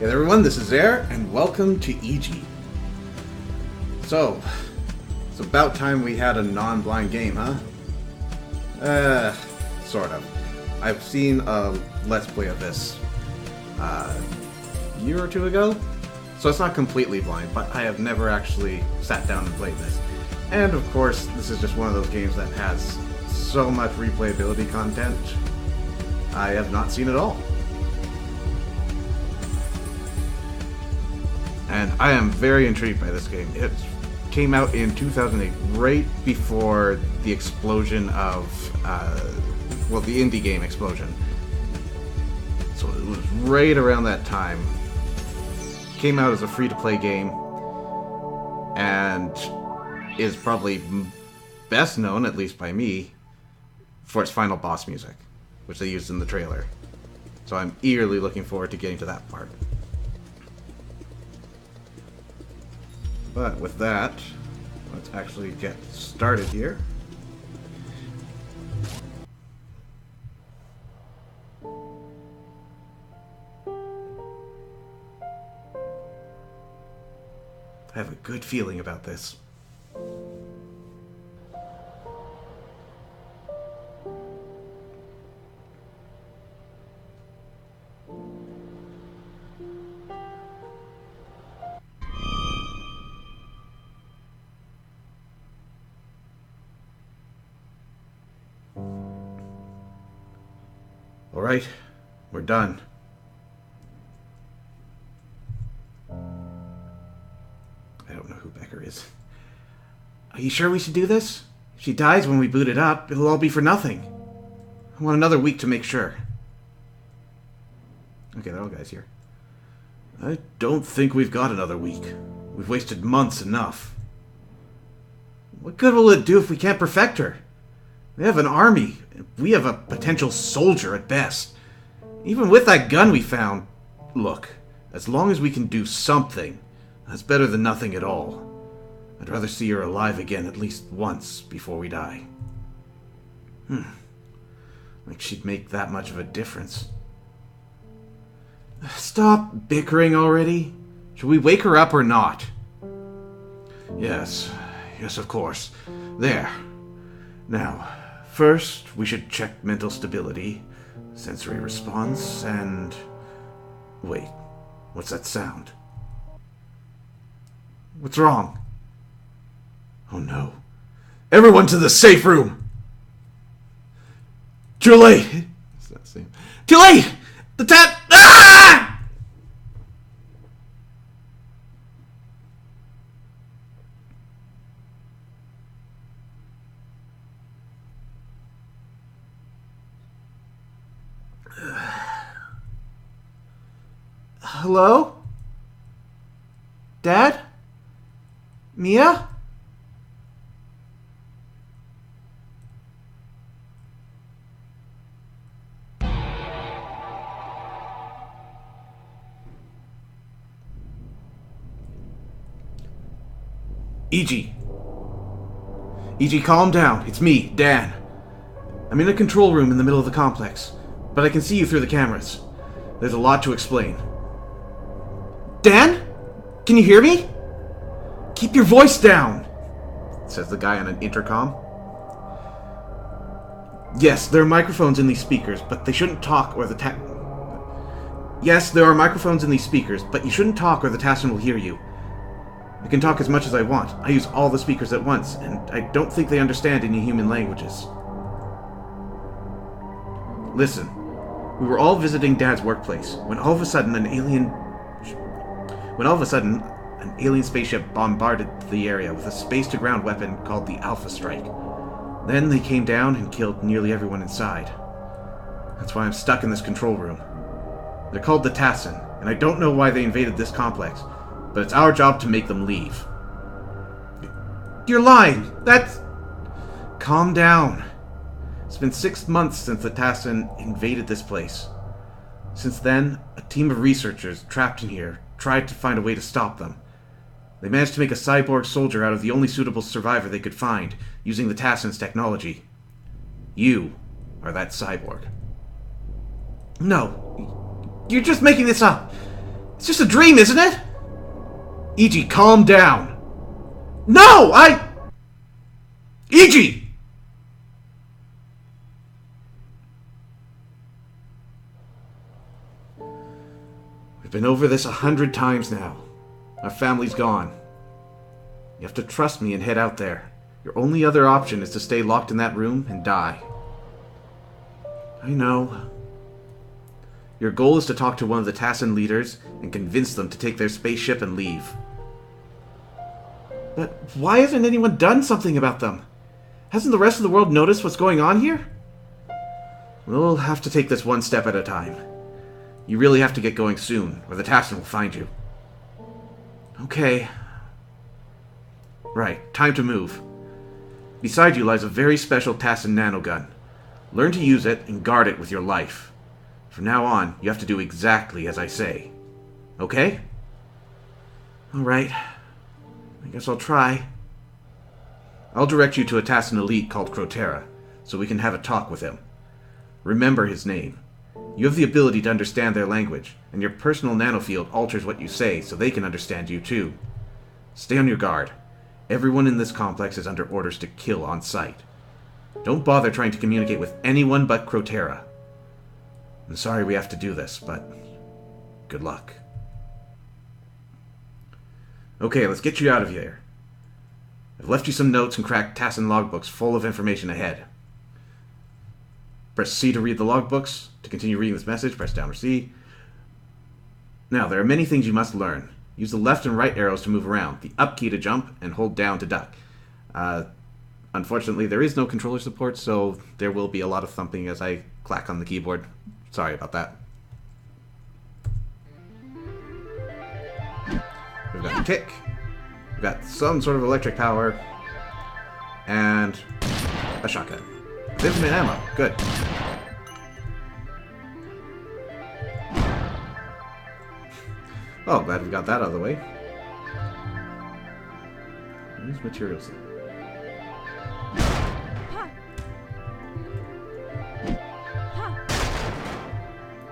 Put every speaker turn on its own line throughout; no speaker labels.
Hey there everyone, this is Air, and welcome to EG. So, it's about time we had a non-blind game, huh? Sort of. I've seen a Let's Play of this a year or two ago, so it's not completely blind, but I have never actually sat down and played this. And of course, this is just one of those games that has so much replayability content, I have not seen it all. And I am very intrigued by this game. It came out in 2008, right before the explosion of, the indie game explosion. So it was right around that time. Came out as a free-to-play game, and is probably best known, at least by me, for its final boss music, which they used in the trailer. So I'm eagerly looking forward to getting to that part. But with that, let's actually get started here. I have a good feeling about this. Alright, we're done. I don't know who Becker is. Are you sure we should do this? If she dies when we boot it up, it'll all be for nothing. I want another week to make sure. Okay, they're all guys here. I don't think we've got another week. We've wasted months enough. What good will it do if we can't perfect her? We have an army. We have a potential soldier at best. Even with that gun we found... Look, as long as we can do something, that's better than nothing at all. I'd rather see her alive again at least once before we die. Like she'd make that much of a difference. Stop bickering already. Should we wake her up or not? Yes, of course. There. Now... first, we should check mental stability, sensory response, and... Wait, what's that sound? What's wrong? Oh no. Everyone to the safe room! Too late! Too late! The Ah! Hello? Dad? Mia? EG. EG, calm down. It's me, Dan. I'm in a control room in the middle of the complex, but I can see you through the cameras. There's a lot to explain. Dan? Can you hear me? Keep your voice down, says the guy on an intercom. Yes, there are microphones in these speakers, but they shouldn't talk or the Yes, there are microphones in these speakers, but you shouldn't talk or the Tassin will hear you. I can talk as much as I want. I use all the speakers at once, and I don't think they understand any human languages. Listen, we were all visiting Dad's workplace, when all of a sudden an alien spaceship bombarded the area with a space-to-ground weapon called the Alpha Strike. Then they came down and killed nearly everyone inside. That's why I'm stuck in this control room. They're called the Tassin, and I don't know why they invaded this complex, but it's our job to make them leave. You're lying! Calm down. It's been 6 months since the Tassin invaded this place. Since then, a team of researchers trapped in here tried to find a way to stop them. They managed to make a cyborg soldier out of the only suitable survivor they could find, using the Tassin's technology. You are that cyborg. No, you're just making this up. It's just a dream, isn't it? EG, calm down. No, EG! We've been over this 100 times now. Our family's gone. You have to trust me and head out there. Your only other option is to stay locked in that room and die. I know. Your goal is to talk to one of the Tassin leaders and convince them to take their spaceship and leave. But why hasn't anyone done something about them? Hasn't the rest of the world noticed what's going on here? We'll have to take this one step at a time. You really have to get going soon, or the Tassin will find you. Okay. Right, time to move. Beside you lies a very special Tassin nanogun. Learn to use it and guard it with your life. From now on, you have to do exactly as I say. Okay? Alright. I guess I'll try. I'll direct you to a Tassin elite called Crotera, so we can have a talk with him. Remember his name. You have the ability to understand their language, and your personal nanofield alters what you say so they can understand you too. Stay on your guard. Everyone in this complex is under orders to kill on sight. Don't bother trying to communicate with anyone but Crotera. I'm sorry we have to do this, but good luck. Okay, let's get you out of here. I've left you some notes and cracked Tassin logbooks full of information ahead. Press C to read the logbooks. To continue reading this message, press down or C. Now, there are many things you must learn. Use the left and right arrows to move around, the up key to jump, and hold down to duck. Unfortunately, there is no controller support, so there will be a lot of thumping as I clack on the keyboard. Sorry about that. We've got a kick. We've got some sort of electric power. And a shotgun. With infinite ammo. Good. Oh, glad we got that out of the way. Use materials.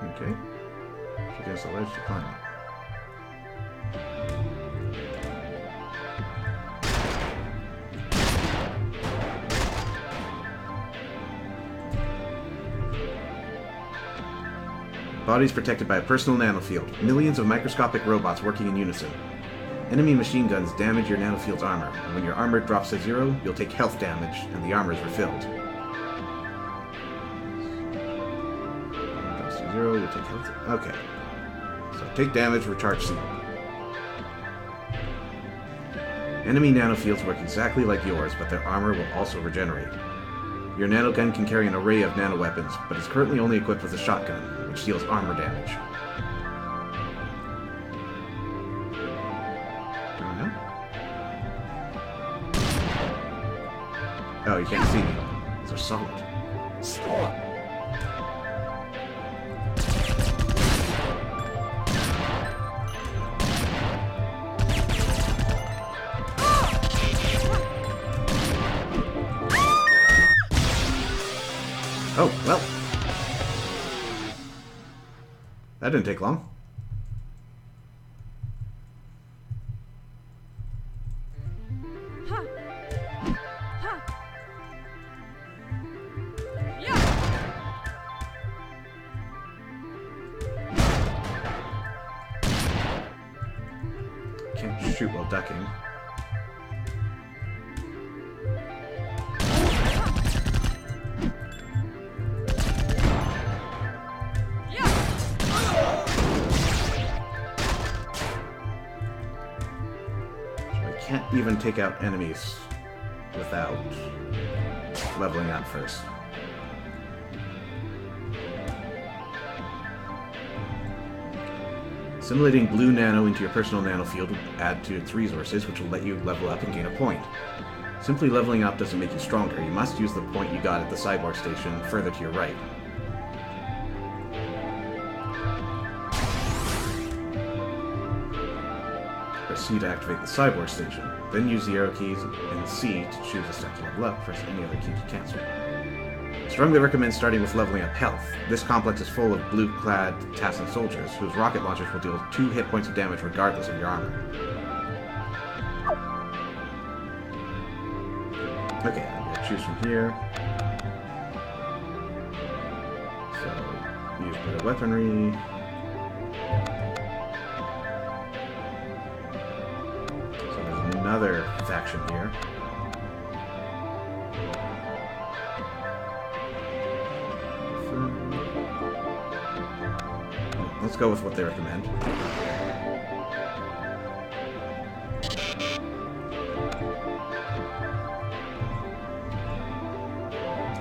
Okay. She gets a ledge to climb. Body is protected by a personal nanofield. Millions of microscopic robots working in unison. Enemy machine guns damage your nanofield's armor, and when your armor drops to 0, you'll take health damage, and the armor is refilled. Drops to 0, you'll take health. Okay. So take damage, recharge C. Enemy nanofields work exactly like yours, but their armor will also regenerate. Your nanogun can carry an array of nanoweapons, but is currently only equipped with a shotgun, which deals armor damage. Oh, you can't see me. These are solid. Stop. Oh, well. That didn't take long. Can't shoot while ducking. Can't even take out enemies without leveling up first. Assimilating blue nano into your personal nanofield will add to its resources, which will let you level up and gain a point. Simply leveling up doesn't make you stronger. You must use the point you got at the cyborg station further to your right. Press C to activate the cyborg station. Then use the arrow keys and C to choose a step to level up. Press any other key to cancel. Strongly recommend starting with leveling up health. This complex is full of blue-clad Tassan soldiers, whose rocket launchers will deal 2 hit points of damage regardless of your armor. Okay, I'm going to choose from here. So, use better weaponry. So there's another faction here. Let's go with what they recommend.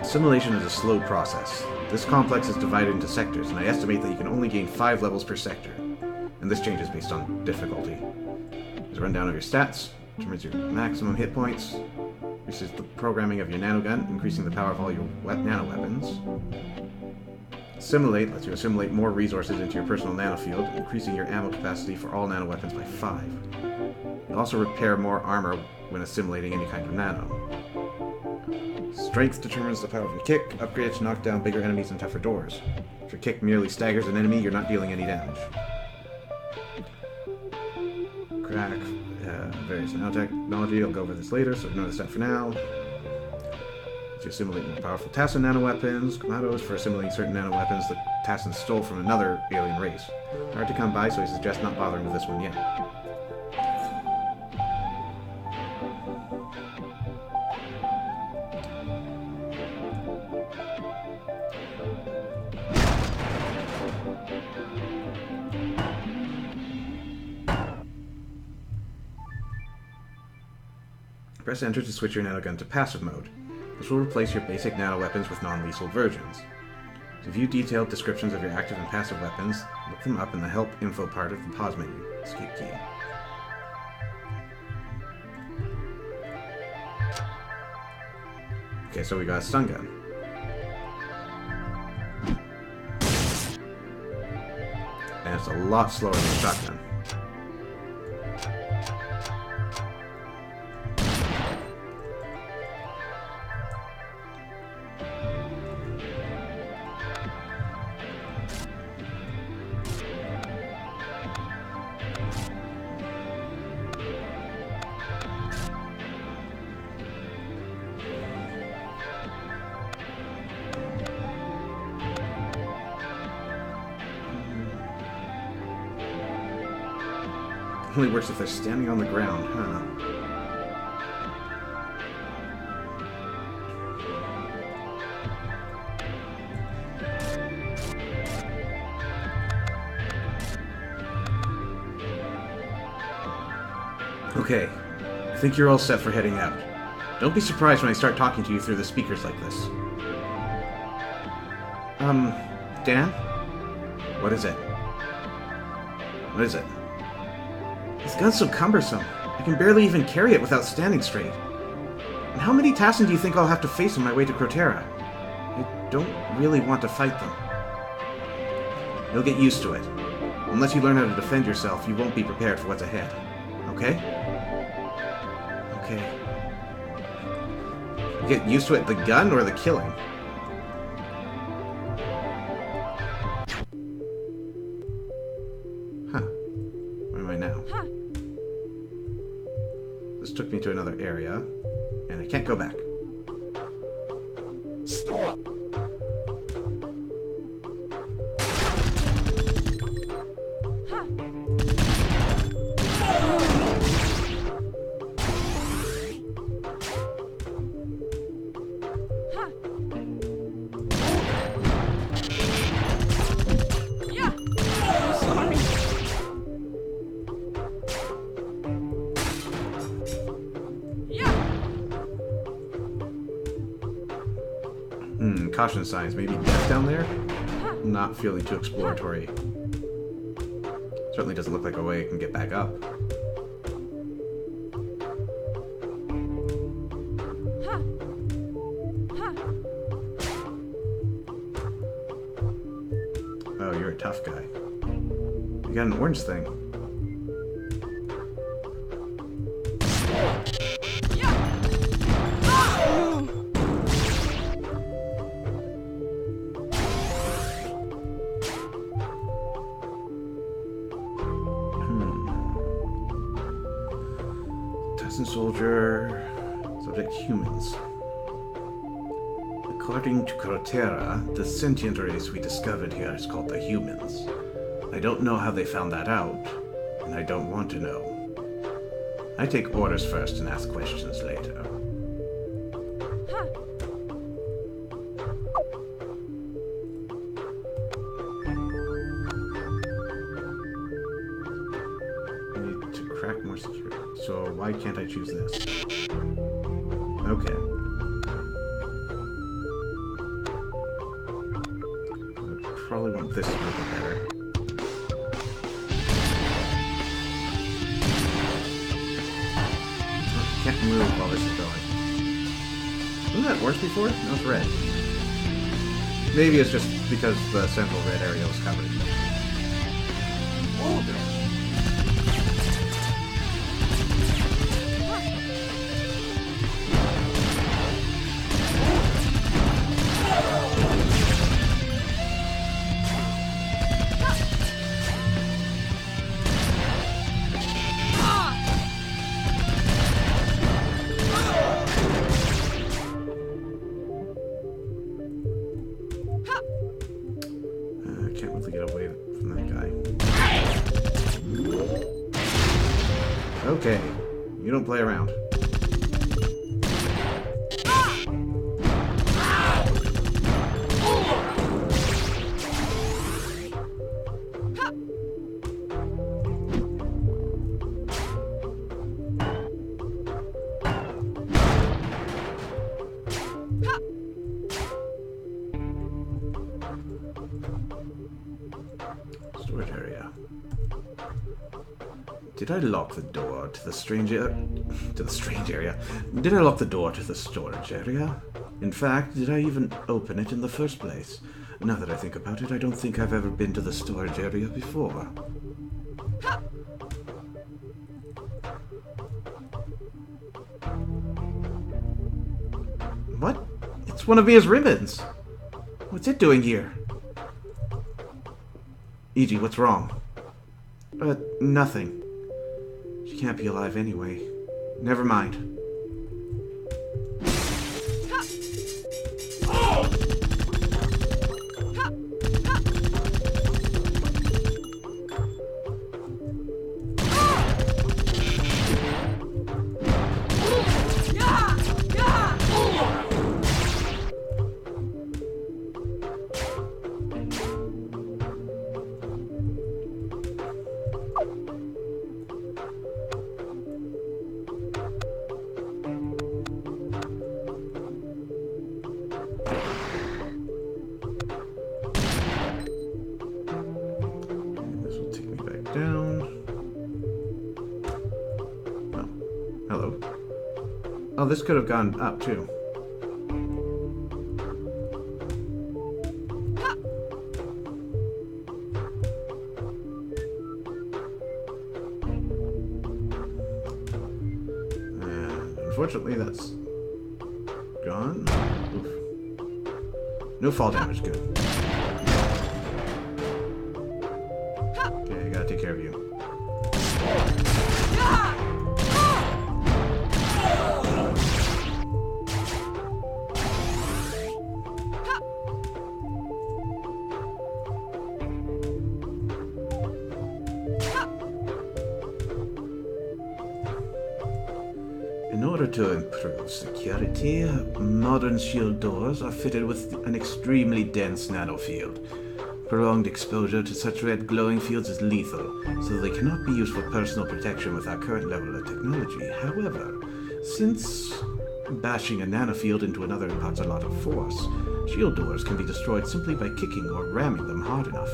Assimilation is a slow process. This complex is divided into sectors, and I estimate that you can only gain 5 levels per sector. And this changes based on difficulty. There's a rundown of your stats, determines your maximum hit points, increases the programming of your nanogun, increasing the power of all your nano weapons. Assimilate lets you assimilate more resources into your personal nanofield, increasing your ammo capacity for all nano weapons by 5. You also repair more armor when assimilating any kind of nano. Strength determines the power of your kick, upgrade it to knock down bigger enemies and tougher doors. If your kick merely staggers an enemy, you're not dealing any damage. Crack, various nanotechnology, I'll go over this later, so ignore this stuff for now. To assimilate more powerful Tassan nanoweapons, Kamados for assimilating certain nanoweapons that Tassan stole from another alien race. Hard to come by, so I suggest not bothering with this one yet. Press enter to switch your nanogun to passive mode. This will replace your basic nano-weapons with non-lethal versions. To view detailed descriptions of your active and passive weapons, look them up in the Help Info part of the pause menu. Escape key. Okay, so we got a stun gun. And it's a lot slower than a shotgun. Only works if they're standing on the ground, huh? Okay, I think you're all set for heading out. Don't be surprised when I start talking to you through the speakers like this. Dan? What is it? What is it? This gun's so cumbersome. I can barely even carry it without standing straight. And how many Tassan do you think I'll have to face on my way to Crotera? I don't really want to fight them. You'll get used to it. Unless you learn how to defend yourself, you won't be prepared for what's ahead. Okay? Okay. You get used to it, the gun or the killing? Huh. Where am I now? This took me to another area, and I can't go back.
Stop!
Caution signs. Maybe death down there? Not feeling too exploratory. Certainly doesn't look like a way I can get back up. Oh, you're a tough guy. You got an orange thing. Citizen soldier. Subject humans. According to Cortera, the sentient race we discovered here is called the humans. I don't know how they found that out, and I don't want to know. I take orders first and ask questions later. I need to crack more security. So why can't I choose this? Okay. I probably want this a little better. Can't move while this is going. Wasn't that worse before? No, it's red. Maybe it's just because the central red area was covered. Oh, no. Can't really get away from that guy. Okay, you don't play around. Storage area. Did I lock the door to the strange area? Did I lock the door to the storage area? In fact, did I even open it in the first place? Now that I think about it, I don't think I've ever been to the storage area before. What? It's one of Mia's ribbons! What's it doing here? E.G., what's wrong? Nothing. She can't be alive anyway. Never mind. Hello. Oh, this could have gone up, too. And unfortunately, that's gone. Oof. No fall damage, good. Okay, I gotta take care of you. In order to improve security, modern shield doors are fitted with an extremely dense nanofield. Prolonged exposure to such red glowing fields is lethal, so they cannot be used for personal protection with our current level of technology. However, since bashing a nanofield into another imparts a lot of force, shield doors can be destroyed simply by kicking or ramming them hard enough.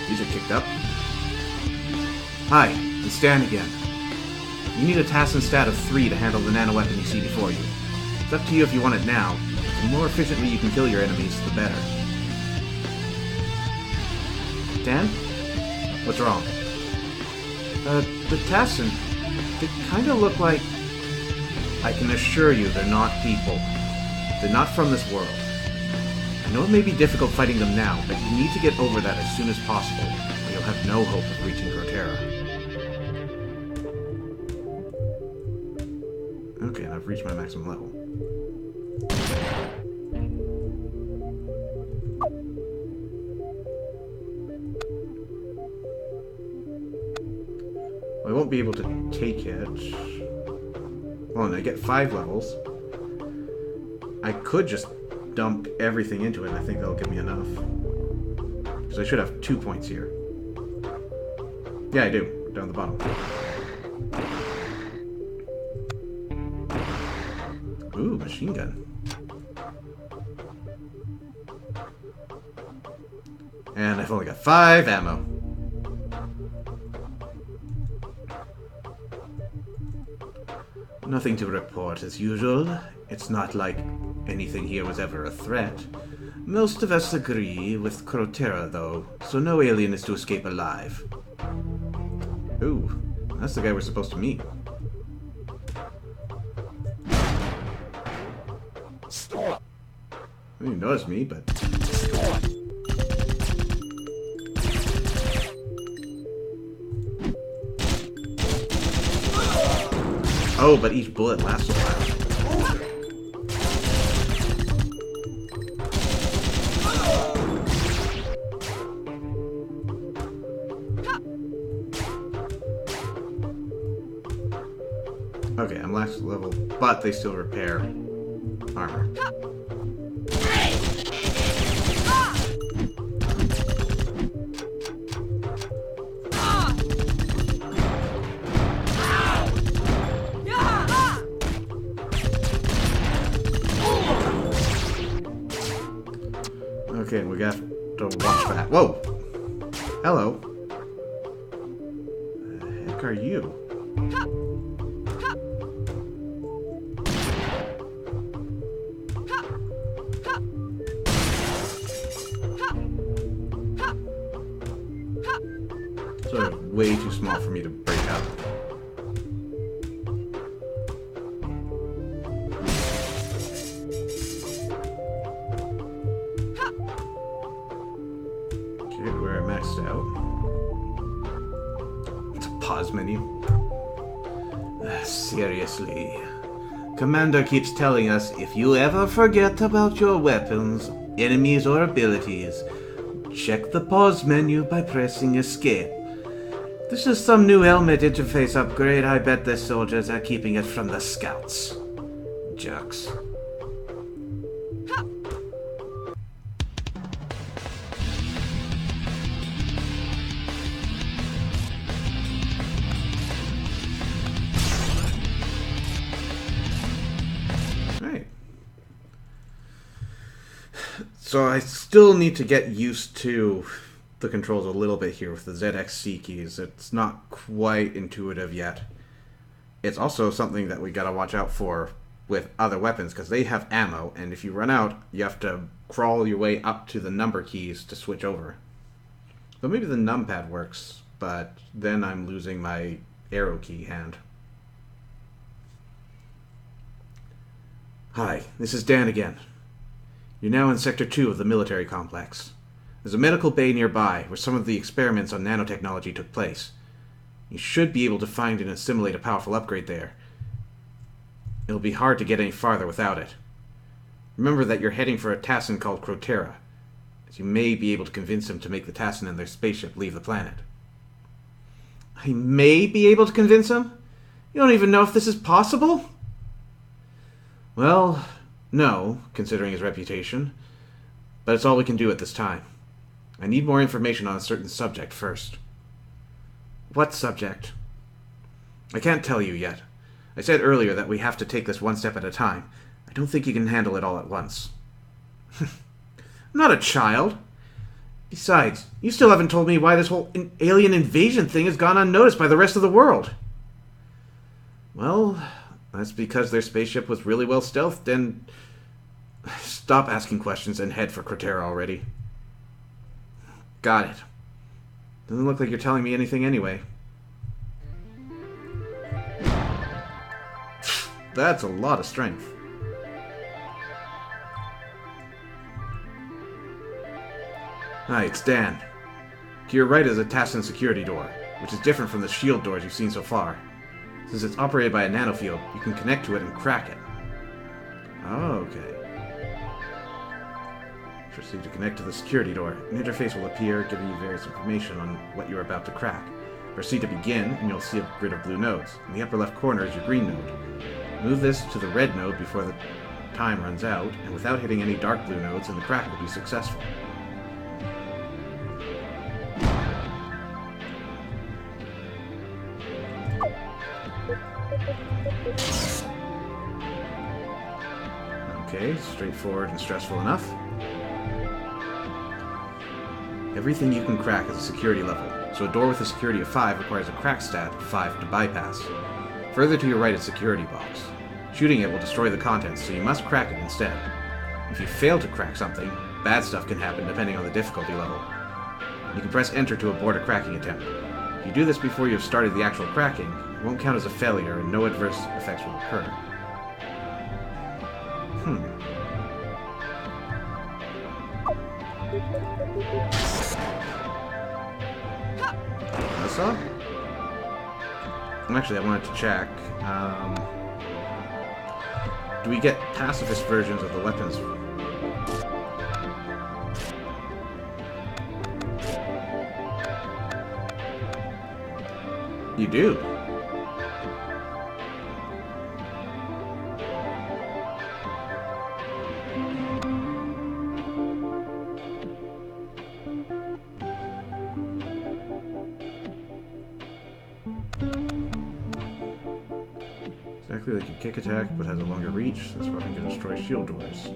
These are kicked up. Hi, it's Dan again. You need a task and stat of 3 to handle the nano-weapon you see before you. It's up to you if you want it now. The more efficiently you can kill your enemies, the better. Dan? What's wrong? The Tassin, they kinda look like... I can assure you they're not people. They're not from this world. And know it may be difficult fighting them now, but you need to get over that as soon as possible, or you'll have no hope of reaching Grotera. Okay, and I've reached my maximum level. I won't be able to take it. Well, and I get 5 levels. I could just dump everything into it, and I think that'll give me enough. Because I should have 2 points here. Yeah, I do. Down the bottom. Ooh, machine gun. And I've only got 5 ammo. Nothing to report as usual. It's not like anything here was ever a threat. Most of us agree with Grotera, though, so no alien is to escape alive. Ooh, that's the guy we're supposed to meet. He didn't notice me, but... Oh, but each bullet lasts a while. Okay, I'm last level, but they still repair armor. Okay, we got to watch that. Whoa! Hello. The heck are you? Sort of way too small for me to break out. Pause menu. Seriously. Commander keeps telling us if you ever forget about your weapons, enemies, or abilities, check the pause menu by pressing escape. This is some new helmet interface upgrade. I bet the soldiers are keeping it from the scouts. Jerks. So I still need to get used to the controls a little bit here with the ZXC keys. It's not quite intuitive yet. It's also something that we gotta watch out for with other weapons, because they have ammo, and if you run out, you have to crawl your way up to the number keys to switch over. So maybe the numpad works, but then I'm losing my arrow key hand. Hi, this is Dan again. You're now in Sector 2 of the military complex. There's a medical bay nearby where some of the experiments on nanotechnology took place. You should be able to find and assimilate a powerful upgrade there. It'll be hard to get any farther without it. Remember that you're heading for a Tassin called Grotera, as you may be able to convince him to make the Tassin and their spaceship leave the planet. I may be able to convince him? You don't even know if this is possible? Well, no, considering his reputation. But it's all we can do at this time. I need more information on a certain subject first. What subject? I can't tell you yet. I said earlier that we have to take this one step at a time. I don't think you can handle it all at once. I'm not a child. Besides, you still haven't told me why this whole alien invasion thing has gone unnoticed by the rest of the world. Well, that's because their spaceship was really well stealthed and... Stop asking questions and head for Grotera already. Got it. Doesn't look like you're telling me anything anyway. That's a lot of strength. Hi, it's Dan. To your right is a Tassin security door, which is different from the shield doors you've seen so far. Since it's operated by a nanofield, you can connect to it and crack it. Oh, okay. Proceed to connect to the security door. An interface will appear, giving you various information on what you are about to crack. Proceed to begin, and you'll see a grid of blue nodes. In the upper left corner is your green node. Move this to the red node before the time runs out, and without hitting any dark blue nodes, and the crack will be successful. Okay, straightforward and stressful enough. Everything you can crack is a security level, so a door with a security of 5 requires a crack stat of 5 to bypass. Further to your right is a security box. Shooting it will destroy the contents, so you must crack it instead. If you fail to crack something, bad stuff can happen depending on the difficulty level. You can press enter to abort a cracking attempt. If you do this before you have started the actual cracking, it won't count as a failure and no adverse effects will occur. That's all? Actually, I wanted to check. Do we get pacifist versions of the weapons? You do. Exactly like your kick attack, but has a longer reach. That's why we can destroy shield doors.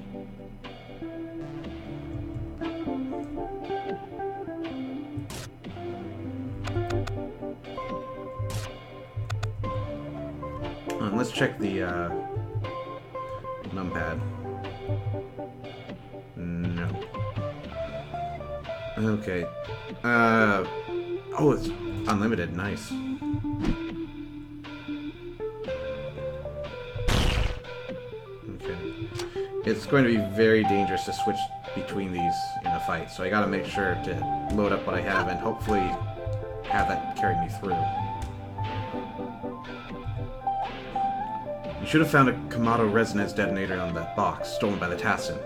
Let's check the numpad. No. Okay. Oh, it's unlimited. Nice. It's going to be very dangerous to switch between these in a fight, so I gotta make sure to load up what I have and hopefully have that carry me through. You should have found a Kamado resonance detonator on that box, stolen by the Tassin.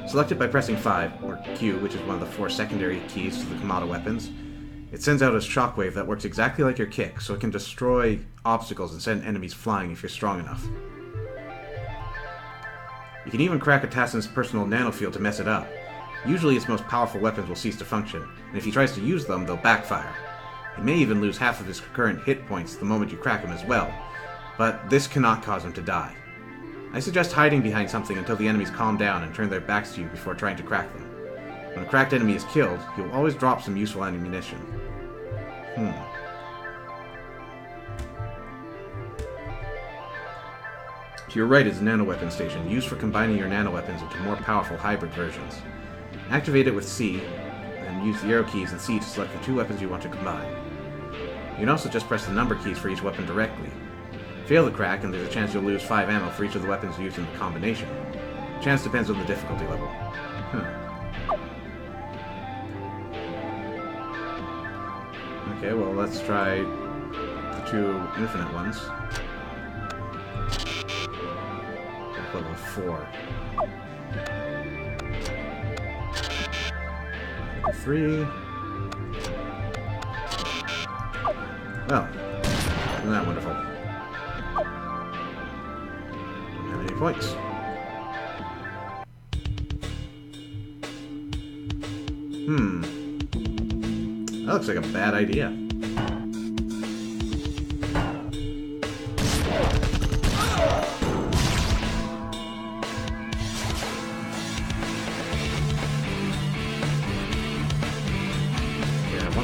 Select it by pressing 5, or Q, which is one of the 4 secondary keys to the Kamado weapons. It sends out a shockwave that works exactly like your kick, so it can destroy obstacles and send enemies flying if you're strong enough. You can even crack a Tassin's personal nanofield to mess it up. Usually its most powerful weapons will cease to function, and if he tries to use them, they'll backfire. He may even lose half of his current hit points the moment you crack him as well, but this cannot cause him to die. I suggest hiding behind something until the enemies calm down and turn their backs to you before trying to crack them. When a cracked enemy is killed, he will always drop some useful ammunition. To your right is a nanoweapon station, used for combining your nanoweapons into more powerful hybrid versions. Activate it with C, and use the arrow keys and C to select the 2 weapons you want to combine. You can also just press the number keys for each weapon directly. Fail the crack, and there's a chance you'll lose 5 ammo for each of the weapons used in the combination. The chance depends on the difficulty level. Okay, well, let's try the 2 infinite ones. Level 4. Level 3. Well, isn't that wonderful? Don't have any points. That looks like a bad idea.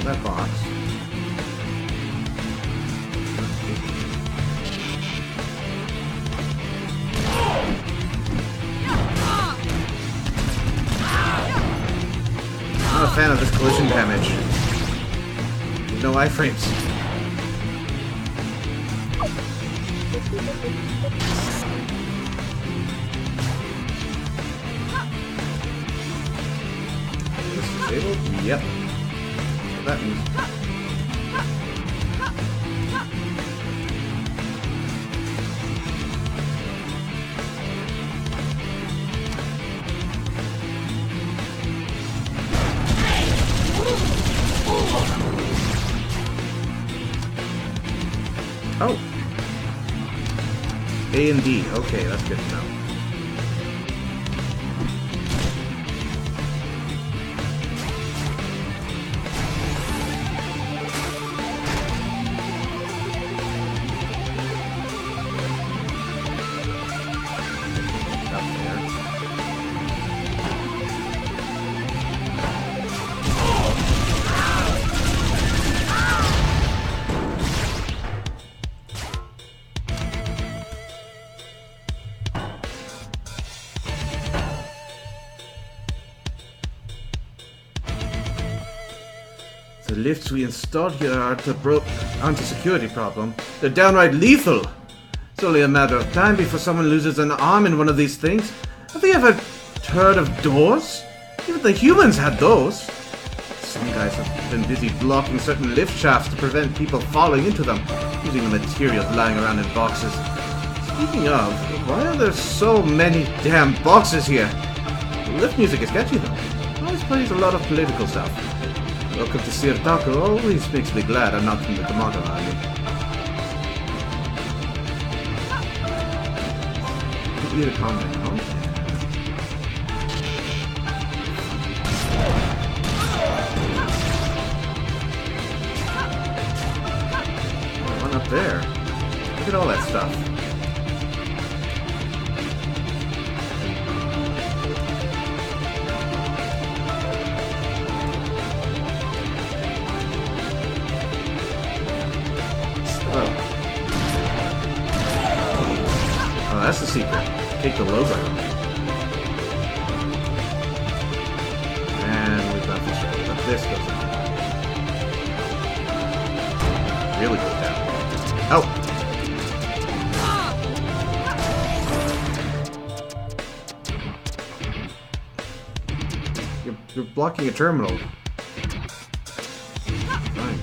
That box. I'm not a fan of this collision damage. No iframes. This is Disabled? Yep. So that means... Oh! A and D. Okay, that's good to know. The lifts we installed here aren't a security problem. They're downright lethal. It's only a matter of time before someone loses an arm in one of these things. Have they ever heard of doors? Even the humans had those. Some guys have been busy blocking certain lift shafts to prevent people falling into them, using the materials lying around in boxes. Speaking of, why are there so many damn boxes here? The lift music is catchy though. Always plays a lot of political stuff. Welcome to Sir Taco. Always makes me glad I'm not from the Komodo Army. Need a comment, huh? One up there. Look at all that stuff. Oh, that's the secret. Take the logo. And we've got this right. But this goes down. Really goes down. Oh! You're blocking a terminal. Fine.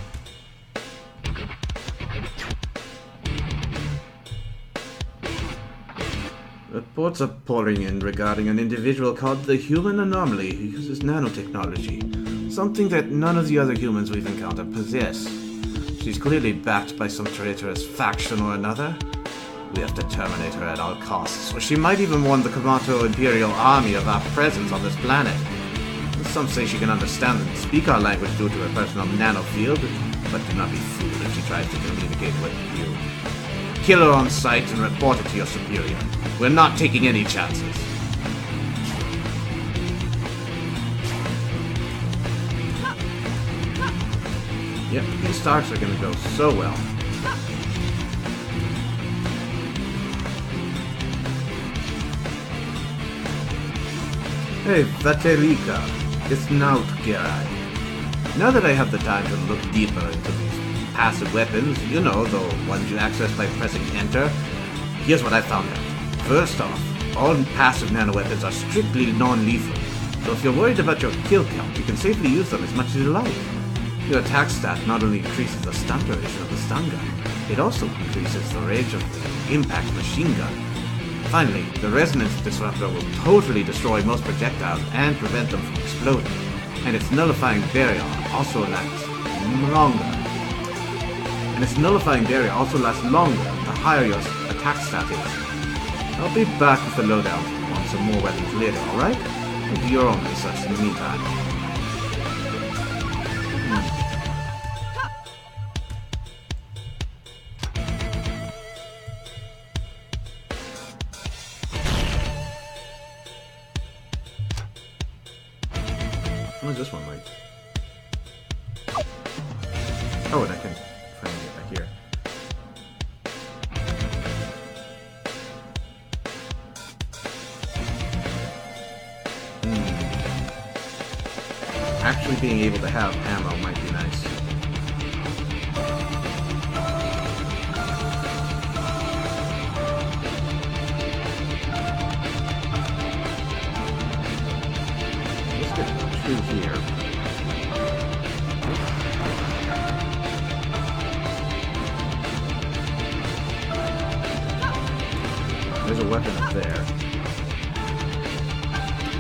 Reports are pouring in regarding an individual called the Human Anomaly who uses nanotechnology, something that none of the other humans we've encountered possess. She's clearly backed by some traitorous faction or another. We have to terminate her at all costs, or she might even warn the Komodo Imperial Army of our presence on this planet. Some say she can understand and speak our language due to her personal nanofield, but do not be fooled if she tries to communicate with you. Kill her on sight and report it to your superior. We're not taking any chances. Yep, these starts are gonna go so well. Hey, Vaterika, it's Nautgerai. Now that I have the time to look deeper into these passive weapons, you know, the ones you access by pressing enter, here's what I found out. First off, all passive nanoweapons are strictly non-lethal, so if you're worried about your kill count, you can safely use them as much as you like. Your attack stat not only increases the stun duration of the stun gun, it also increases the range of the impact machine gun. Finally, the resonance disruptor will totally destroy most projectiles and prevent them from exploding, and its nullifying barrier also lasts longer. The higher your attack stat is. I'll be back with the lowdown on some more weapons later, alright? Do your own research in the meantime. What is this one like? Oh, and I can finally get back here. Actually being able to have ammo might be nice. Let's get through here. weapon up there.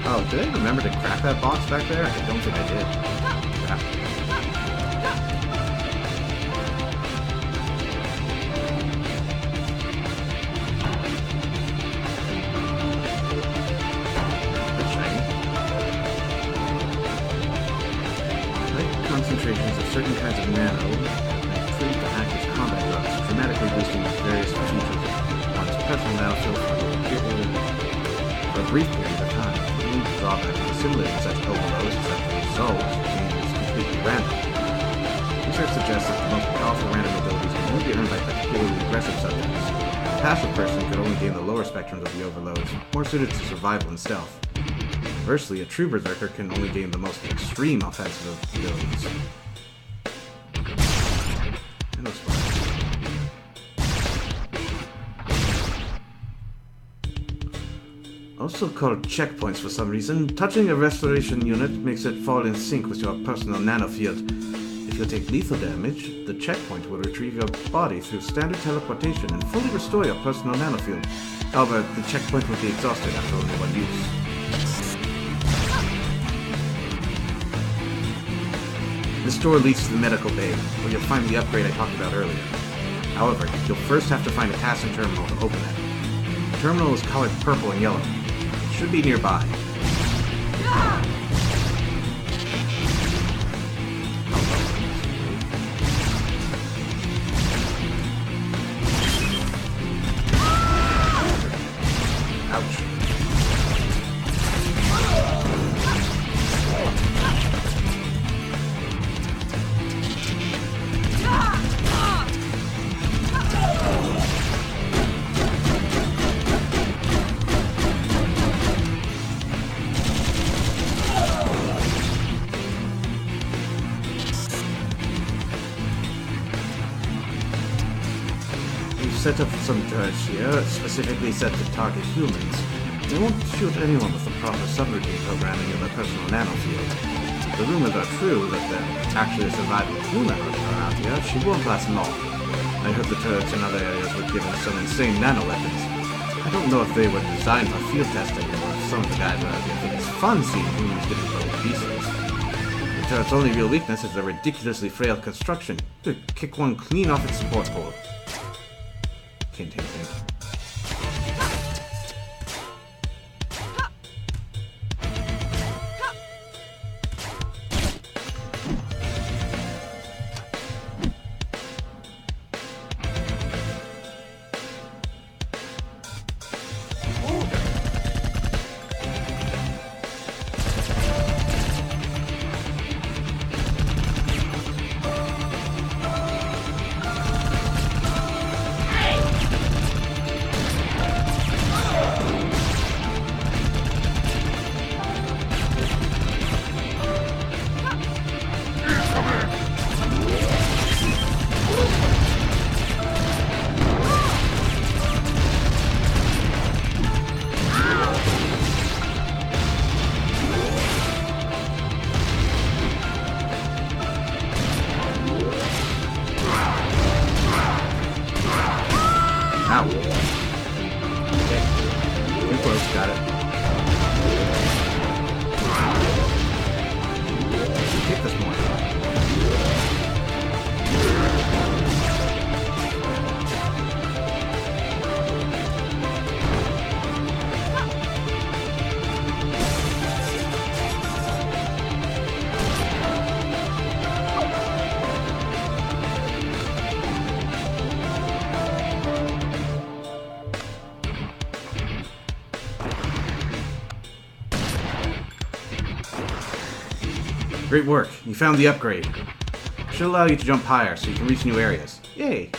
Oh, did I remember to crack that box back there? I don't think I did. Crap. That's shiny. High concentrations of certain kinds of nano proved to act as combat drugs, dramatically boosting various features of one's personal battlefield for a brief period of time. The only drawback to assimilating such overloads is that the result is completely random. Research suggests that the most powerful random abilities can only be earned by particularly aggressive subjects. A passive person could only gain the lower spectrums of the overloads, more suited to survival and stealth. Conversely, a true berserker can only gain the most extreme offensive abilities. That looks fun. Also called checkpoints for some reason, touching a restoration unit makes it fall in sync with your personal nanofield. If you take lethal damage, the checkpoint will retrieve your body through standard teleportation and fully restore your personal nanofield. However, the checkpoint will be exhausted after only one use. This door leads to the medical bay, where you'll find the upgrade I talked about earlier. However, you'll first have to find a passing terminal to open it. The terminal is colored purple and yellow. It should be nearby. Ouch. Set up some turrets here, specifically set to target humans. They won't shoot anyone with the proper subroutine programming of their personal nanofield. If the rumors are true that there actually surviving human around here, she won't last long. I heard the turrets in other areas were given some insane nano-weapons. I don't know if they were designed for field testing, or if some of the guys around here think it's fun seeing humans getting blown to pieces. The turret's only real weakness is their ridiculously frail construction. You could kick one clean off its support pole. Hint, hint, hint. Ow. Okay. Too close, got it. Take this more. Great work. You found the upgrade. Should allow you to jump higher so you can reach new areas. Yay!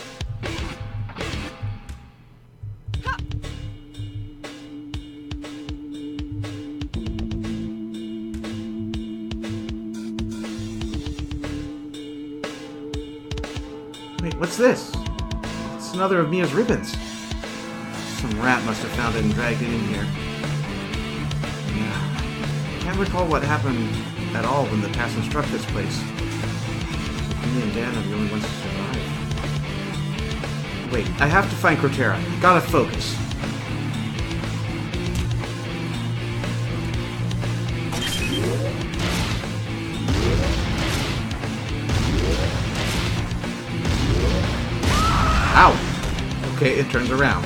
Wait, what's this? It's another of Mia's ribbons. Some rat must have found it and dragged it in here. Yeah. I can't recall what happened at all when the Passing struck this place. Me and Dan are the only ones to survive. Wait, I have to find Crotera. Gotta focus. Ow! Okay, it turns around.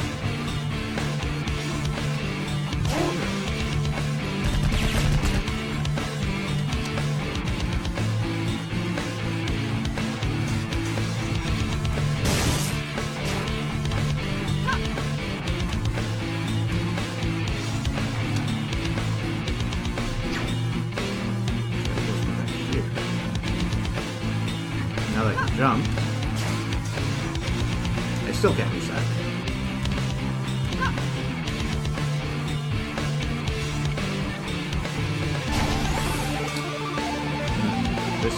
Now that I can jump, I still can't use that. This.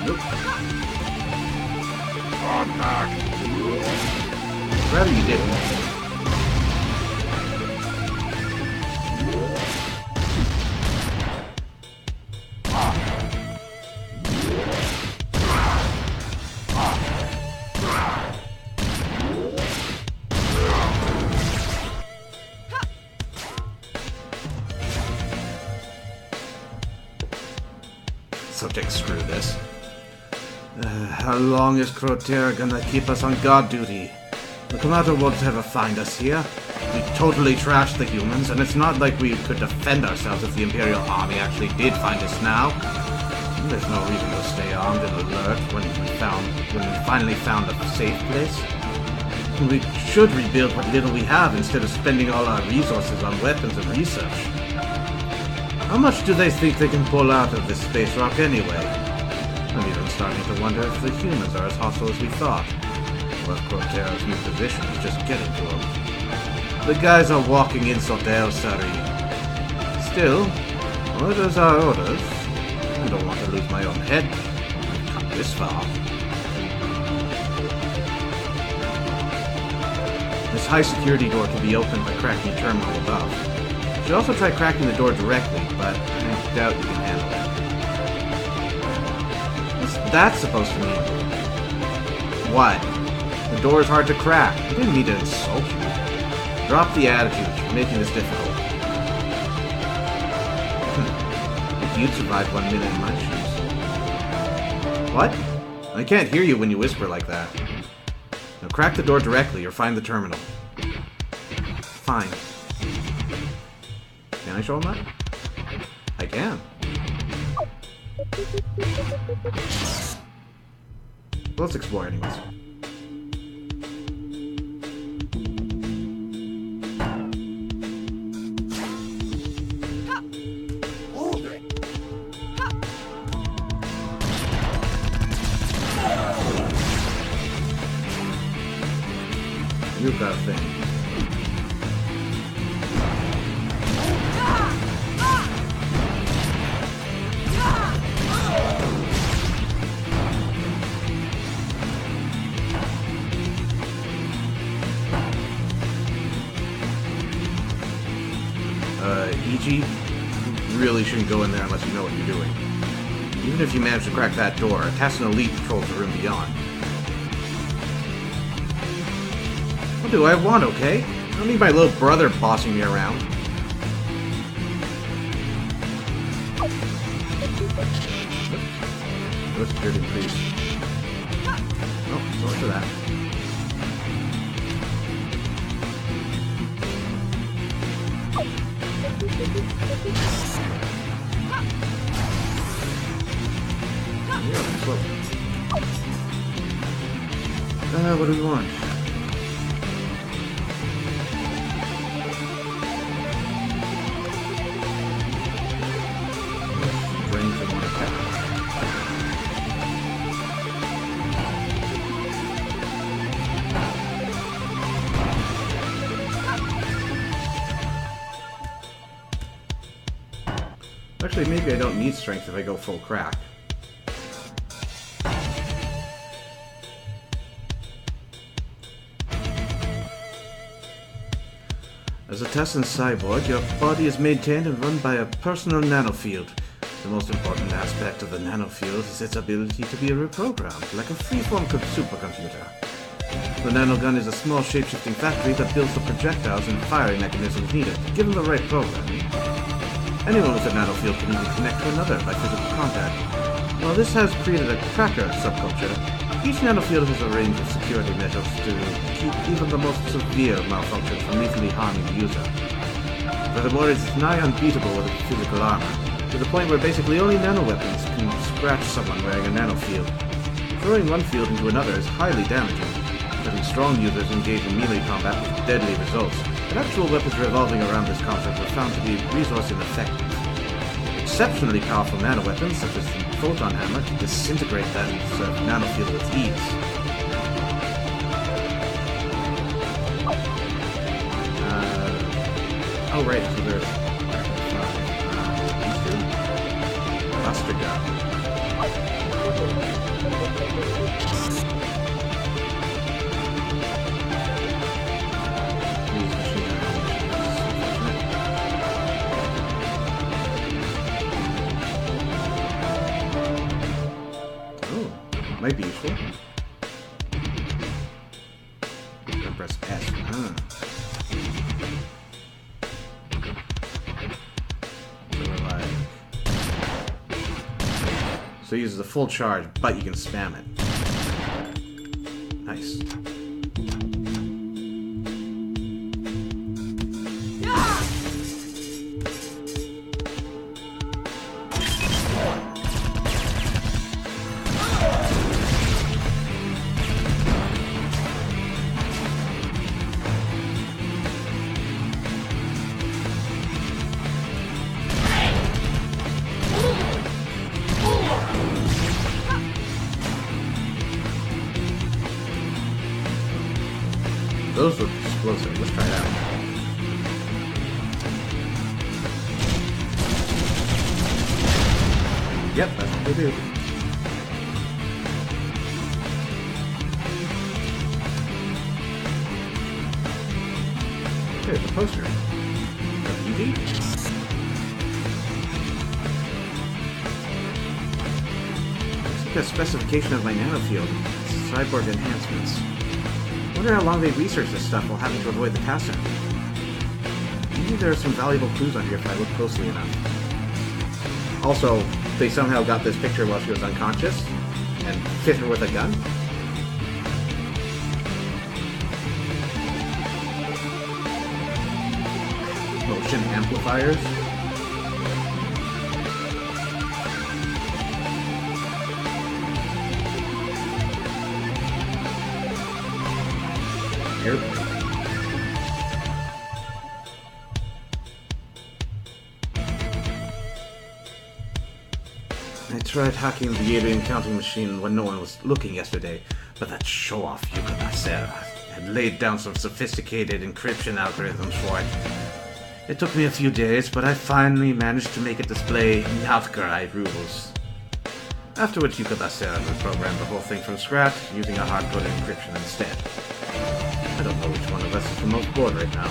Nope. Contact. Rather you didn't. Subject, screw this. How long is Croter gonna keep us on guard duty? The Commander won't ever find us here. We totally trashed the humans, and it's not like we could defend ourselves if the Imperial Army actually did find us now. There's no reason to stay armed and alert when we finally found a safe place. We should rebuild what little we have instead of spending all our resources on weapons and research. How much do they think they can pull out of this space rock anyway? I'm even starting to wonder if the humans are as hostile as we thought. Or if Croter's new position is just getting to them. The guys are walking insult to El Sari. Still, orders are orders. I don't want to lose my own head. I've come this far. This high security door can be opened by cracking a terminal above. You should also try cracking the door directly, but I doubt you can handle that. What's that supposed to mean? What? The door is hard to crack. I didn't mean to insult you. Drop the attitude. You're making this difficult. If you'd survived 1 minute in my shoes. What? I can't hear you when you whisper like that. Now crack the door directly or find the terminal. Fine. Can I show him that? I can. Let's explore anyways. You've got a thing. EG, you really shouldn't go in there unless you know what you're doing. Even if you manage to crack that door, Tassin Elite patrols the room beyond. What do I want, okay? I don't need my little brother bossing me around. No security increase. Oh, so for that. What do we want? Drain from one attack. Actually, maybe I don't need strength if I go full crack. As a Tassin cyborg, your body is maintained and run by a personal nanofield. The most important aspect of the nanofield is its ability to be reprogrammed, like a freeform supercomputer. The nanogun is a small shape-shifting factory that builds the projectiles and firing mechanisms needed, given the right programming. Anyone with a nanofield can even connect to another by physical contact. While this has created a cracker subculture, each nanofield has a range of security measures to keep even the most severe malfunctions from lethally harming the user. Furthermore, it's nigh unbeatable with physical armor, to the point where basically only nanoweapons can scratch someone wearing a nanofield. Throwing one field into another is highly damaging, letting strong users engage in melee combat with deadly results, and actual weapons revolving around this concept were found to be resource ineffective. Exceptionally powerful nanoweapons, such as the photon hammer, can disintegrate that nanofield with ease. Oh right, so there's these two. Buster gun. Might be useful. Press S. So it uses a full charge, but you can spam it. Nice. Those look explosive. Let's try it out. Yep, that's what they do. There's a poster. Easy. Let's look at specification of my nanofield. Cyborg enhancements. Wonder how long they researched this stuff while having to avoid the Tasser. Maybe there are some valuable clues on here if I look closely enough. Also, they somehow got this picture while she was unconscious and fit her with a gun. Motion amplifiers. I tried hacking the alien counting machine when no one was looking yesterday, but that show-off Yuka had laid down some sophisticated encryption algorithms for it. It took me a few days, but I finally managed to make it display Nautgarai rules. Afterwards, Yuka would program the whole thing from scratch, using a hard-coded encryption instead. I don't know which one of us is the most bored right now.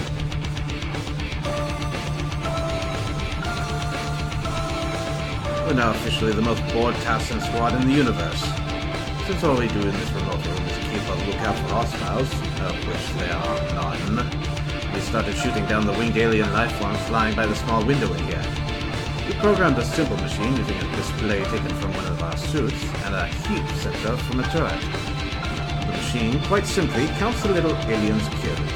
We're now officially the most bored Tassin squad in the universe. Since all we do in this remote room is keep a lookout for hostiles, of which there are none, we started shooting down the winged alien lifeforms flying by the small window in here. We programmed a simple machine using a display taken from one of our suits and a heat sensor from a turret. The machine, quite simply, counts the little aliens killed.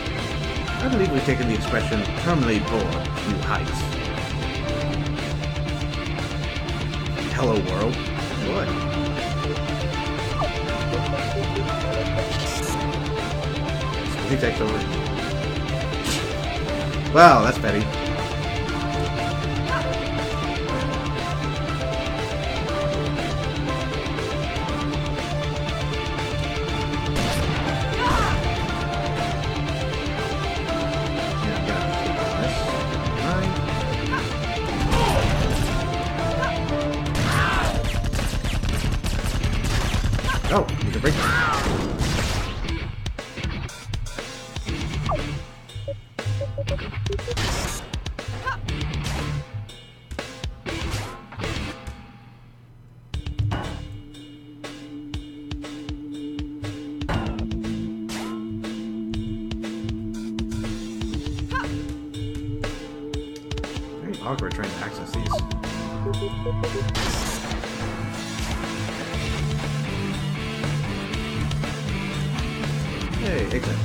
I believe we've taken the expression terminally bored to new heights. Hello world. What? He takes over. Wow, that's petty. Oh, you can break it. Very awkward trying to access these. Hey, exit.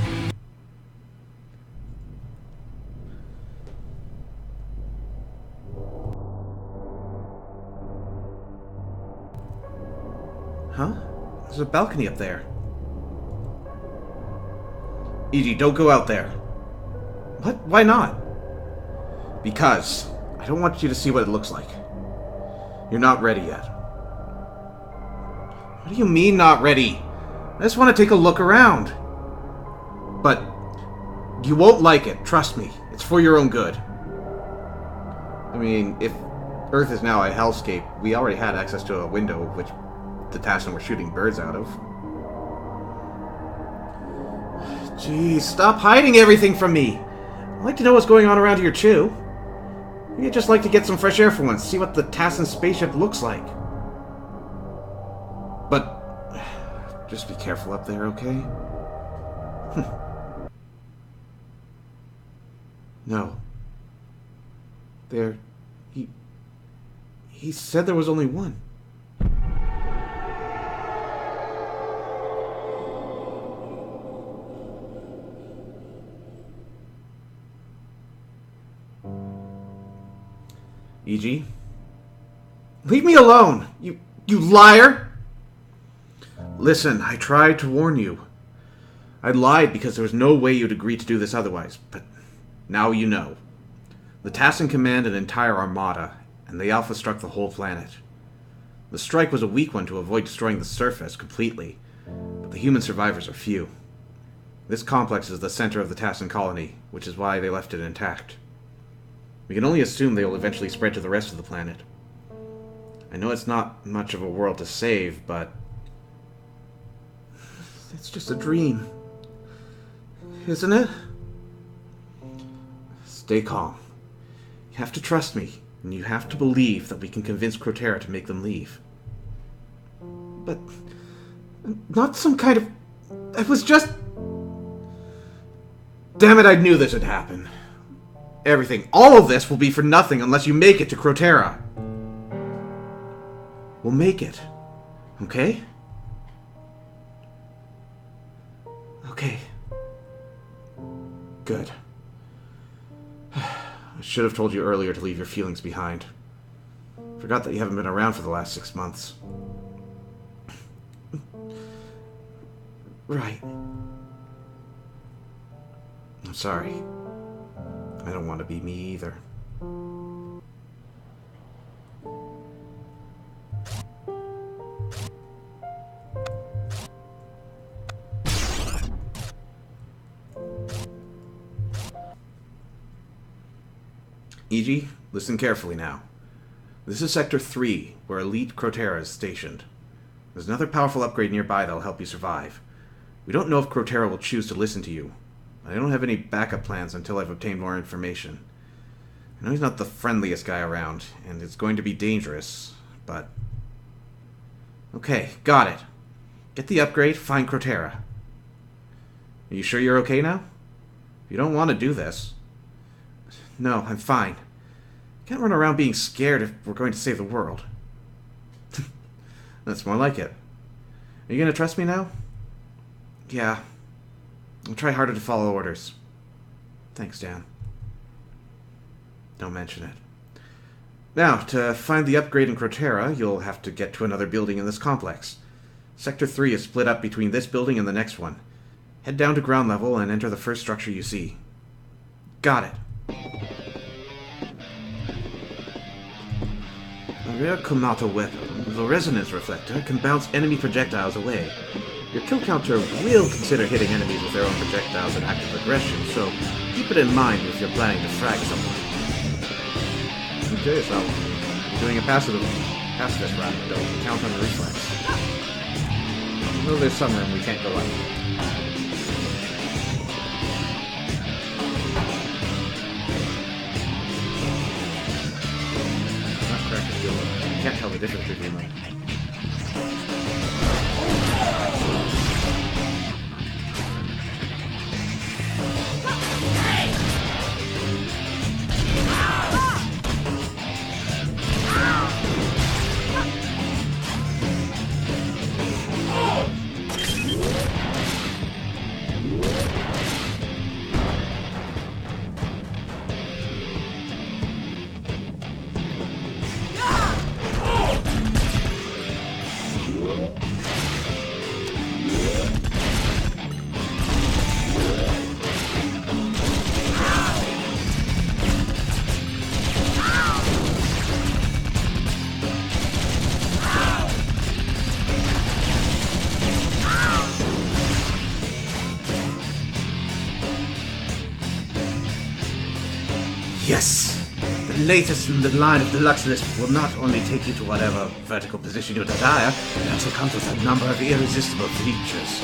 Huh? There's a balcony up there. E.G., don't go out there. What? Why not? Because I don't want you to see what it looks like. You're not ready yet. What do you mean, not ready? I just want to take a look around. But you won't like it, trust me. It's for your own good. I mean, if Earth is now a hellscape, we already had access to a window which the Tassin were shooting birds out of. Jeez, stop hiding everything from me. I'd like to know what's going on around here, too. Maybe I'd just like to get some fresh air for once, see what the Tassin spaceship looks like. But just be careful up there, okay? No. There... He said there was only one. E.G.? Leave me alone! You liar! Listen, I tried to warn you. I lied because there was no way you'd agree to do this otherwise, but now you know. The Tassin command an entire armada, and the Alpha struck the whole planet. The strike was a weak one to avoid destroying the surface completely, but the human survivors are few. This complex is the center of the Tassin colony, which is why they left it intact. We can only assume they will eventually spread to the rest of the planet. I know it's not much of a world to save, but it's just a dream. Isn't it? Stay calm. You have to trust me, and you have to believe that we can convince Crotera to make them leave. But not some kind of... It was just... Damn it, I knew this would happen. Everything, all of this will be for nothing unless you make it to Crotera. We'll make it. Okay? Okay. Good. I should have told you earlier to leave your feelings behind. Forgot that you haven't been around for the last 6 months. Right. I'm sorry. I don't want to be me either. E.G., listen carefully now. This is Sector 3, where Elite Crotera is stationed. There's another powerful upgrade nearby that'll help you survive. We don't know if Crotera will choose to listen to you. I don't have any backup plans until I've obtained more information. I know he's not the friendliest guy around, and it's going to be dangerous, but... Okay, got it. Get the upgrade, find Crotera. Are you sure you're okay now? You don't want to do this. No, I'm fine. Can't run around being scared if we're going to save the world. That's more like it. Are you going to trust me now? Yeah. I'll try harder to follow orders. Thanks, Dan. Don't mention it. Now, to find the upgrade in Crotera, you'll have to get to another building in this complex. Sector 3 is split up between this building and the next one. Head down to ground level and enter the first structure you see. Got it. A rare Komato weapon, the resonance reflector, can bounce enemy projectiles away. Your kill counter will consider hitting enemies with their own projectiles an act of aggression, so keep it in mind if you're planning to frag someone. Enjoy yourself. You're doing a pacifist round, don't count on the reflex. Well, there's some room we can't go up. Can't tell the difference between them. Yes! The latest in the line of deluxe list will not only take you to whatever vertical position you desire, it also comes with a number of irresistible features.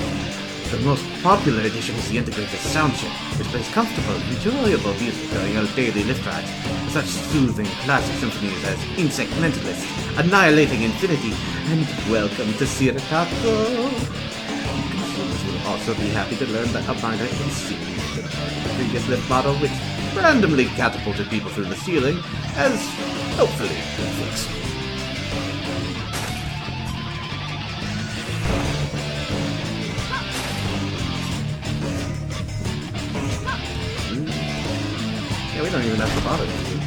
The most popular edition is the integrated sound chip, which plays comfortable, enjoyable music during your daily lift rides, with such soothing classic symphonies as Insect Mentalist, Annihilating Infinity, and Welcome to Sirocco. Consumers will also be happy to learn that a minor incident with the previous lift model, which randomly catapulted people through the ceiling, has hopefully been fixed. Yeah, we don't even have to bother with you.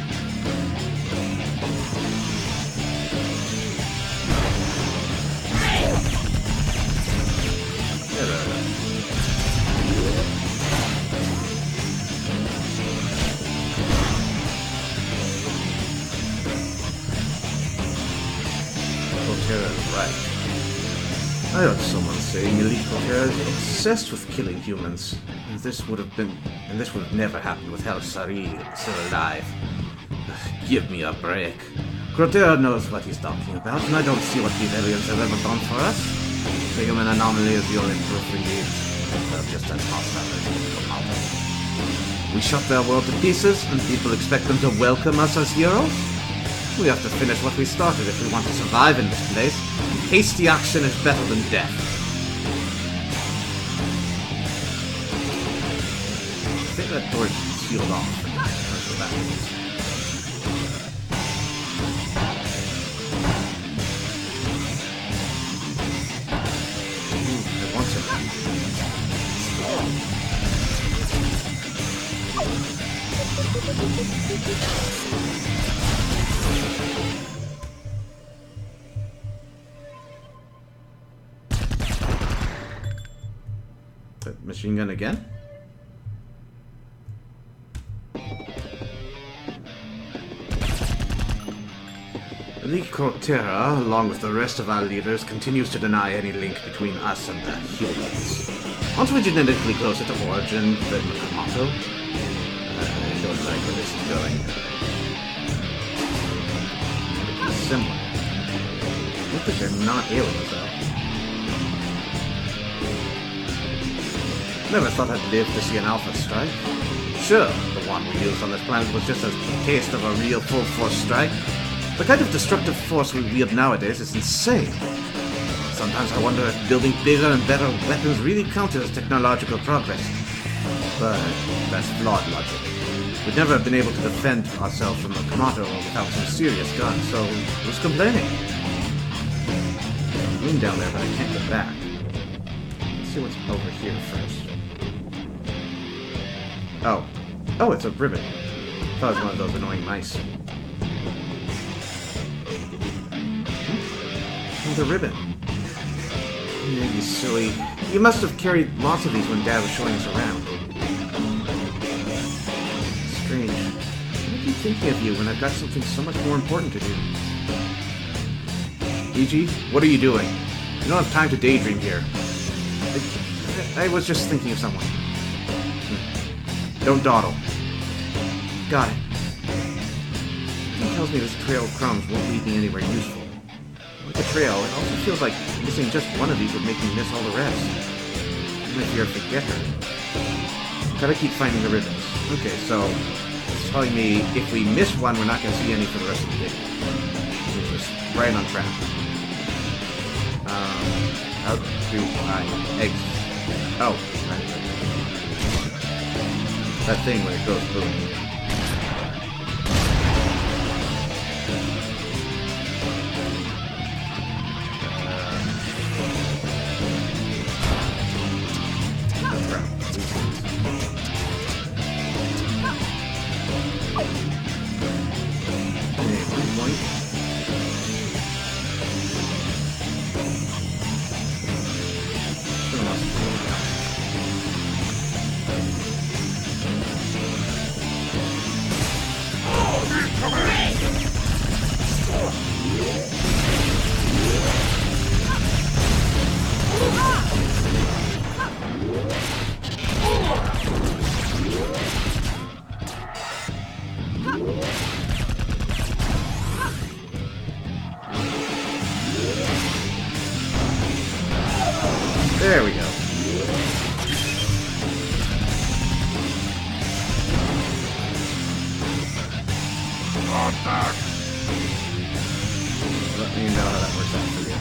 Right. I heard someone saying Elite Cortera is obsessed with killing humans. And this would have never happened with Hel Sari still alive. Give me a break. Cortera knows what he's talking about, and I don't see what these aliens have ever done for us. The human anomaly is the only proof we need. They're just as hostile as they come out. We shot their world to pieces, and people expect them to welcome us as heroes? We have to finish what we started if we want to survive in this place. Hasty action is better than death. I think that door is sealed off. That's what that means. It wants it. Machine gun again? Elite Cortera, along with the rest of our leaders, continues to deny any link between us and the humans. Once we're genetically closer to Origin than Kamato, I don't like where this is going. It's similar. I don't think they're not aliens, though. Never thought I'd live to see an Alpha strike. Sure, the one we used on this planet was just a taste of a real full-force strike. The kind of destructive force we wield nowadays is insane. Sometimes I wonder if building bigger and better weapons really counts as technological progress. But that's flawed logic. We'd never have been able to defend ourselves from the Kamato without some serious guns, so who's complaining? There's a room down there, but I can't get back. Let's see what's over here first. Oh, it's a ribbon. I thought it was one of those annoying mice. Oh, the ribbon. Yeah, you silly. You must have carried lots of these when Dad was showing us around. Strange. I keep thinking of you when I've got something so much more important to do. E.G., what are you doing? You don't have time to daydream here. I was just thinking of someone. Don't dawdle. Got it. He tells me this trail of crumbs won't lead me anywhere useful. Like a trail, it also feels like missing just one of these would make me miss all the rest. Even if you're a forgetter. Gotta keep finding the ribbons. Okay, so it's telling me if we miss one, we're not gonna see any for the rest of the day. Which is right on track. How do I exit? Oh, right. That thing when it goes boom. There we go. Let me know how that works out for you.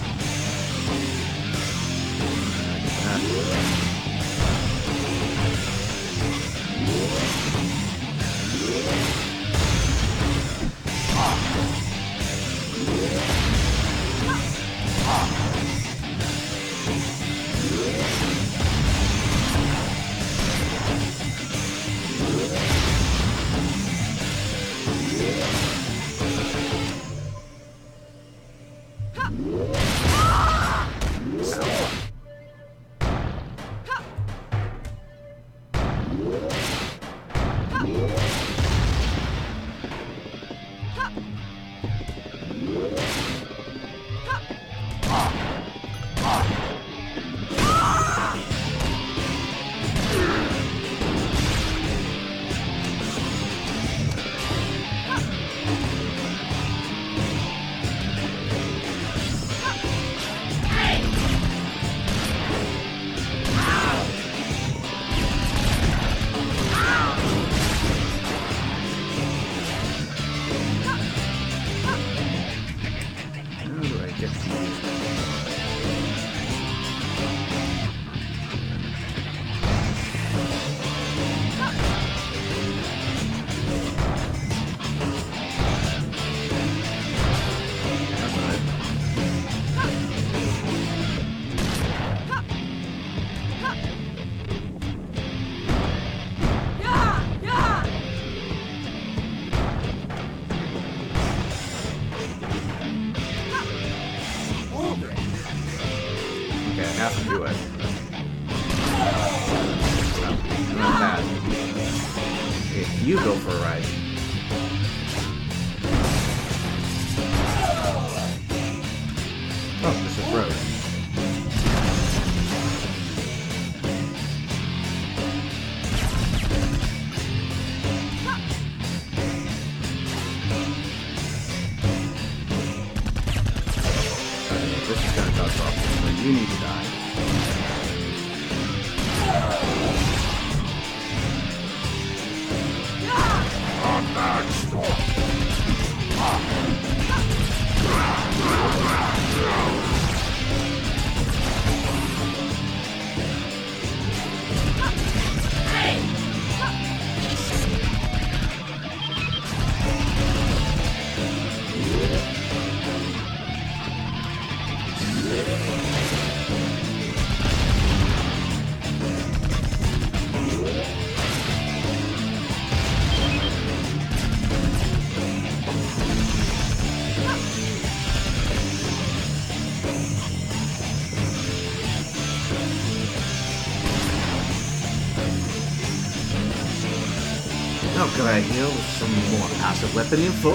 Have to do it. No, not bad. Okay, you go for a ride. Oh, this is road. This is gonna cause problems, but you need to die. How could I heal with some more passive weapon info?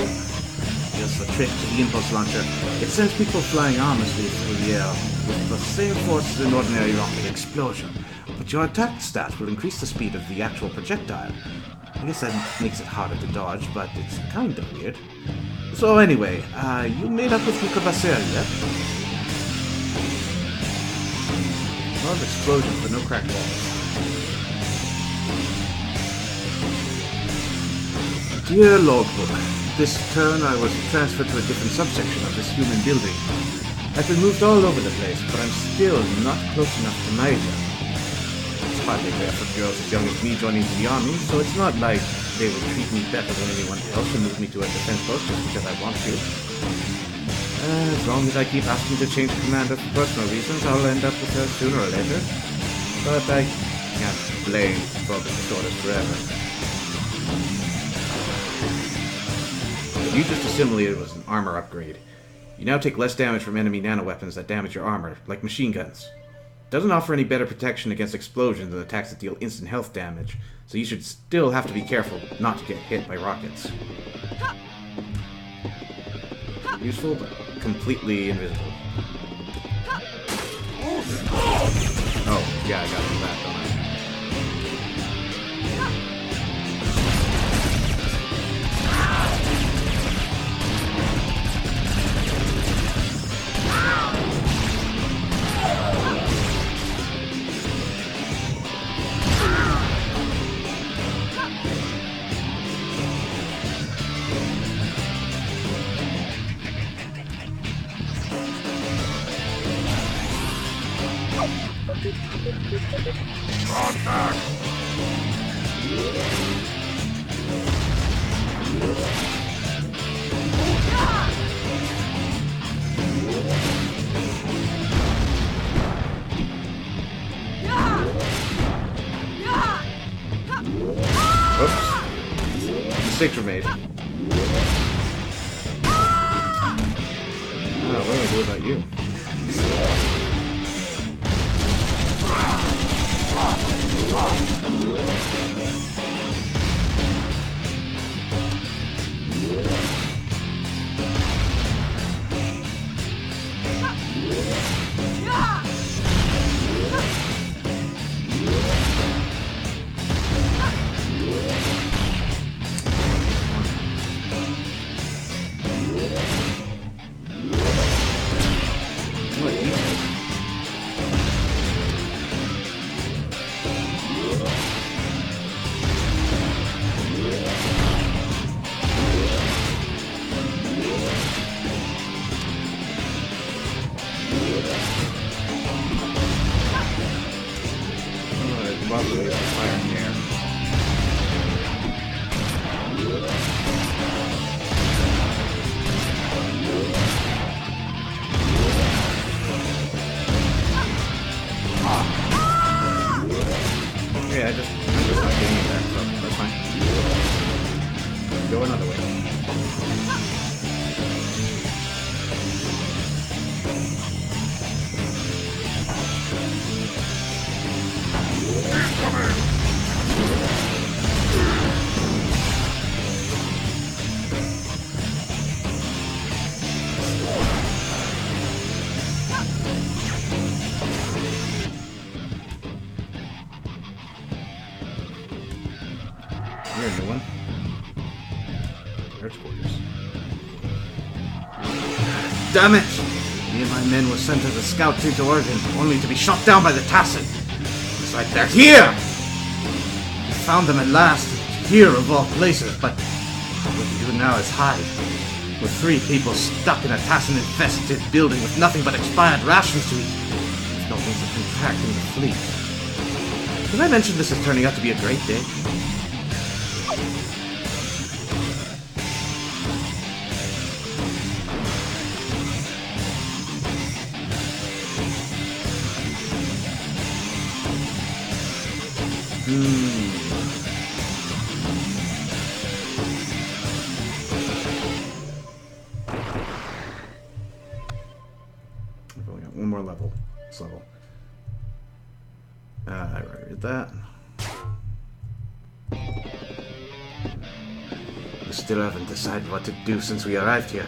Just a trick to the impulse launcher. It sends people flying harmlessly through the air with the same force as an ordinary rocket explosion. But your attack stat will increase the speed of the actual projectile. I guess that makes it harder to dodge, but it's kind of weird. So anyway, you made up with Mukabasel yet? A lot of explosions, but no cracked walls. Dear Logbook, this turn I was transferred to a different subsection of this human building. I've been moved all over the place, but I'm still not close enough to Niger. It's hardly fair for girls as young as me joining the army, so it's not like they would treat me better than anyone else and move me to a defense post just because I want to. As long as I keep asking to change commander for personal reasons, I'll end up with her sooner or later. But I can't blame Focus Disorders forever. You just assimilated was an armor upgrade. You now take less damage from enemy nanoweapons that damage your armor, like machine guns. It doesn't offer any better protection against explosions than attacks that deal instant health damage, so you should still have to be careful not to get hit by rockets. Useful, but completely invisible. Oh, yeah, I got through that, don't I?
Contact!
Oops. Mistakes were made. Oh, what do I do about you? What easy. Lovely fire in the air. Yeah, I'm just not getting it there, so that's fine. Go another way. You're a new one. There's quarters. Damn it! Me and my men were sent as a scout into Oregon, only to be shot down by the Tassin. It's like they're here! We found them at last, here of all places, but what we do now is hide. With 3 people stuck in a Tassin-infested building with nothing but expired rations to eat. There's no means of contacting the fleet. Did I mention this is turning out to be a great day? I've only got one more level. This level. I already read that. We still haven't decided what to do since we arrived here.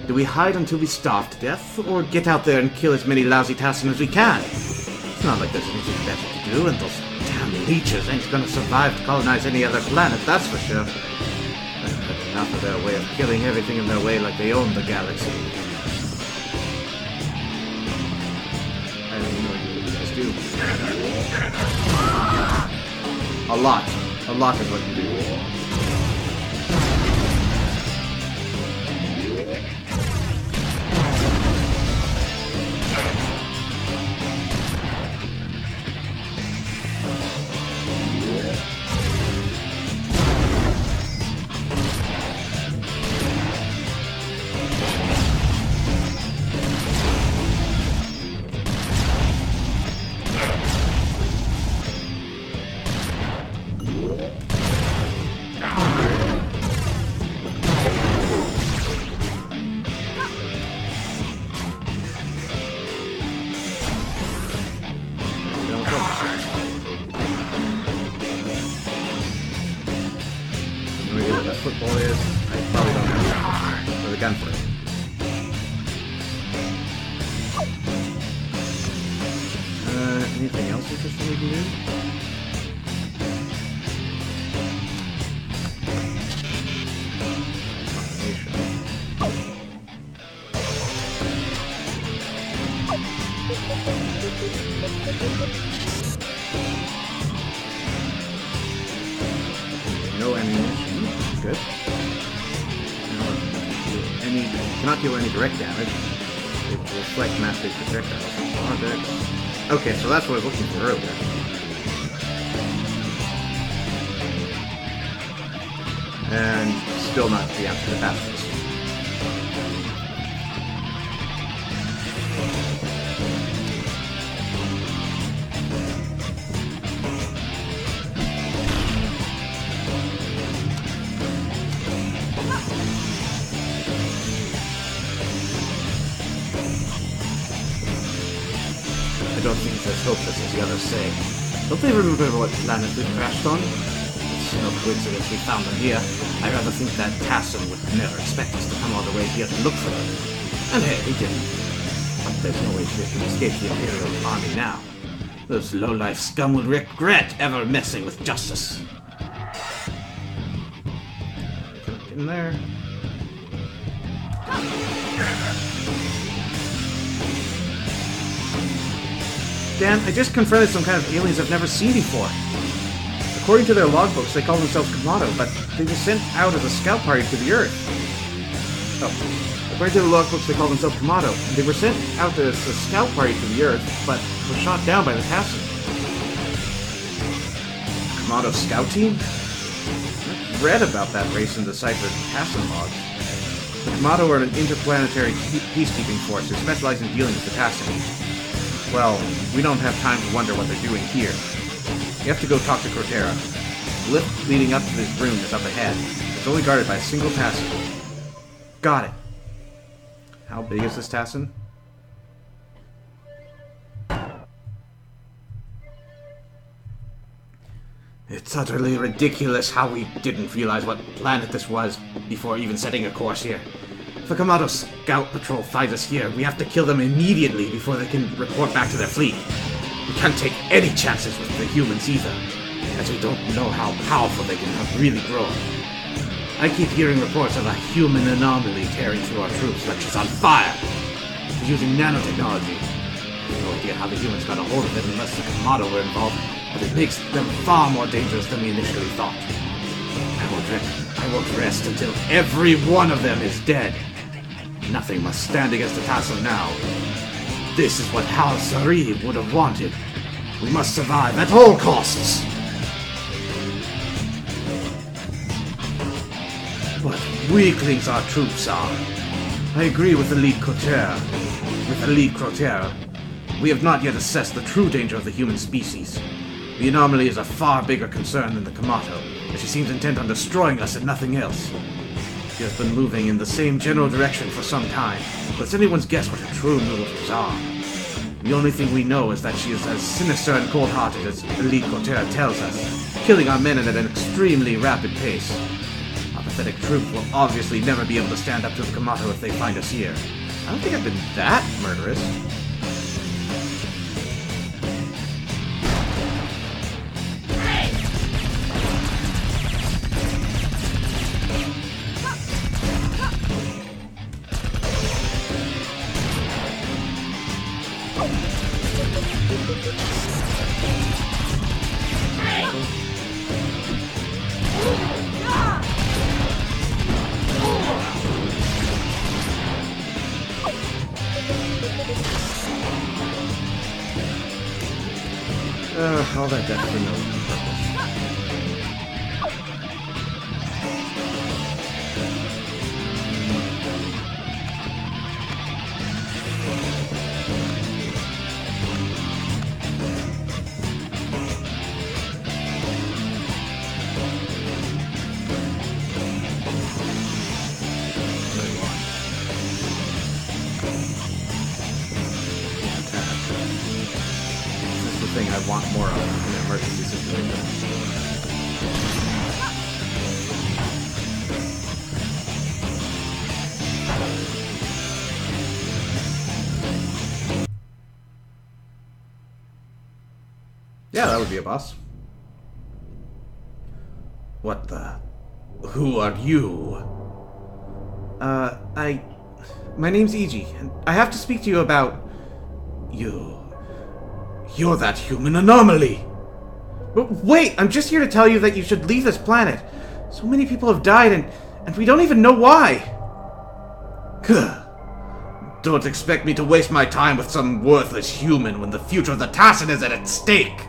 Do we hide until we starve to death, or get out there and kill as many lousy Tassin as we can? It's not like there's anything better to do, and those damn leeches ain't gonna survive to colonize any other planet, that's for sure. I've had enough of their way of killing everything in their way like they own the galaxy. I don't even know what you guys do. A lot. A lot is what you do. Football is, I probably don't have that. Or the gun for it. Anything else interesting we can do? No ammunition. Good. Cannot deal any direct damage. It will reflect mass-based projectiles. Objects. Okay, so that's what I was looking for earlier. And still not the answer to that. I don't think it's as hopeless as the others say. Don't they remember what planet we crashed on? It's no coincidence we found them here. I rather think that Tasson would never expect us to come all the way here to look for them. And hey, he didn't. But there's no way they can escape the Imperial Army now. Those low-life scum will regret ever messing with justice. Get in there. Dan, I just confronted some kind of aliens I've never seen before. According to their logbooks, they call themselves Kamado, but they were sent out as a scout party to the Earth. Oh. According to the logbooks, they call themselves Kamado. They were sent out as a scout party to the Earth, but were shot down by the Tasson. Kamado scout team? I've read about that race in deciphered Tasson logs. The Kamado are an interplanetary peacekeeping force who specialize in dealing with the Tasson. Well, we don't have time to wonder what they're doing here. You have to go talk to Cortera. The lift leading up to this room is up ahead. It's only guarded by a single Tasson. Got it. How big is this Tasson? It's utterly ridiculous how we didn't realize what planet this was before even setting a course here. If a Kamado scout patrol finds us here, we have to kill them immediately before they can report back to their fleet. We can't take any chances with the humans either, as we don't know how powerful they can have really grown. I keep hearing reports of a human anomaly tearing through our troops like she's on fire. She's using nanotechnology. I have no idea how the humans got a hold of it unless the Kamado were involved, but it makes them far more dangerous than we initially thought. I won't rest until every one of them is dead. Nothing must stand against the Tasson now. This is what Hal Sari would have wanted. We must survive at all costs. What weaklings our troops are. I agree with the lead Cortera. We have not yet assessed the true danger of the human species. The anomaly is a far bigger concern than the Kamado, and she seems intent on destroying us and nothing else. She has been moving in the same general direction for some time, but it's anyone's guess what her true motives are. The only thing we know is that she is as sinister and cold-hearted as Elite Cortera tells us, killing our men at an extremely rapid pace. Our pathetic troops will obviously never be able to stand up to the Kamado if they find us here. I don't think I've been that murderous. All that death for no purpose. Thing I want more of in an emergency situation. Yeah, that would be a boss. What the? Who are you? My name's Iji, and I have to speak to you about... You're that human anomaly! But wait! I'm just here to tell you that you should leave this planet. So many people have died, and we don't even know why! Don't expect me to waste my time with some worthless human when the future of the Tassin is at stake.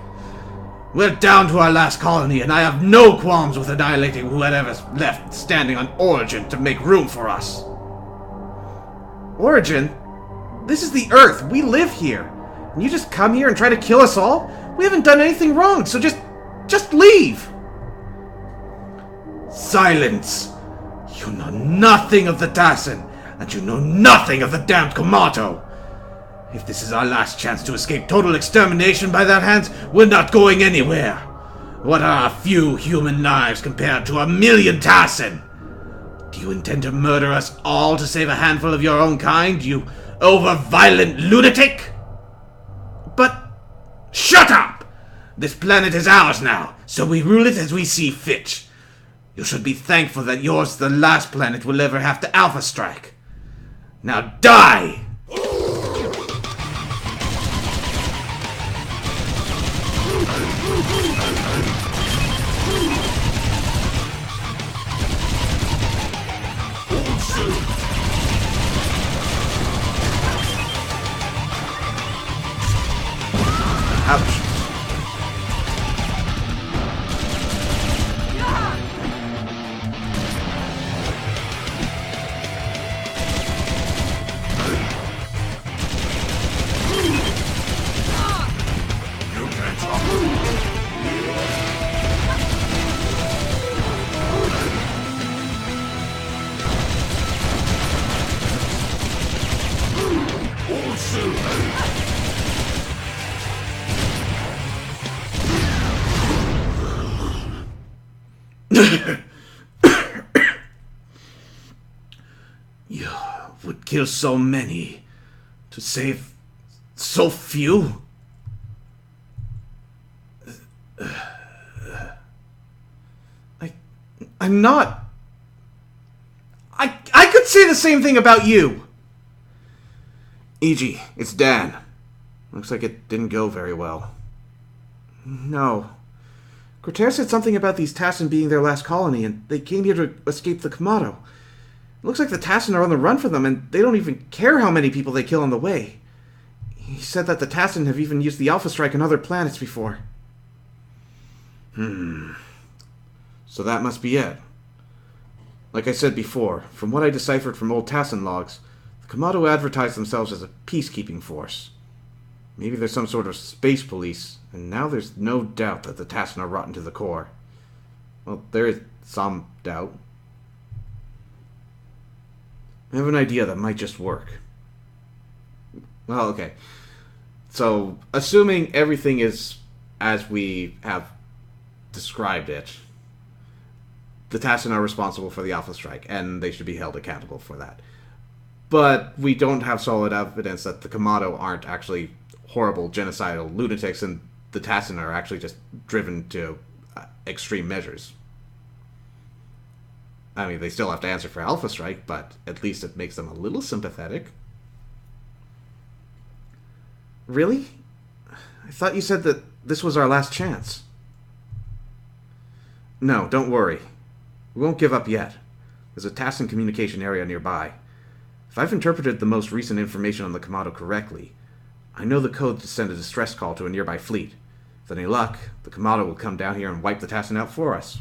We're down to our last colony, and I have no qualms with annihilating whoever's left standing on Origin to make room for us. Origin? This is the Earth. We live here. And you just come here and try to kill us all? We haven't done anything wrong, so just leave. Silence. You know nothing of the Tassin, and you know nothing of the damned Komato. If this is our last chance to escape total extermination by their hands, we're not going anywhere. What are a few human lives compared to 1,000,000 Tassin? Do you intend to murder us all to save a handful of your own kind, you over-violent lunatic? But... Shut up! This planet is ours now, so we rule it as we see fit. You should be thankful that yours is the last planet we'll ever have to Alpha Strike. Now die! Ouch. You would kill so many to save so few? I'm not... I could say the same thing about you. E.G., it's Dan. Looks like it didn't go very well. No. Cortez said something about these Tassin being their last colony, and they came here to escape the Komato. It looks like the Tassin are on the run for them, and they don't even care how many people they kill on the way. He said that the Tassin have even used the Alpha Strike on other planets before. So that must be it. Like I said before, from what I deciphered from old Tassin logs, the Komato advertised themselves as a peacekeeping force. Maybe there's some sort of space police, and now there's no doubt that the Tassin are rotten to the core. Well, there is some doubt. I have an idea that might just work. Well, okay. So, assuming everything is as we have described it, the Tassin are responsible for the Alpha Strike, and they should be held accountable for that. But we don't have solid evidence that the Komato aren't actually horrible genocidal lunatics, and the Tassin are actually just driven to extreme measures. I mean, they still have to answer for Alpha Strike, but at least it makes them a little sympathetic. Really? I thought you said that this was our last chance. No, don't worry. We won't give up yet. There's a Tassin communication area nearby. If I've interpreted the most recent information on the Komato correctly, I know the code to send a distress call to a nearby fleet. With any luck, the Komato will come down here and wipe the Tassin out for us.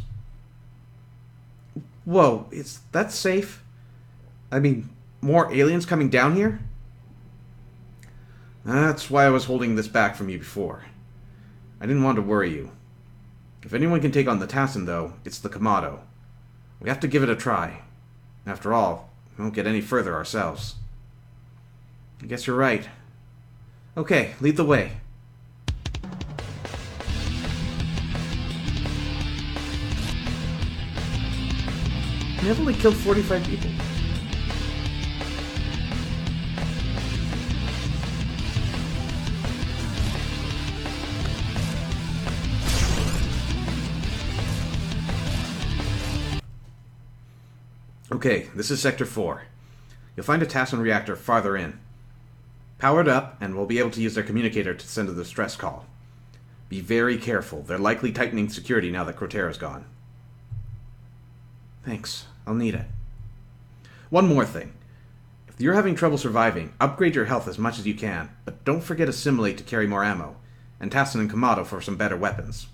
Whoa, is that safe? I mean, more aliens coming down here? That's why I was holding this back from you before. I didn't want to worry you. If anyone can take on the Tassin, though, it's the Komato. We have to give it a try. After all, we won't get any further ourselves. I guess you're right. Okay, lead the way. We have only killed 45 people. Okay, this is Sector 4. You'll find a Tassin reactor farther in. Power it up, and we'll be able to use their communicator to send a distress call. Be very careful. They're likely tightening security now that Crotera's gone. Thanks. I'll need it. One more thing. If you're having trouble surviving, upgrade your health as much as you can, but don't forget Assimilate to carry more ammo, and Tassin and Kamado for some better weapons.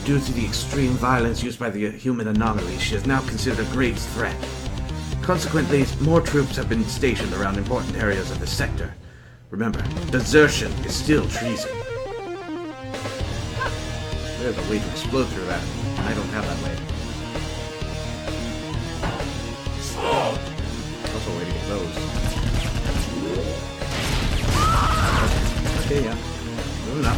Due to the extreme violence used by the human anomalies, she is now considered a grave threat. Consequently, more troops have been stationed around important areas of the sector. Remember, desertion is still treason. There's a way to explode through that, and I don't have that way. Also a way to get those. Okay, yeah. Moving up.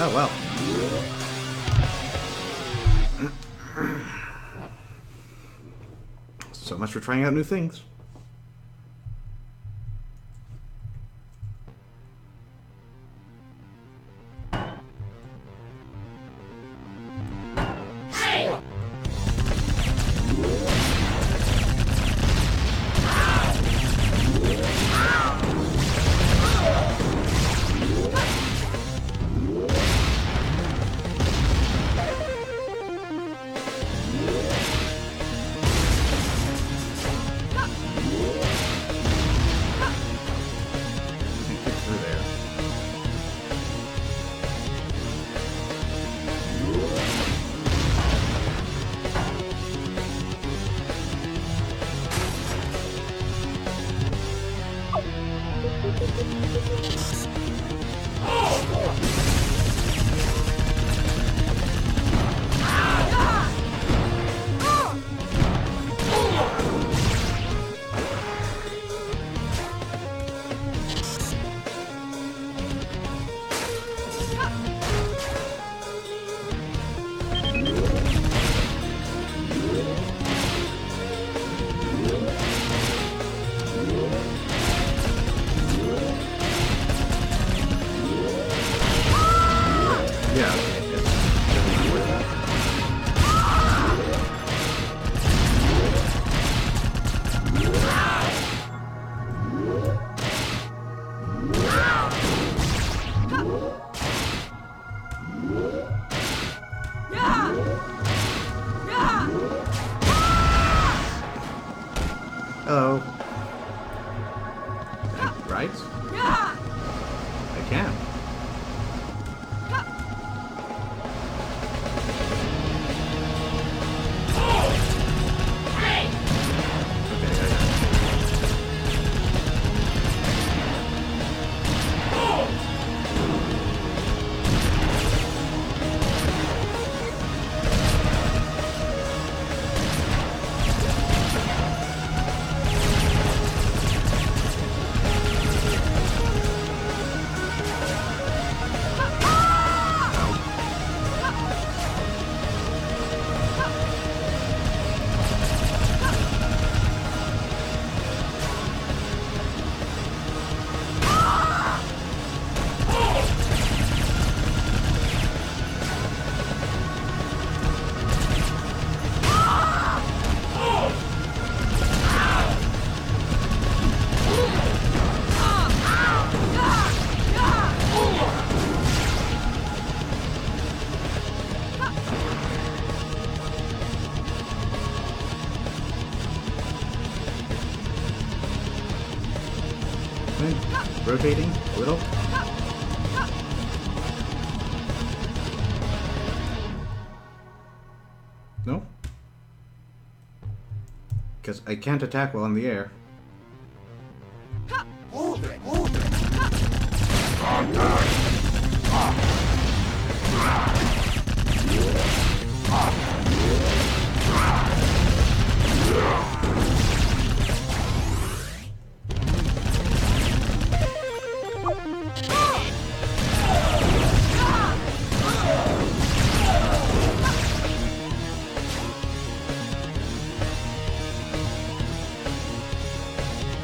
Oh, well. So much for trying out new things. Oh. Right? I can. rotating a little. No? Because I can't attack while in the air.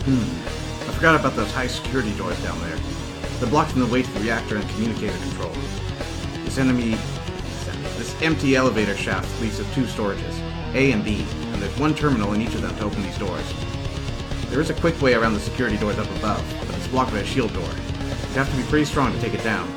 I forgot about those high security doors down there. They're blocking the way to the reactor and communicator control. This empty elevator shaft leads to 2 storages, A and B, and there's 1 terminal in each of them to open these doors. There is a quick way around the security doors up above, but it's blocked by a shield door. You have to be pretty strong to take it down.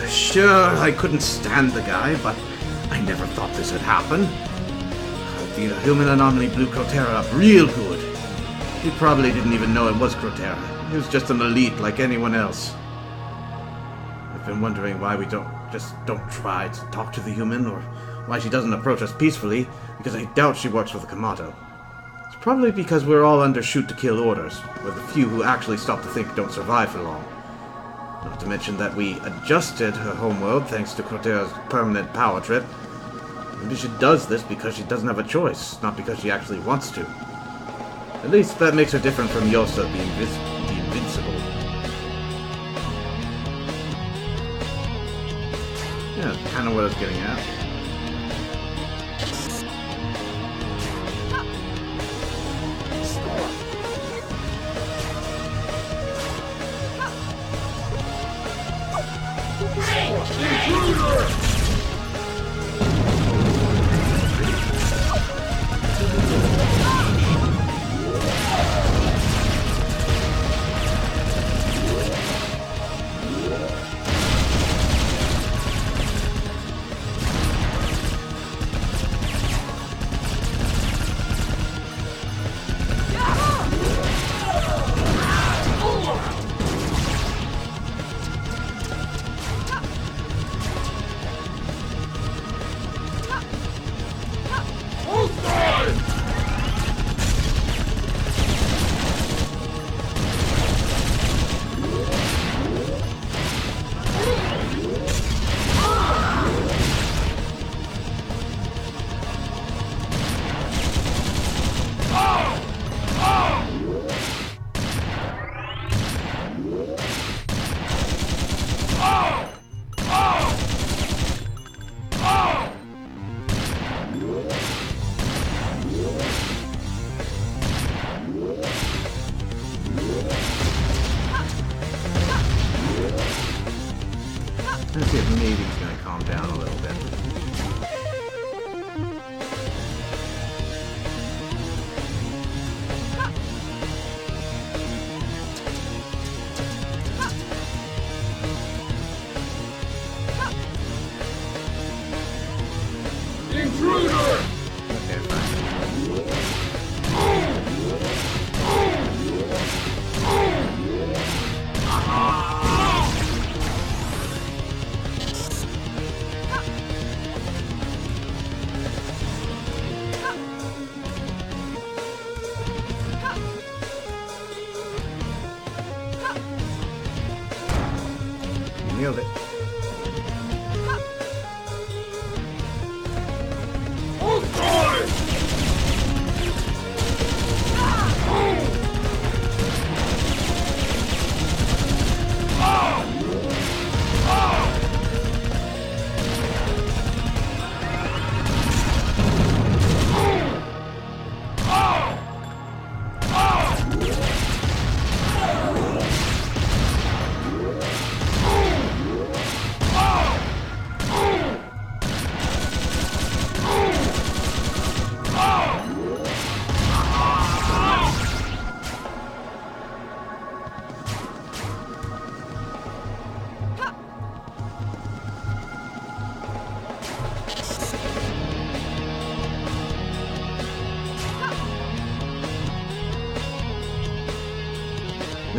Sure, I couldn't stand the guy, but I never thought this would happen. The human anomaly blew Crotera up real good. He probably didn't even know it was Crotera. He was just an elite like anyone else. I've been wondering why we don't try to talk to the human, or why she doesn't approach us peacefully, because I doubt she works for the Kamato. It's probably because we're all under shoot-to-kill orders, where the few who actually stop to think don't survive for long. Not to mention that we adjusted her homeworld thanks to Crotera's permanent power trip. Maybe she does this because she doesn't have a choice, not because she actually wants to. At least that makes her different from Yosa, the Invincible. Yeah, kind of what I was getting at. Let's see if maybe it's going to calm down a little bit.
Intruder!
Okay, fine. Nailed it.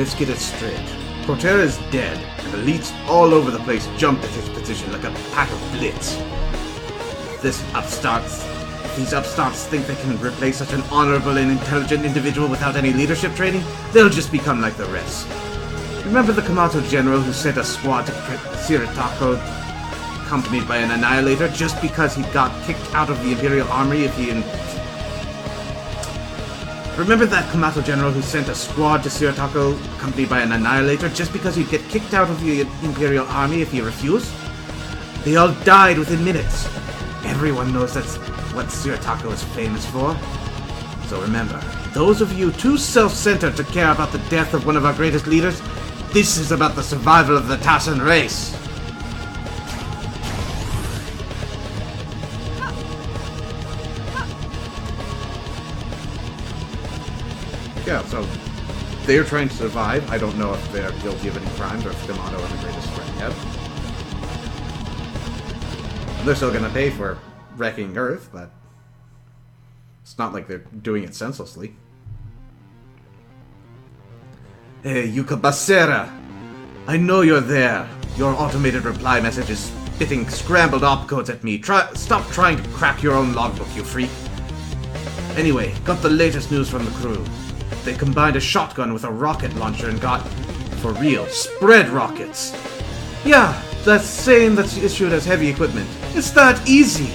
let's get it straight. Cortera is dead, and elites all over the place jumped at his position like a pack of blitz. These upstarts think they can replace such an honorable and intelligent individual without any leadership training, they'll just become like the rest. Remember the Kamato general who sent a squad to Siratako, accompanied by an annihilator, just because he got kicked out of the Imperial Army if he... Remember that Kamato general who sent a squad to Siratako, accompanied by an annihilator, just because he'd get kicked out of the Imperial Army if he refused? They all died within minutes. Everyone knows that's what Siratako is famous for. So remember, those of you too self-centered to care about the death of one of our greatest leaders, this is about the survival of the Tassan race. Yeah, so they're trying to survive. I don't know if they're guilty of any crimes or if Yamato is the greatest threat yet. They're still gonna pay for wrecking Earth, but it's not like they're doing it senselessly. Hey, Yuka Basera! I know you're there. Your automated reply message is spitting scrambled opcodes at me. Stop trying to crack your own logbook, you freak. Anyway, got the latest news from the crew. They combined a shotgun with a rocket launcher and got, for real, spread rockets. Yeah, that same that's issued as heavy equipment. It's that easy.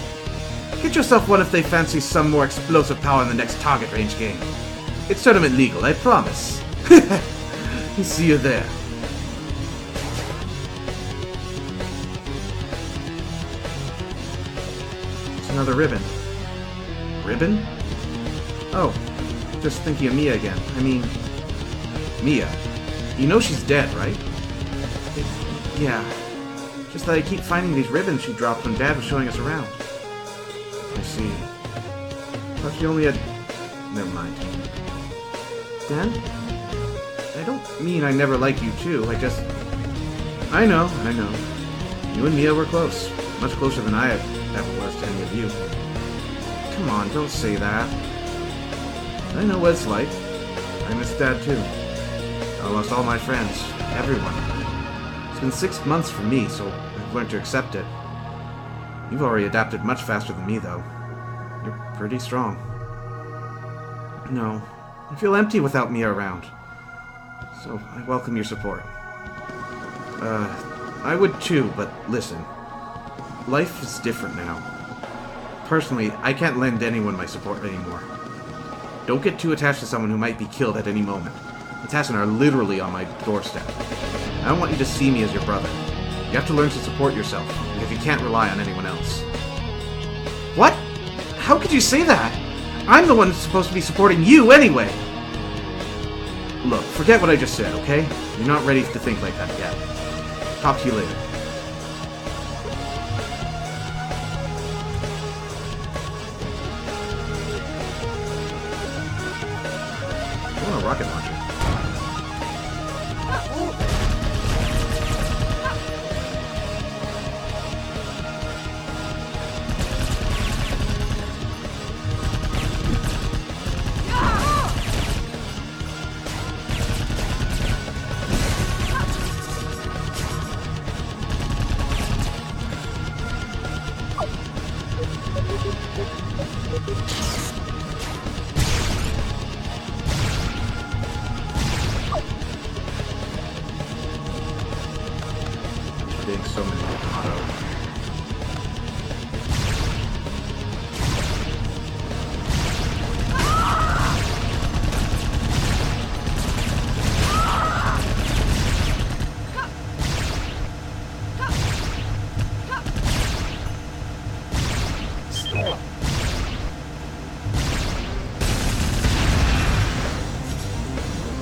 Get yourself one if they fancy some more explosive power in the next target range game. It's tournament legal, I promise. See you there. It's another ribbon. Ribbon? Oh, just thinking of Mia again. I mean, Mia. You know she's dead, right? Yeah. Just that I keep finding these ribbons she dropped when Dad was showing us around. I see. Thought she only had... Never mind. Dan? I don't mean I never liked you too, I just... I know. You and Mia were close. Much closer than I ever was to any of you. Come on, don't say that. I know what it's like. I miss Dad too. I lost all my friends. Everyone. It's been 6 months for me, so I've learned to accept it. You've already adapted much faster than me, though. You're pretty strong. No. I feel empty without Mia around. So, I welcome your support. I would too, but listen. Life is different now. Personally, I can't lend anyone my support anymore. Don't get too attached to someone who might be killed at any moment. The Tassan are literally on my doorstep. I don't want you to see me as your brother. You have to learn to support yourself, because you can't rely on anyone else. What? How could you say that? I'm the one who's supposed to be supporting you anyway! Look, forget what I just said, okay? You're not ready to think like that yet. Talk to you later. I want a rocket launcher. Getting so many auto.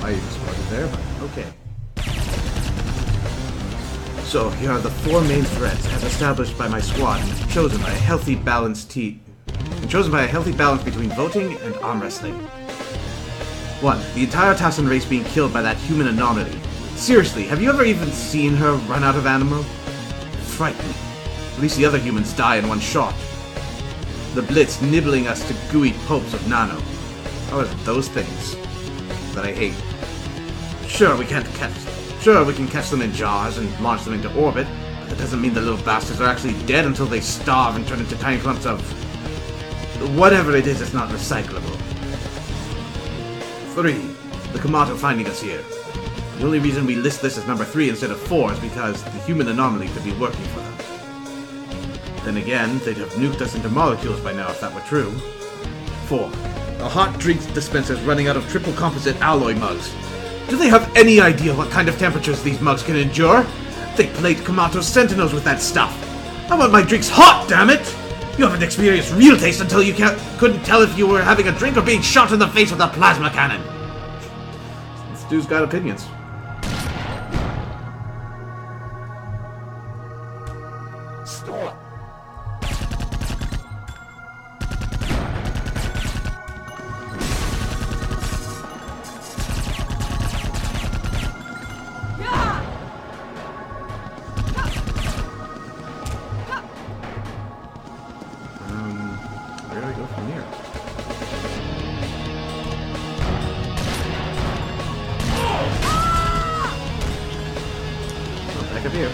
I even spotted there, but okay. So, here are the 4 main threats as established by my squad and chosen by a healthy balance between voting and arm wrestling. 1. The entire Tassan race being killed by that human anomaly. Seriously, have you ever even seen her run out of ammo? Frightening. At least the other humans die in one shot. The Blitz nibbling us to gooey popes of nano. Oh, those things that I hate. Sure, we can catch them in jars and launch them into orbit, but that doesn't mean the little bastards are actually dead until they starve and turn into tiny clumps of... whatever it is, it's not recyclable. 3. The Kamato finding us here. The only reason we list this as number 3 instead of 4 is because the human anomaly could be working for them. Then again, they'd have nuked us into molecules by now if that were true. 4. The hot drinks dispenser's running out of triple composite alloy mugs. Do they have any idea what kind of temperatures these mugs can endure? They played Kamato's Sentinels with that stuff. I want my drinks hot, damn it! You haven't experienced real taste until you couldn't tell if you were having a drink or being shot in the face with a plasma cannon. This dude's got opinions.
Stop.
Where do I go from here? Oh, back up here.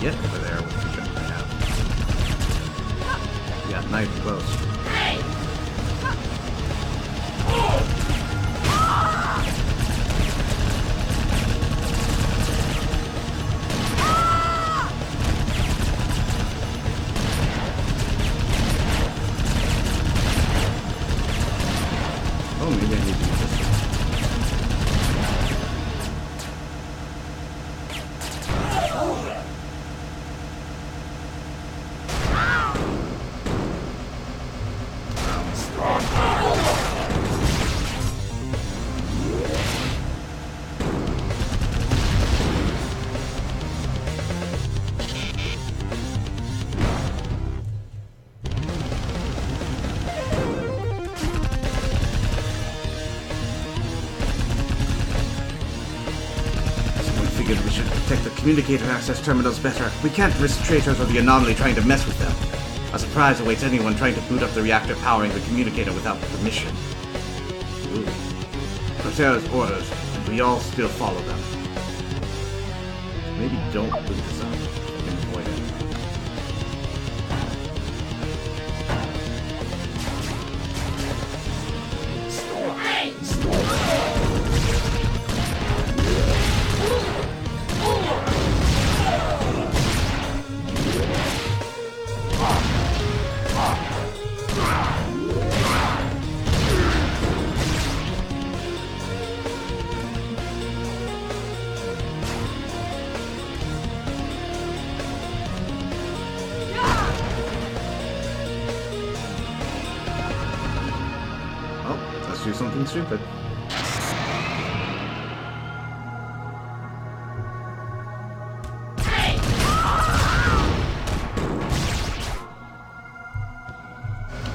Get over there with the jump I have. Yeah, not even close. Oh, maybe I need to use this one. We should protect the communicator access terminals better. We can't risk traitors or the anomaly trying to mess with them. A surprise awaits anyone trying to boot up the reactor powering the communicator without permission. Ooh. Cortera's orders, and we all still follow them. Maybe don't boot this up. I can avoid it. Let's do something stupid.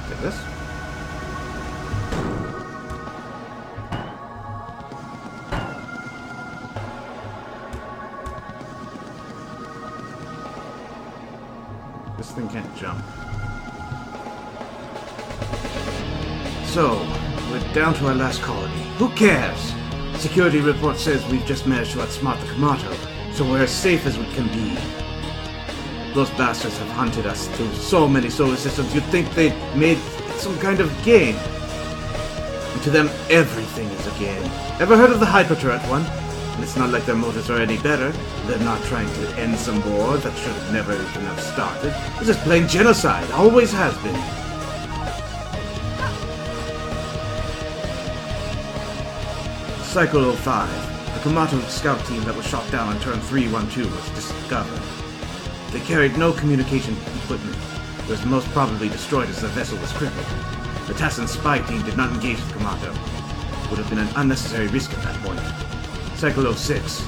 Take this. This thing can't jump. So, we're down to our last colony. Who cares? Security report says we've just managed to outsmart the Kamato, so we're as safe as we can be. Those bastards have hunted us through so many solar systems, you'd think they'd made some kind of game. And to them, everything is a game. Ever heard of the Hyper-Turret one? And it's not like their motives are any better. They're not trying to end some war that should have never even have started. It's just plain genocide, always has been. Cycle 05. The Kamato scout team that was shot down on turn 312 was discovered. They carried no communication equipment. It was most probably destroyed as the vessel was crippled. The Tassan spy team did not engage the commando. It would have been an unnecessary risk at that point. Cycle 06.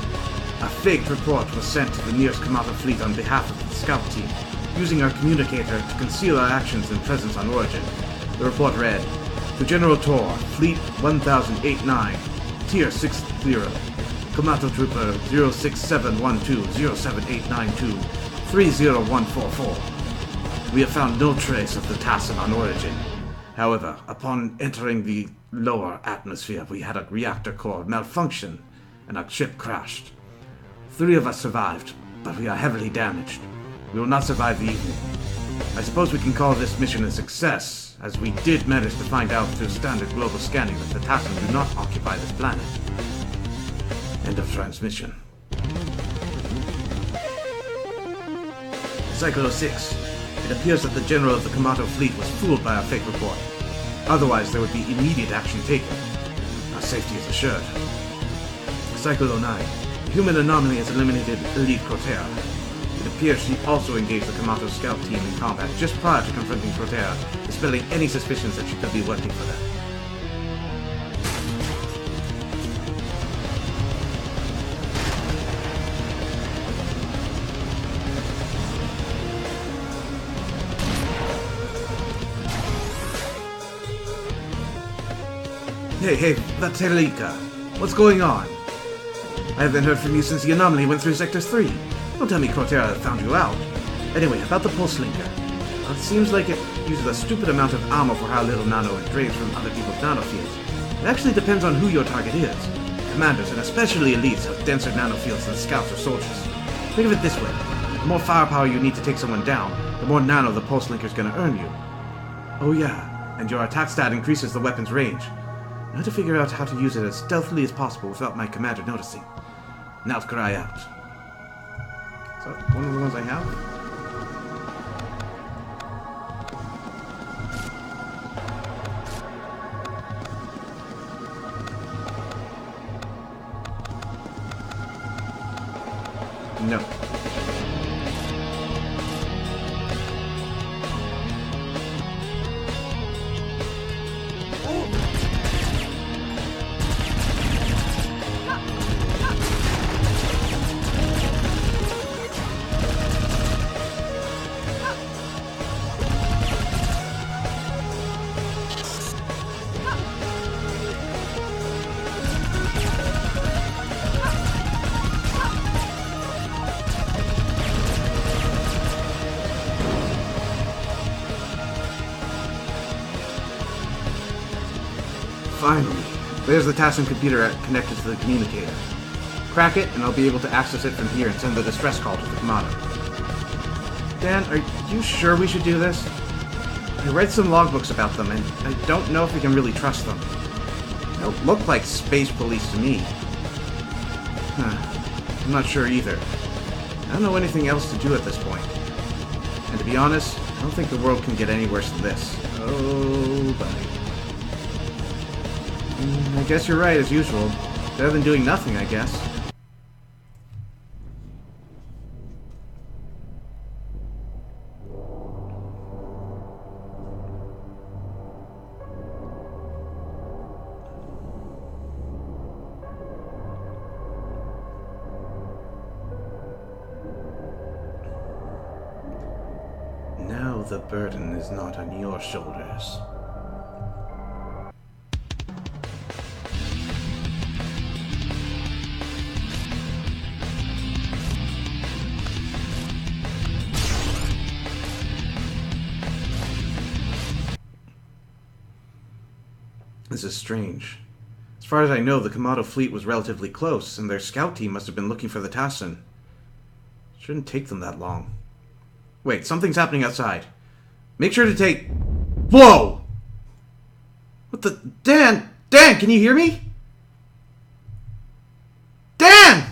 A faked report was sent to the nearest Kamata fleet on behalf of the scout team, using our communicator to conceal our actions and presence on origin. The report read, to General Tor, Fleet 1089, Tier 60, Kamata Trooper 06712-07892, 30144. We have found no trace of the Tassan on origin. However, upon entering the lower atmosphere, we had a reactor core malfunction and our ship crashed. 3 of us survived, but we are heavily damaged. We will not survive the evening. I suppose we can call this mission a success, as we did manage to find out through standard global scanning that the Tassan do not occupy this planet. End of transmission. Cycle 06. It appears that the general of the Kamata fleet was fooled by our fake report. Otherwise, there would be immediate action taken. Our safety is assured. Cycle 09. The human anomaly has eliminated Elite Cortera. It appears she also engaged the Kamata scout team in combat just prior to confronting Cortera, dispelling any suspicions that she could be working for them. Hey, that's Helika. What's going on? I haven't heard from you since the anomaly went through Sector 3. Don't tell me Cortera found you out. Anyway, about the pulse linker. Well, it seems like it uses a stupid amount of ammo for how little nano it drains from other people's nanofields. It actually depends on who your target is. Commanders, and especially elites, have denser nanofields than scouts or soldiers. Think of it this way. The more firepower you need to take someone down, the more nano the pulse linker's gonna earn you. Oh yeah, and your attack stat increases the weapon's range. I have to figure out how to use it as stealthily as possible without my commander noticing. Now cry out. Is that one of the ones I have? No. Finally, there's the Tassan computer connected to the communicator. Crack it, and I'll be able to access it from here and send the distress call to the commander. Dan, are you sure we should do this? I read some logbooks about them, and I don't know if we can really trust them. They don't look like space police to me. I'm not sure either. I don't know anything else to do at this point. And to be honest, I don't think the world can get any worse than this. Oh, buddy. I guess you're right, as usual. Better than doing nothing, I guess. Now the burden is not on your shoulders. This is strange. As far as I know, the Kamado fleet was relatively close, and their scout team must have been looking for the Tassan. Shouldn't take them that long. Wait, something's happening outside. Make sure to take... Whoa! What the... Dan! Dan, can you hear me? Dan!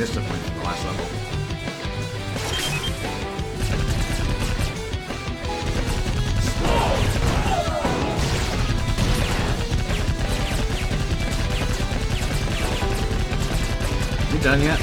missed a point from the last level. You done yet?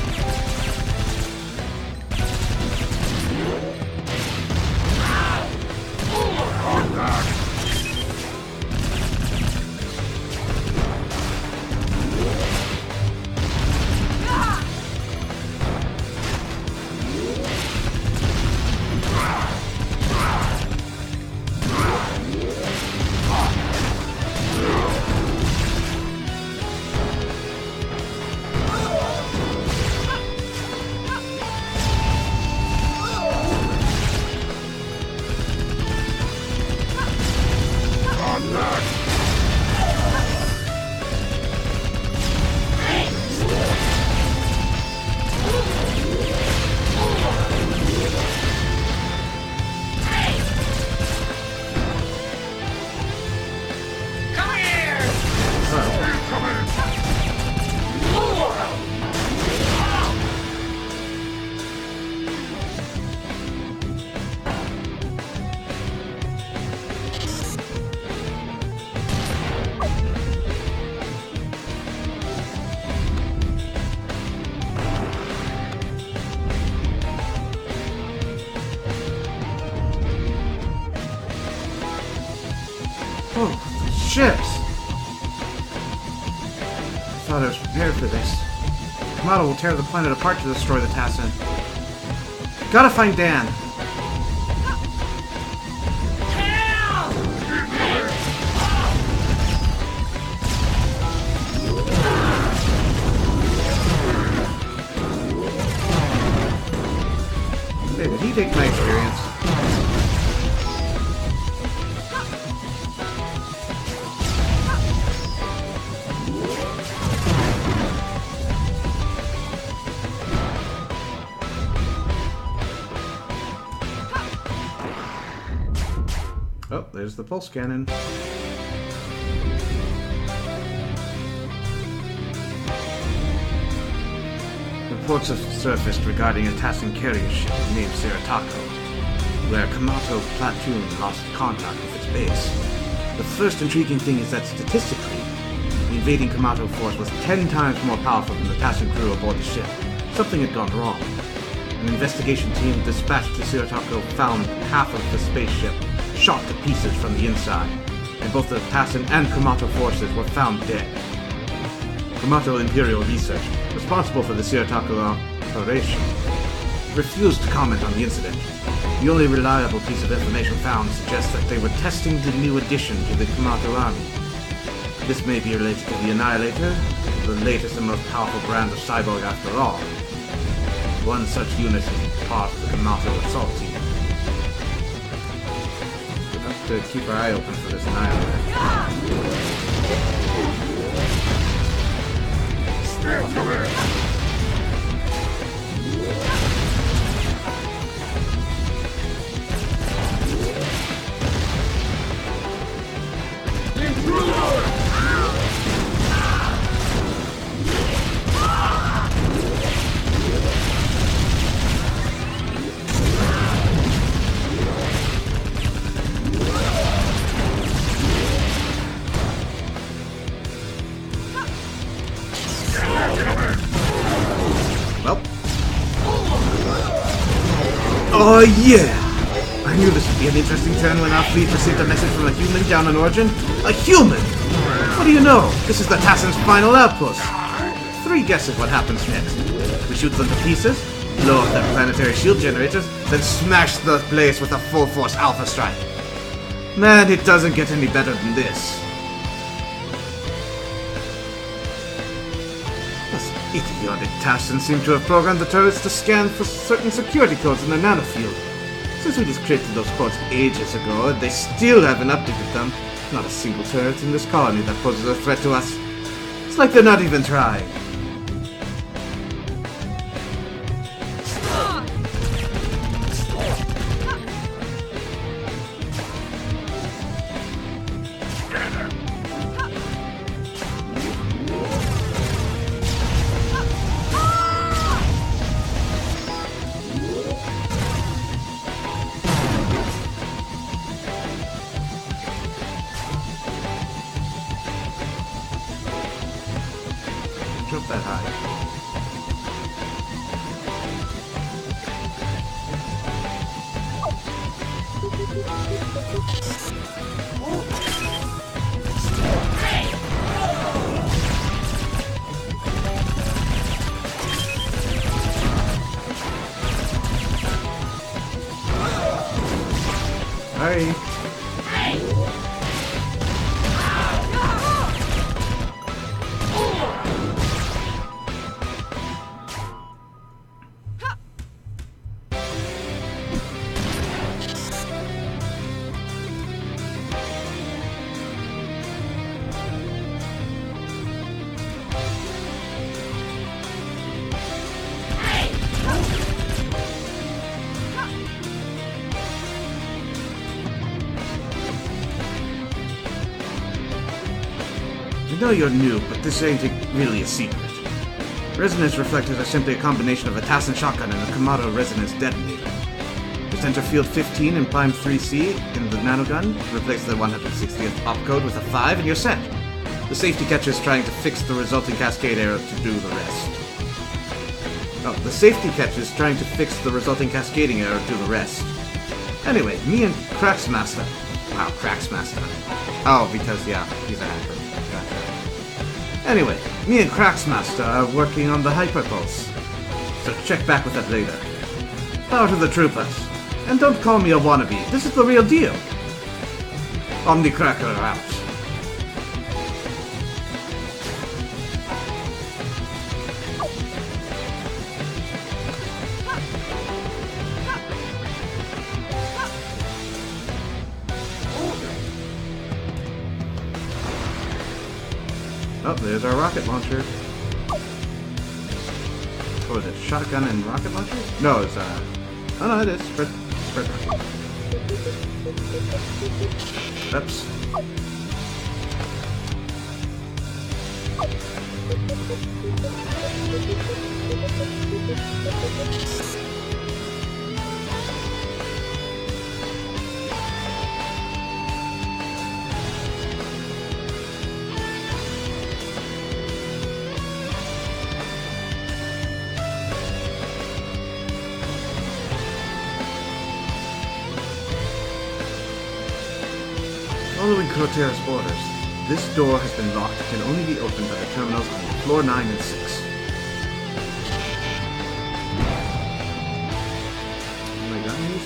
Oh, ships! I thought I was prepared for this. Kamado will tear the planet apart to destroy the Tassin. Gotta find Dan. Hey, did he take my experience? Oh, there's the pulse cannon. Reports have surfaced regarding a Tassin carrier ship named Siratako, where Kamato platoon lost contact with its base. The first intriguing thing is that statistically, the invading Kamato force was 10 times more powerful than the Tassin crew aboard the ship. Something had gone wrong. An investigation team dispatched to Siratako found half of the spaceship shot to pieces from the inside, and both the Tassin and Kamato forces were found dead. Kamato Imperial Research, responsible for the Siratako operation, refused to comment on the incident. The only reliable piece of information found suggests that they were testing the new addition to the Kamato army. This may be related to the Annihilator, the latest and most powerful brand of cyborg after all. One such unit is part of the Kamato assault team. We'll have to keep our eye open for this Annihilator.
Stand to it!
Well. Oh yeah! I knew this would be an interesting turn when our fleet received a message from a human down on Origin. A human! What do you know? This is the Tassin's final outpost. 3 guesses what happens next. We shoot them to pieces, blow up their planetary shield generators, then smash the place with a full-force Alpha Strike. Man, it doesn't get any better than this. Those idiotic Tassins seem to have programmed the turrets to scan for certain security codes in the nanofield. Since we discredited those codes ages ago, they still haven't updated them. Not a single turret in this colony that poses a threat to us. It's like they're not even trying. Sorry. I know you're new, but this ain't really a secret. Resonance reflectors are simply a combination of a Tassin shotgun and a Kamado resonance detonator. Just enter field 15 and climb 3C in the nanogun, replace the 160th opcode with a 5, and you're set. The safety catcher is trying to fix the resulting cascade error to do the rest. Oh, the safety catcher is trying to fix the resulting cascading error to the rest. Anyway, me and Cracksmaster... Wow, Cracksmaster. Oh, because, yeah, he's a hacker. Gotcha. Anyway, me and Cracksmaster are working on the Hyperpulse. So check back with that later. Power to the troopers. And don't call me a wannabe. This is the real deal. Omnicracker out. Oh, there's our rocket launcher. What was it? Shotgun and rocket launcher? No, it's oh no, it is. Spread rocket. Oops. Following Crotea's orders, this door has been locked and can only be opened by the terminals on floor 9 and 6. Oh my guys.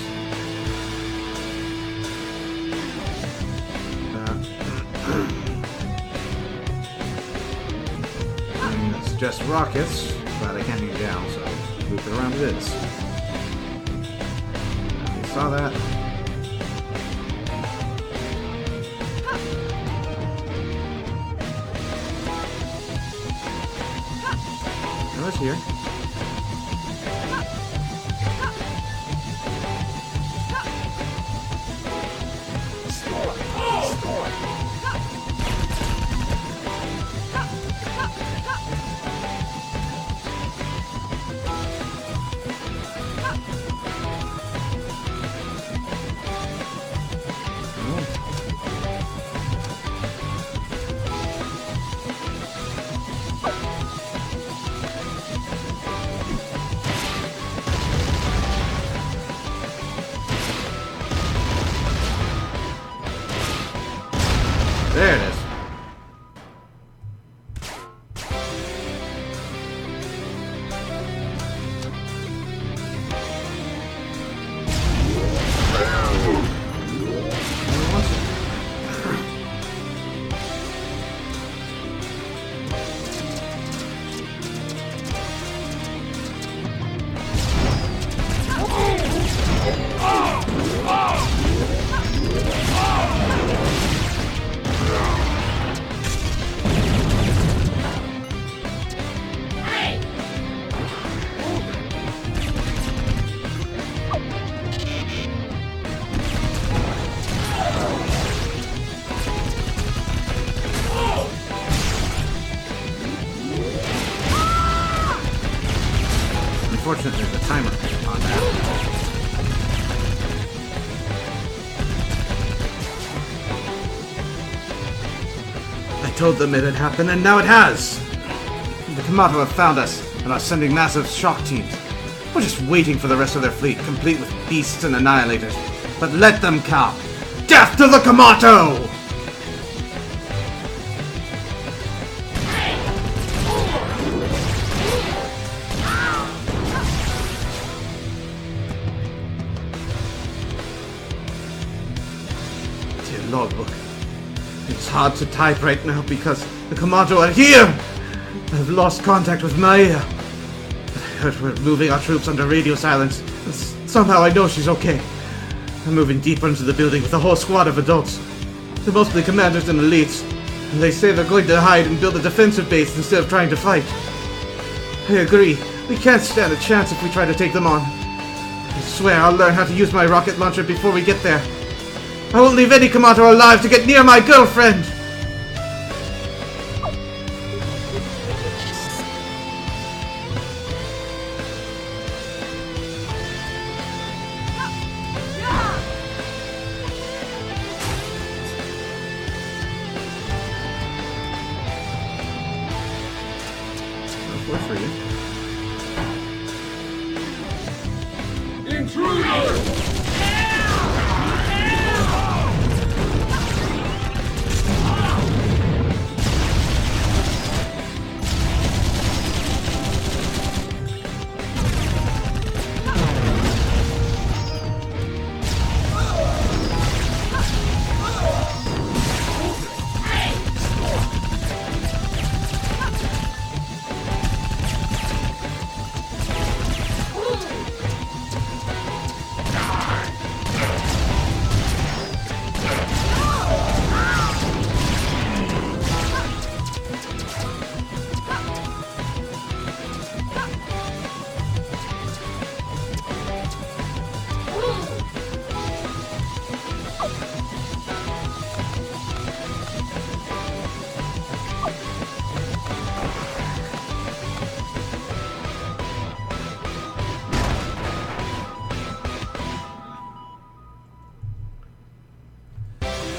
I mean, it's just rockets, but I can't get down, so loop it around it is. You saw that? Here. There it is. Unfortunately, there's a timer on that. I told them it had happened, and now it has! The Kamado have found us, and are sending massive shock teams. We're just waiting for the rest of their fleet, complete with beasts and annihilators. but let them come! Death to the Kamato! Dear logbook. It's hard to type right now because the Kamato are here! I've lost contact with Maya. But I heard we're moving our troops under radio silence. And somehow I know she's okay. I'm moving deeper into the building with a whole squad of adults. They're mostly commanders and elites. And they say they're going to hide and build a defensive base instead of trying to fight. I agree. We can't stand a chance if we try to take them on. I swear I'll learn how to use my rocket launcher before we get there. I won't leave any Kamato alive to get near my girlfriend! That's for you.
Intruder!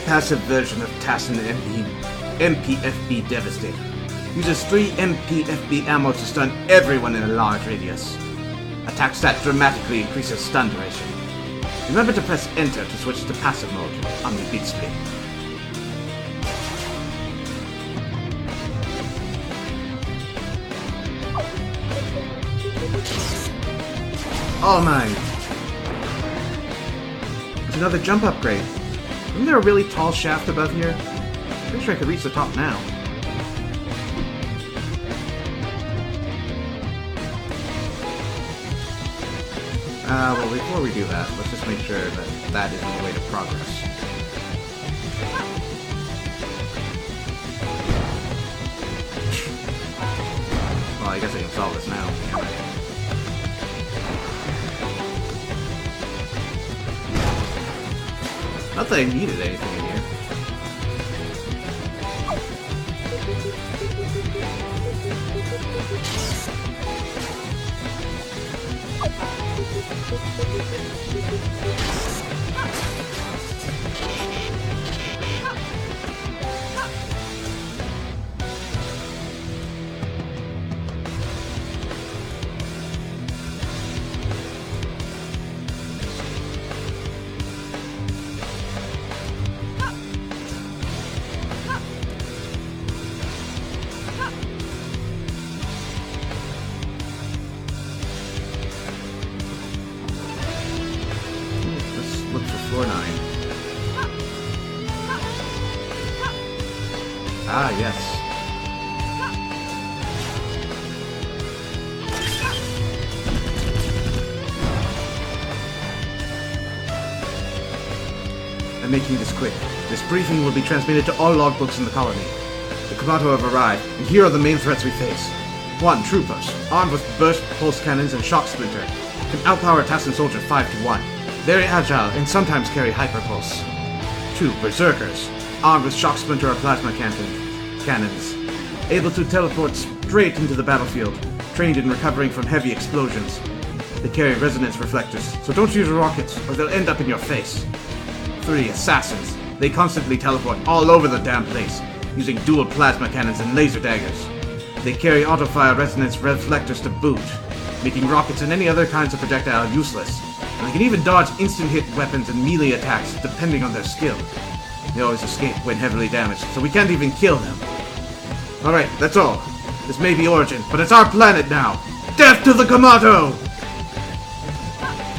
Passive version of Tassin MPFB Devastator. Uses 3 MPFB ammo to stun everyone in a large radius. Attack stat dramatically increases stun duration. Remember to press enter to switch to passive mode on the beat screen. All mine. There's another jump upgrade. Isn't there a really tall shaft above here? Pretty sure I could reach the top now. Well, before we do that, let's just make sure that that isn't the way to progress. Well, I guess I can solve this now. Not that I needed anything in here. Look for floor 9. Ah, yes. I'm making this quick. This briefing will be transmitted to all logbooks in the colony. The Kamato have arrived, and here are the main threats we face. 1. Troopers, armed with burst pulse cannons and shock splinter, can outpower Tassin soldier 5 to 1. Very agile and sometimes carry hyperpulse. 2. Berserkers, armed with shock splinter or plasma cannons, able to teleport straight into the battlefield, trained in recovering from heavy explosions. They carry resonance reflectors, so don't use rockets or they'll end up in your face. 3. Assassins, they constantly teleport all over the damn place, using dual plasma cannons and laser daggers. They carry auto-fire resonance reflectors to boot, making rockets and any other kinds of projectile useless. And they can even dodge instant hit weapons and melee attacks depending on their skill. They always escape when heavily damaged, so we can't even kill them. Alright, that's all. This may be Origin, but it's our planet now! Death to the Kamato!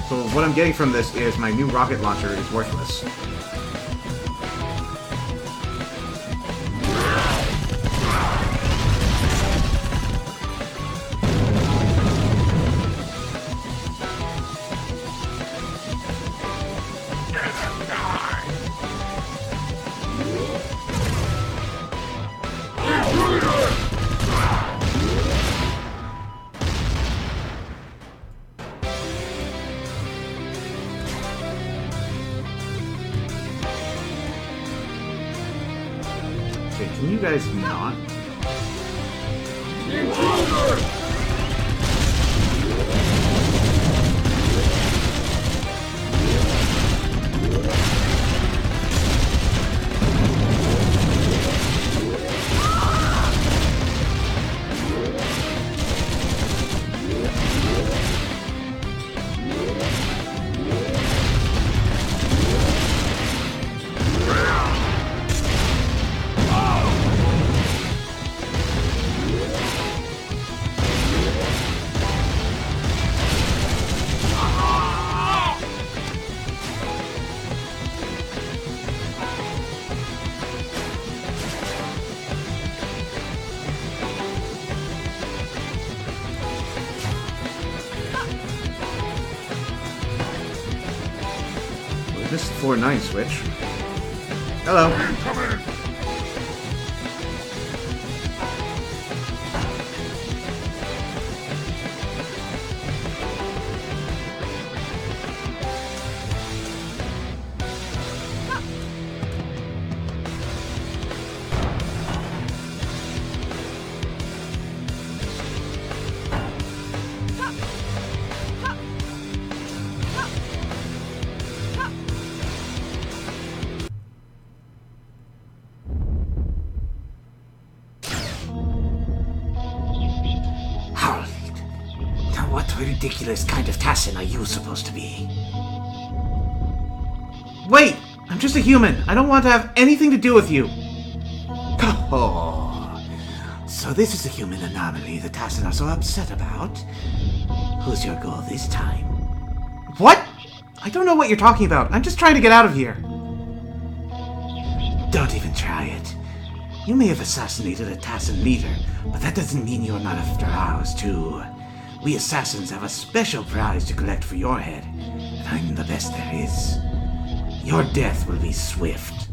So what I'm getting from this is my new rocket launcher is worthless. Okay, can you guys not? This is the 4-9 switch. Hello.
Incoming!
What ridiculous kind of Tassin are you supposed to be?
Wait! I'm just a human. I don't want to have anything to do with you.
Oh, so this is the human anomaly the Tassin are so upset about? Who's your goal this time?
What? I don't know what you're talking about. I'm just trying to get out of here.
Don't even try it. You may have assassinated a Tassin leader, but that doesn't mean you're not after ours, too. We assassins have a special prize to collect for your head, and I'm the best there is. Your death will be swift.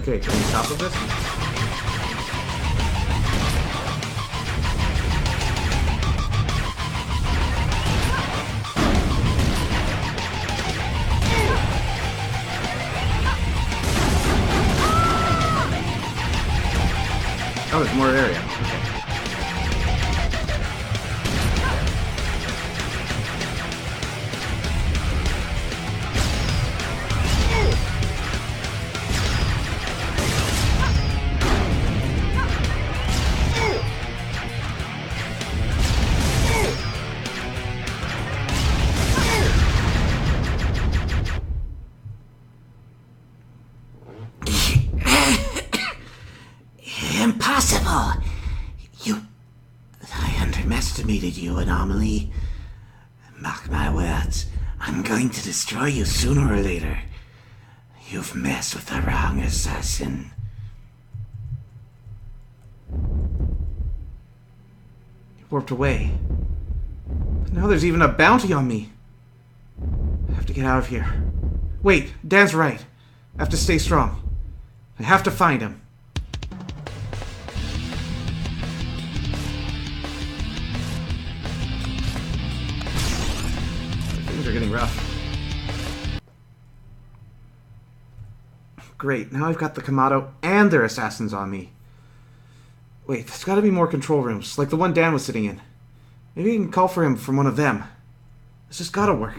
Okay, can we stop with this? Oh, there's more area. Okay.
Impossible! defeated you, Anomaly. Mark my words, I'm going to destroy you sooner or later. You've messed with the wrong assassin.
He warped away. But now there's even a bounty on me. I have to get out of here. Wait, Dan's right. I have to stay strong. I have to find him. Things are getting rough. Great, now I've got the Kamado and their assassins on me. Wait, there's gotta be more control rooms, like the one Dan was sitting in. Maybe you can call for him from one of them. This has gotta work.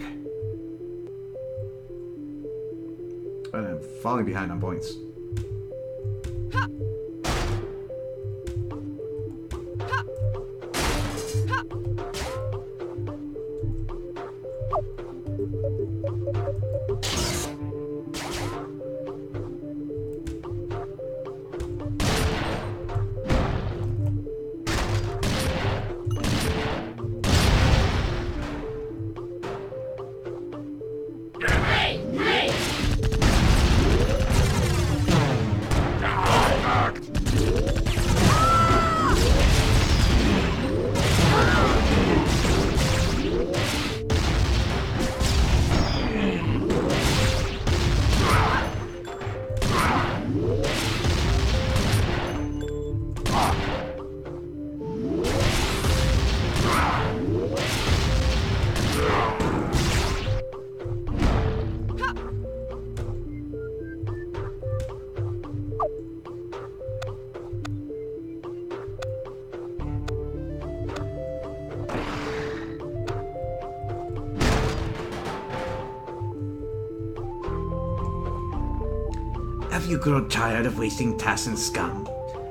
But I'm falling behind on points.
Have you grown tired of wasting Tassin's scum?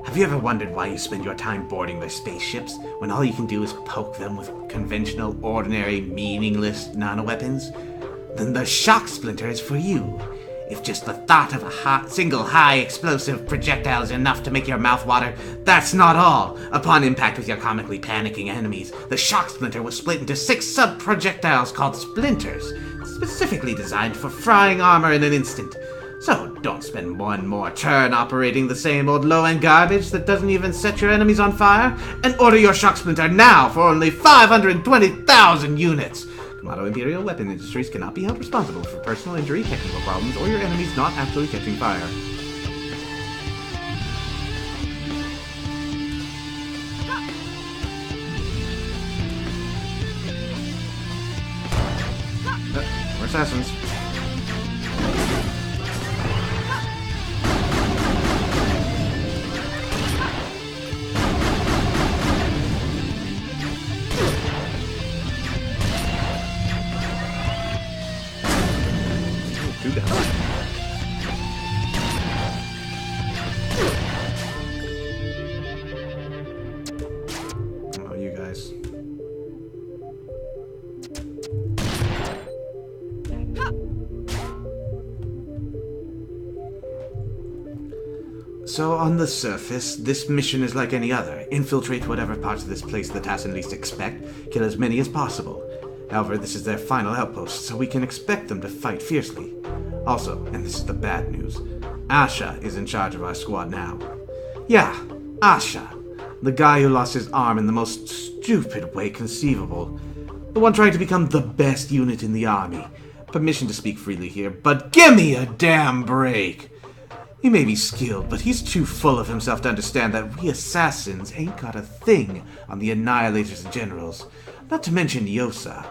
Have you ever wondered why you spend your time boarding their spaceships when all you can do is poke them with conventional, ordinary, meaningless nanoweapons? Then the shock splinter is for you. If just the thought of a single high-explosive projectile is enough to make your mouth water, that's not all. Upon impact with your comically panicking enemies, the shock splinter was split into 6 sub-projectiles called splinters, specifically designed for frying armor in an instant. So don't spend one more turn operating the same old low-end garbage that doesn't even set your enemies on fire, and order your shock splinter now for only 520,000 units. Kamado Imperial Weapon Industries cannot be held responsible for personal injury, technical problems, or your enemies not actually catching fire. More assassins. Two down. Oh, you guys. So, on the surface, this mission is like any other. Infiltrate whatever parts of this place the Tassin least expect, kill as many as possible. However, this is their final outpost, so we can expect them to fight fiercely. Also, and this is the bad news, Asha is in charge of our squad now. Yeah, Asha. The guy who lost his arm in the most stupid way conceivable. The one trying to become the best unit in the army. Permission to speak freely here, but give me a damn break! He may be skilled, but he's too full of himself to understand that we assassins ain't got a thing on the Annihilators and Generals. Not to mention Yosa.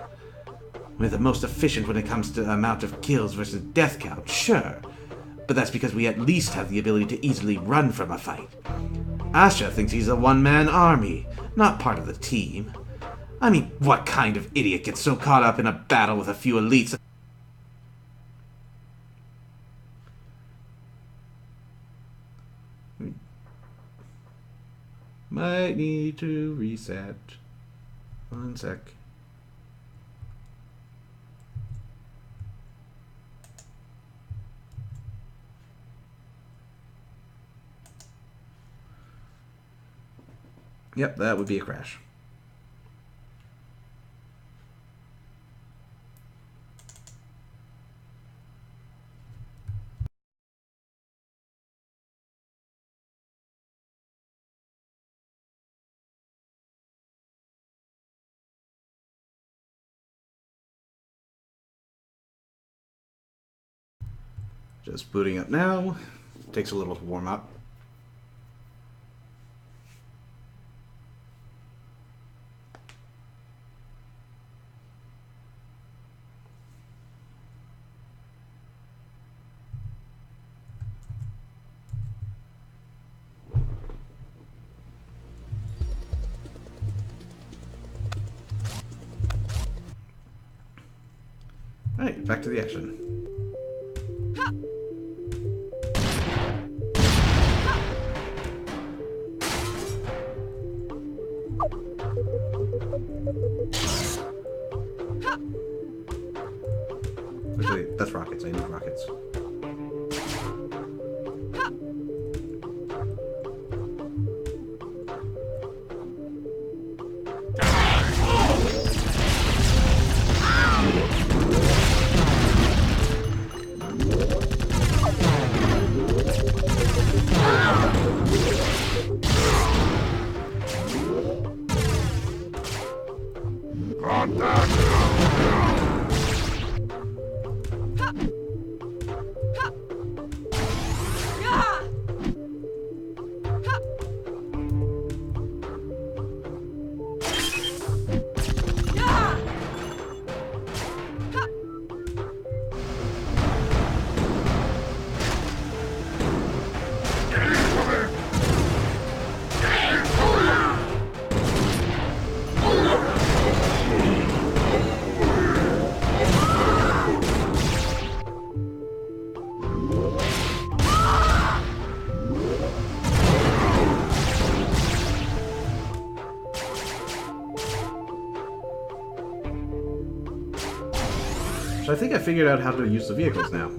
We're the most efficient when it comes to amount of kills versus death count, sure. But that's because we at least have the ability to easily run from a fight. Asha thinks he's a one-man army, not part of the team. I mean, what kind of idiot gets so caught up in a battle with a few elites?
Might need to reset. One sec. Yep, that would be a crash. Just booting up now. Takes a little to warm up. Alright, back to the action. Actually, that's rockets. I need rockets. So I think I figured out how to use the vehicles now.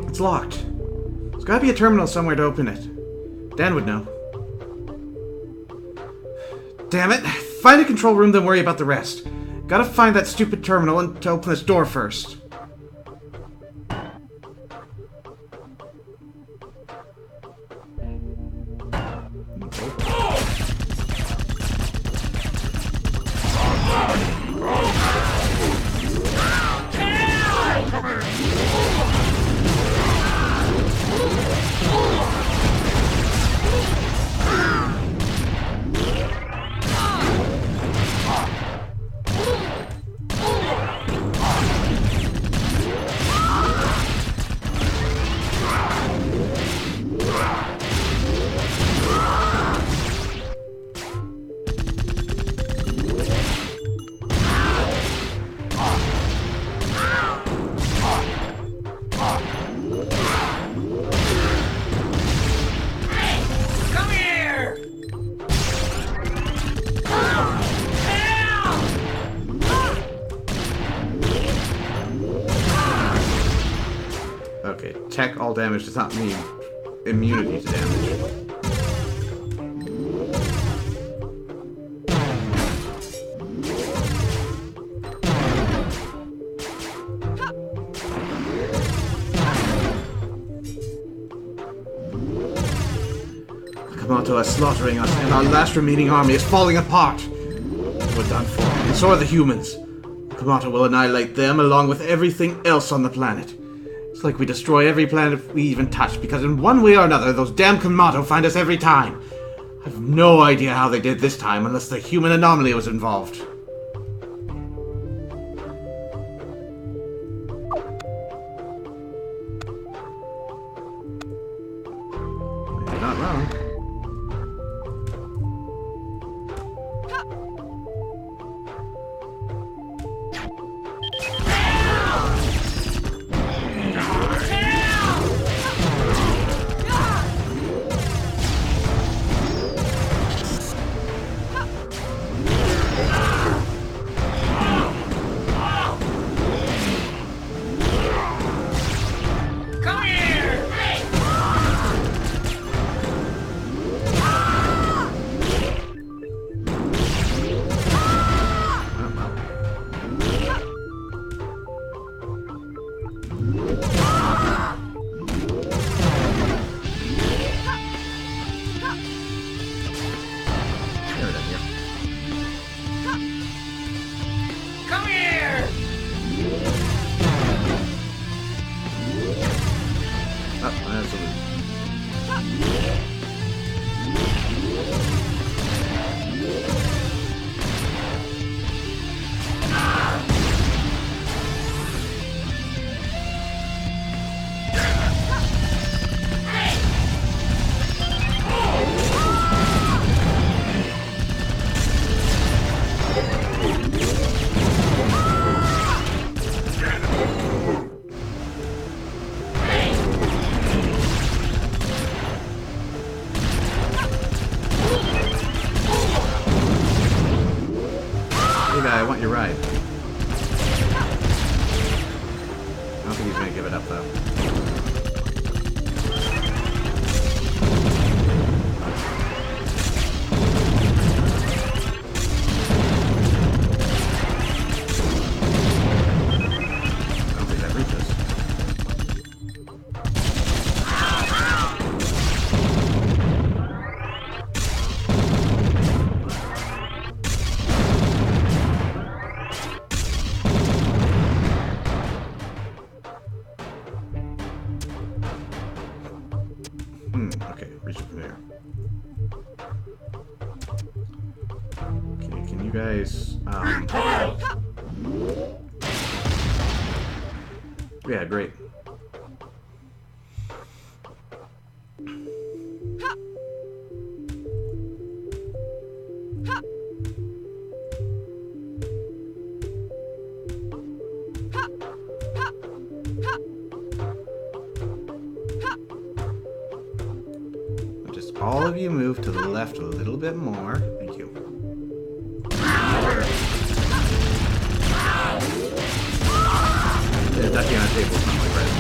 It's locked. There's gotta be a terminal somewhere to open it. Dan would know. Damn it! Find a control room, then worry about the rest. Gotta find that stupid terminal and to open this door first. Okay, tech all damage does not mean immunity to damage. Komoto is slaughtering us, and our last remaining army is falling apart. We're done for, and so are the humans. Komoto will annihilate them along with everything else on the planet. It's like we destroy every planet we even touch, because in one way or another, those damn Komoto find us every time. I have no idea how they did this time, unless the human anomaly was involved. You're not wrong. I want your ride. I don't think he's gonna give it up, though. I don't think that reaches. Okay, reach it from there. Okay, can you guys, yeah, great. Just all of you move to the left a little bit more. Thank you. Yeah, ducking on a table is not my friend.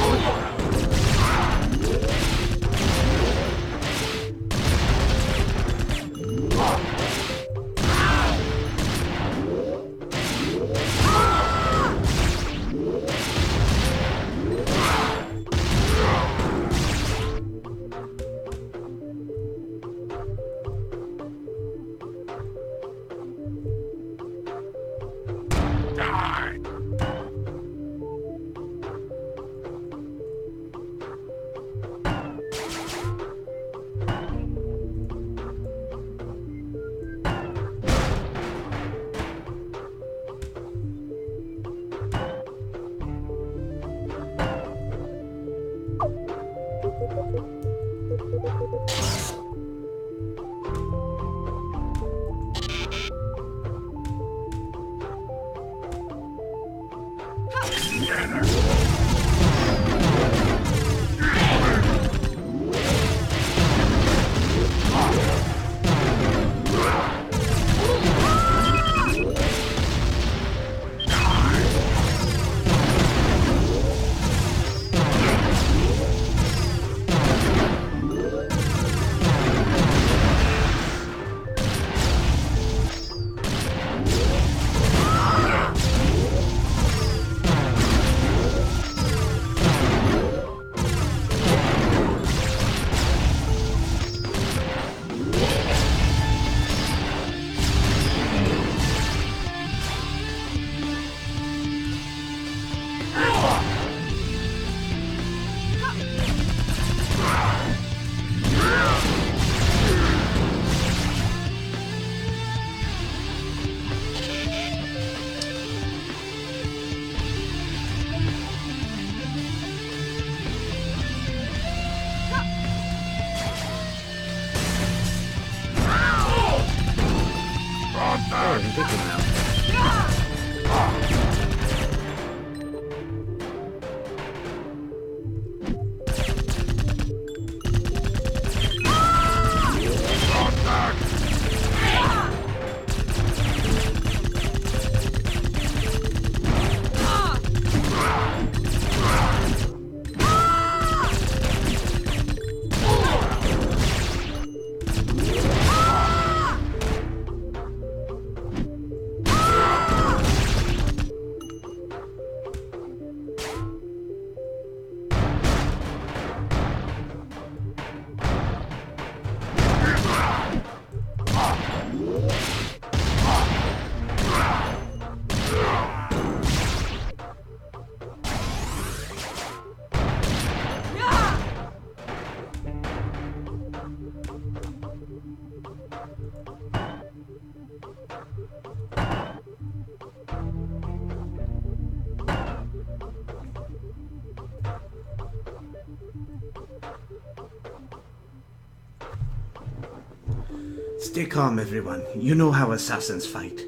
Stay calm, everyone. You know how assassins fight.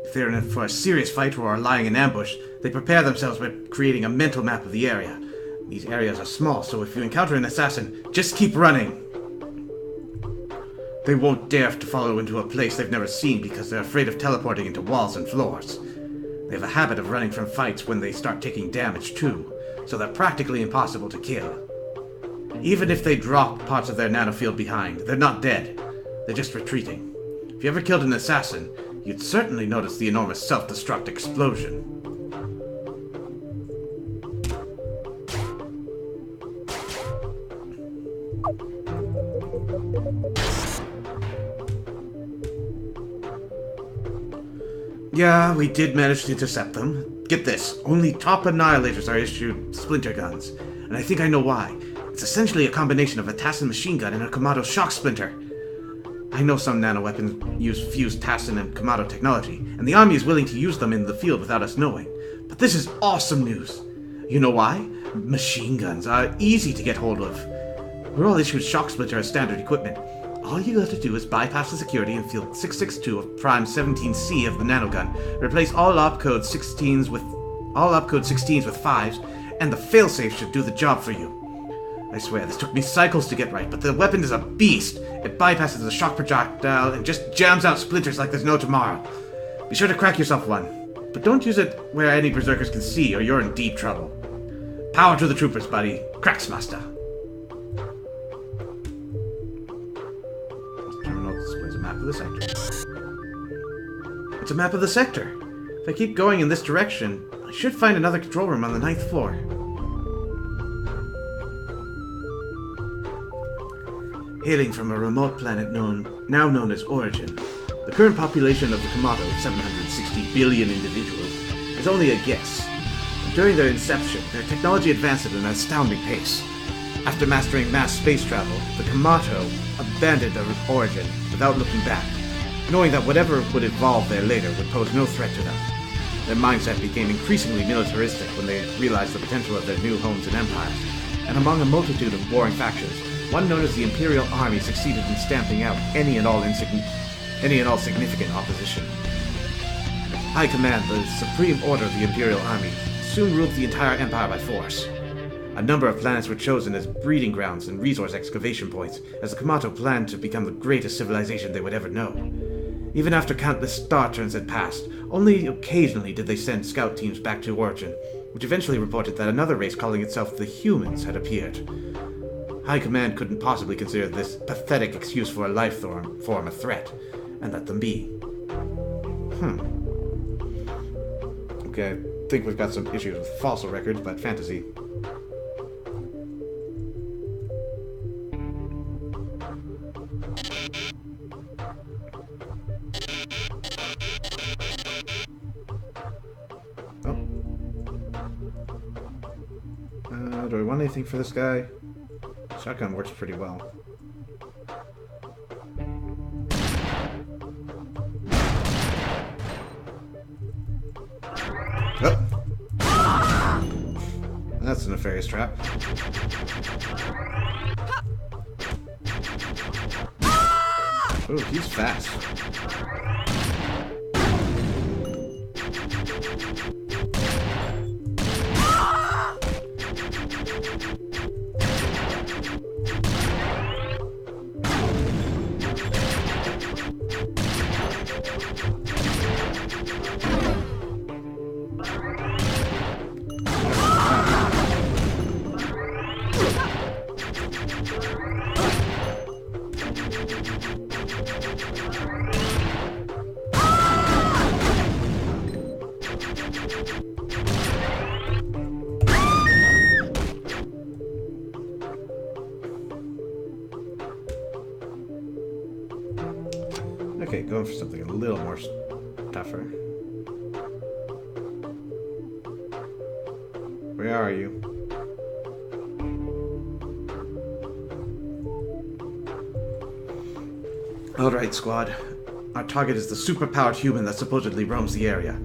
If they're in for a serious fight or are lying in ambush, they prepare themselves by creating a mental map of the area. These areas are small, so if you encounter an assassin, just keep running. They won't dare to follow into a place they've never seen because they're afraid of teleporting into walls and floors. They have a habit of running from fights when they start taking damage too, so they're practically impossible to kill. Even if they drop parts of their nanofield behind, they're not dead. They're just retreating. If you ever killed an assassin, you'd certainly notice the enormous self-destruct explosion. Yeah, we did manage to intercept them. Get this, only top annihilators are issued splinter guns, and I think I know why. It's essentially a combination of a Tassin machine gun and a Kamado shock splinter. I know some nanoweapons use fused Tassin and Kamado technology, and the army is willing to use them in the field without us knowing. But this is awesome news. You know why? Machine guns are easy to get hold of. We're all issued shock splinter as standard equipment. All you gotta do is bypass the security in field 662 of prime 17C of the nanogun, replace all opcode 16s with 5s, and the failsafe should do the job for you. I swear, this took me cycles to get right, but the weapon is a beast. It bypasses the shock projectile and just jams out splinters like there's no tomorrow. Be sure to crack yourself one, but don't use it where any berserkers can see or you're in deep trouble. Power to the troopers, buddy. Cracksmaster. This terminal displays a map of the sector. It's a map of the sector. If I keep going in this direction, I should find another control room on the 9th floor. Hailing from a remote planet now known as Origin, the current population of the Kamado, 760 billion individuals, is only a guess. During their inception, their technology advanced at an astounding pace. After mastering mass space travel, the Kamado abandoned their origin without looking back, knowing that whatever would evolve there later would pose no threat to them. Their mindset became increasingly militaristic when they realized the potential of their new homes and empires, and among a multitude of warring factions, one known as the Imperial Army succeeded in stamping out any and all significant opposition. High Command, the supreme order of the Imperial Army, soon ruled the entire empire by force. A number of planets were chosen as breeding grounds and resource excavation points, as the Kamado planned to become the greatest civilization they would ever know. Even after countless star turns had passed, only occasionally did they send scout teams back to Origin, which eventually reported that another race calling itself the Humans had appeared. High Command couldn't possibly consider this pathetic excuse for a life form a threat, and let them be. Okay, I think we've got some issues with fossil records, but fantasy. Do I want anything for this guy? Shotgun works pretty well. Oh. That's a nefarious trap. Oh, he's fast. Okay, going for something a little more tougher. Where are you? Alright, squad. Our target is the superpowered human that supposedly roams the area.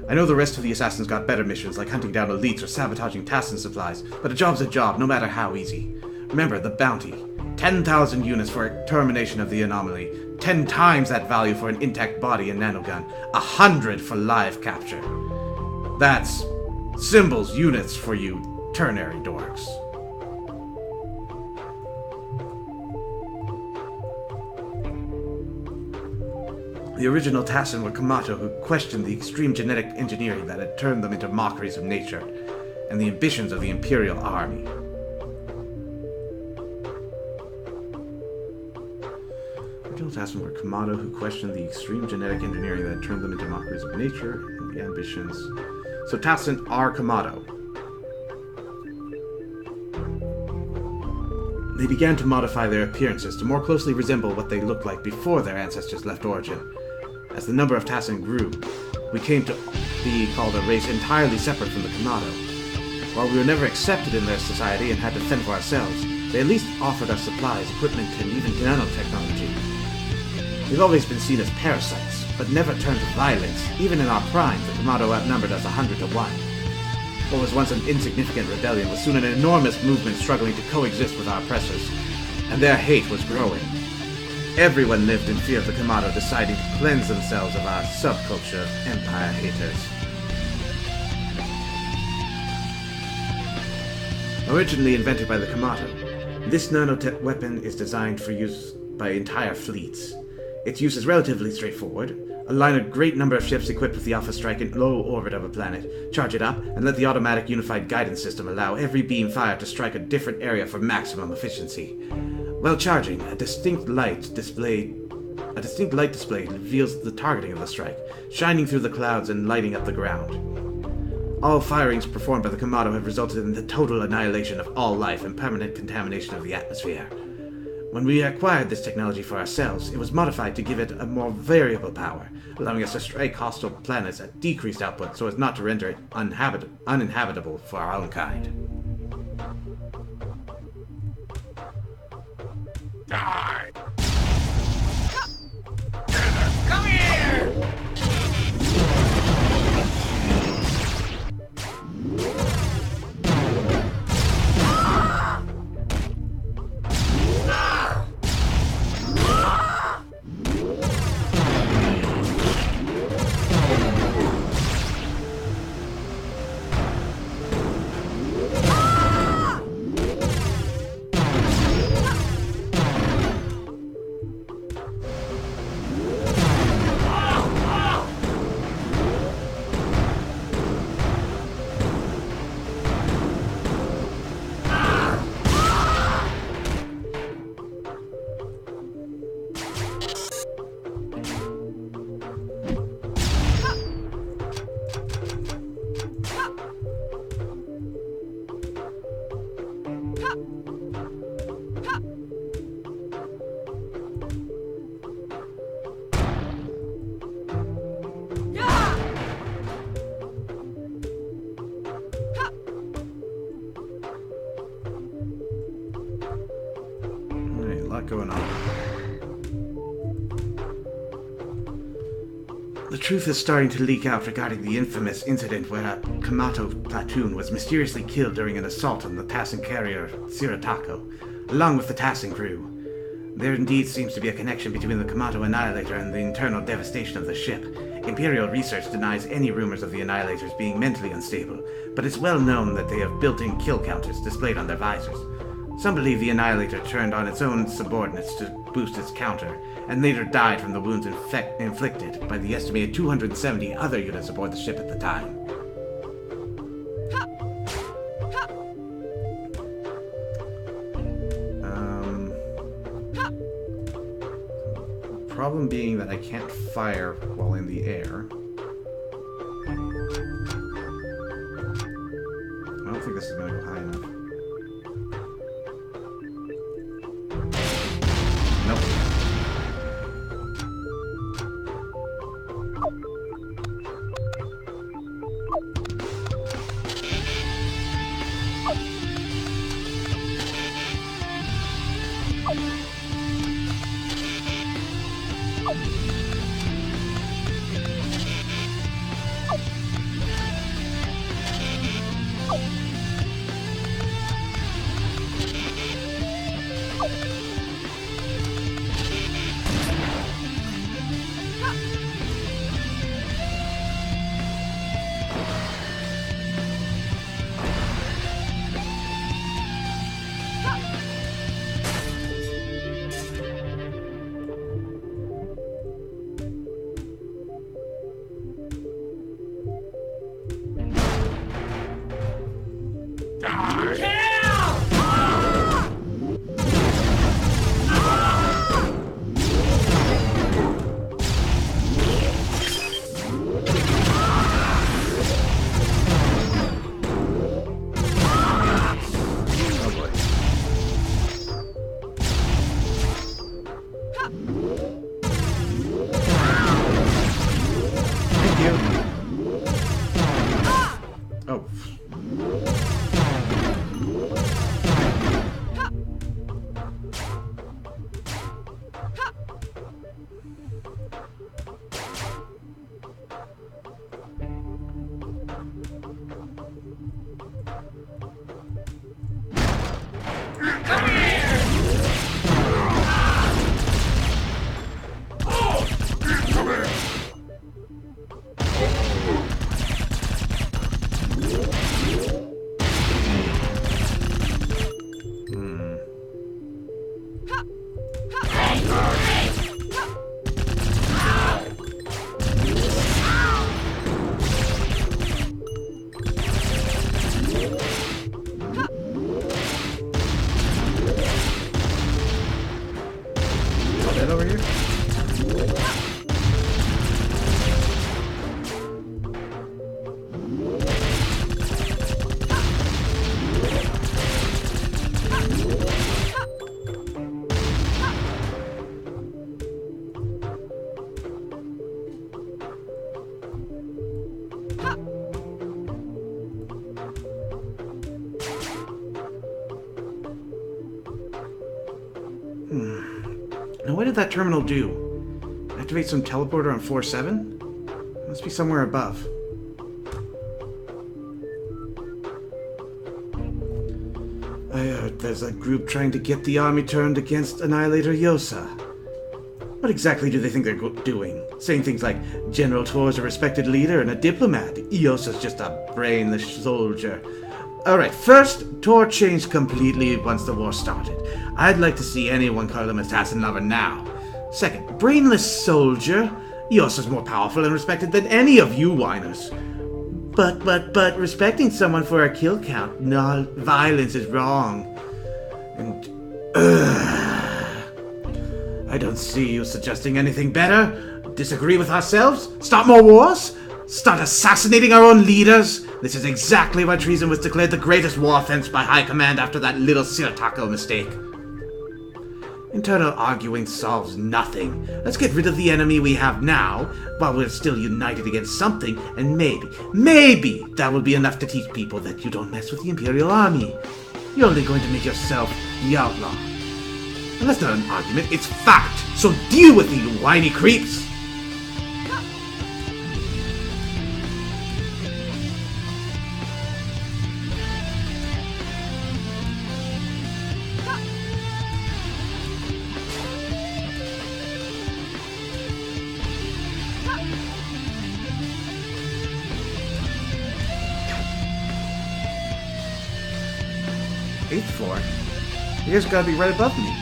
I know the rest of the assassins got better missions, like hunting down elites or sabotaging Tassin supplies, but a job's a job, no matter how easy. Remember, the bounty. 10,000 units for extermination of the anomaly. 10 times that value for an intact body and nanogun, 100 for live capture. That's symbols, units for you ternary dorks. The original Tassin were Kamato who questioned the extreme genetic engineering that had turned them into mockeries of nature and the ambitions of the Imperial Army. The original Tassin were Kamato who questioned the extreme genetic engineering that had turned them into mockeries of nature and the ambitions. So Tassin are Kamato. They began to modify their appearances to more closely resemble what they looked like before their ancestors left Origin. As the number of Tassin grew, we came to be called a race entirely separate from the Kamato. While we were never accepted in their society and had to fend for ourselves, they at least offered us supplies, equipment, and even nanotechnology. We've always been seen as parasites, but never turned to violence. Even in our prime, the Kamato outnumbered us 100 to 1. What was once an insignificant rebellion was soon an enormous movement struggling to coexist with our oppressors, and their hate was growing. Everyone lived in fear of the Kamato deciding to cleanse themselves of our subculture of empire haters. Originally invented by the Kamato, this nanotech weapon is designed for use by entire fleets. Its use is relatively straightforward. Align a great number of ships equipped with the Alpha Strike in low orbit of a planet, charge it up, and let the automatic unified guidance system allow every beam fired to strike a different area for maximum efficiency. While charging, a distinct light display reveals the targeting of the strike, shining through the clouds and lighting up the ground. All firings performed by the Kamato have resulted in the total annihilation of all life and permanent contamination of the atmosphere. When we acquired this technology for ourselves, it was modified to give it a more variable power, allowing us to strike hostile planets at decreased output so as not to render it uninhabitable for our own kind.
Die! Come here!
Going on. The truth is starting to leak out regarding the infamous incident where a Kamato platoon was mysteriously killed during an assault on the Tassin carrier Siratako, along with the Tassin crew. There indeed seems to be a connection between the Kamato Annihilator and the internal devastation of the ship. Imperial research denies any rumors of the Annihilators being mentally unstable, but it's well known that they have built-in kill counters displayed on their visors. Some believe the Annihilator turned on its own subordinates to boost its counter, and later died from the wounds inflicted by the estimated 270 other units aboard the ship at the time. Problem being that I can't fire while in the air. I don't think this is going to go high enough.
Die!
Over here? Now what did that terminal do? Activate some teleporter on floor 7? Must be somewhere above. I heard there's a group trying to get the army turned against Annihilator Yosa. What exactly do they think they're doing? Saying things like, General Tor's a respected leader and a diplomat. Yosa's just a brainless soldier. Alright, first, Tor changed completely once the war started. I'd like to see anyone call him assassin lover now. Second, brainless soldier. Yosa's more powerful and respected than any of you whiners. But, respecting someone for a kill count, no, violence is wrong. And, I don't see you suggesting anything better. Disagree with ourselves? Start more wars? Start assassinating our own leaders? This is exactly why treason was declared the greatest war offense by High Command after that little Sirtako mistake. Internal arguing solves nothing. Let's get rid of the enemy we have now, while we're still united against something, and maybe that will be enough to teach people that you don't mess with the Imperial Army. You're only going to make yourself the outlaw. And that's not an argument, it's fact! So deal with it, you whiny creeps! Eighth floor? You guys gotta be right above me.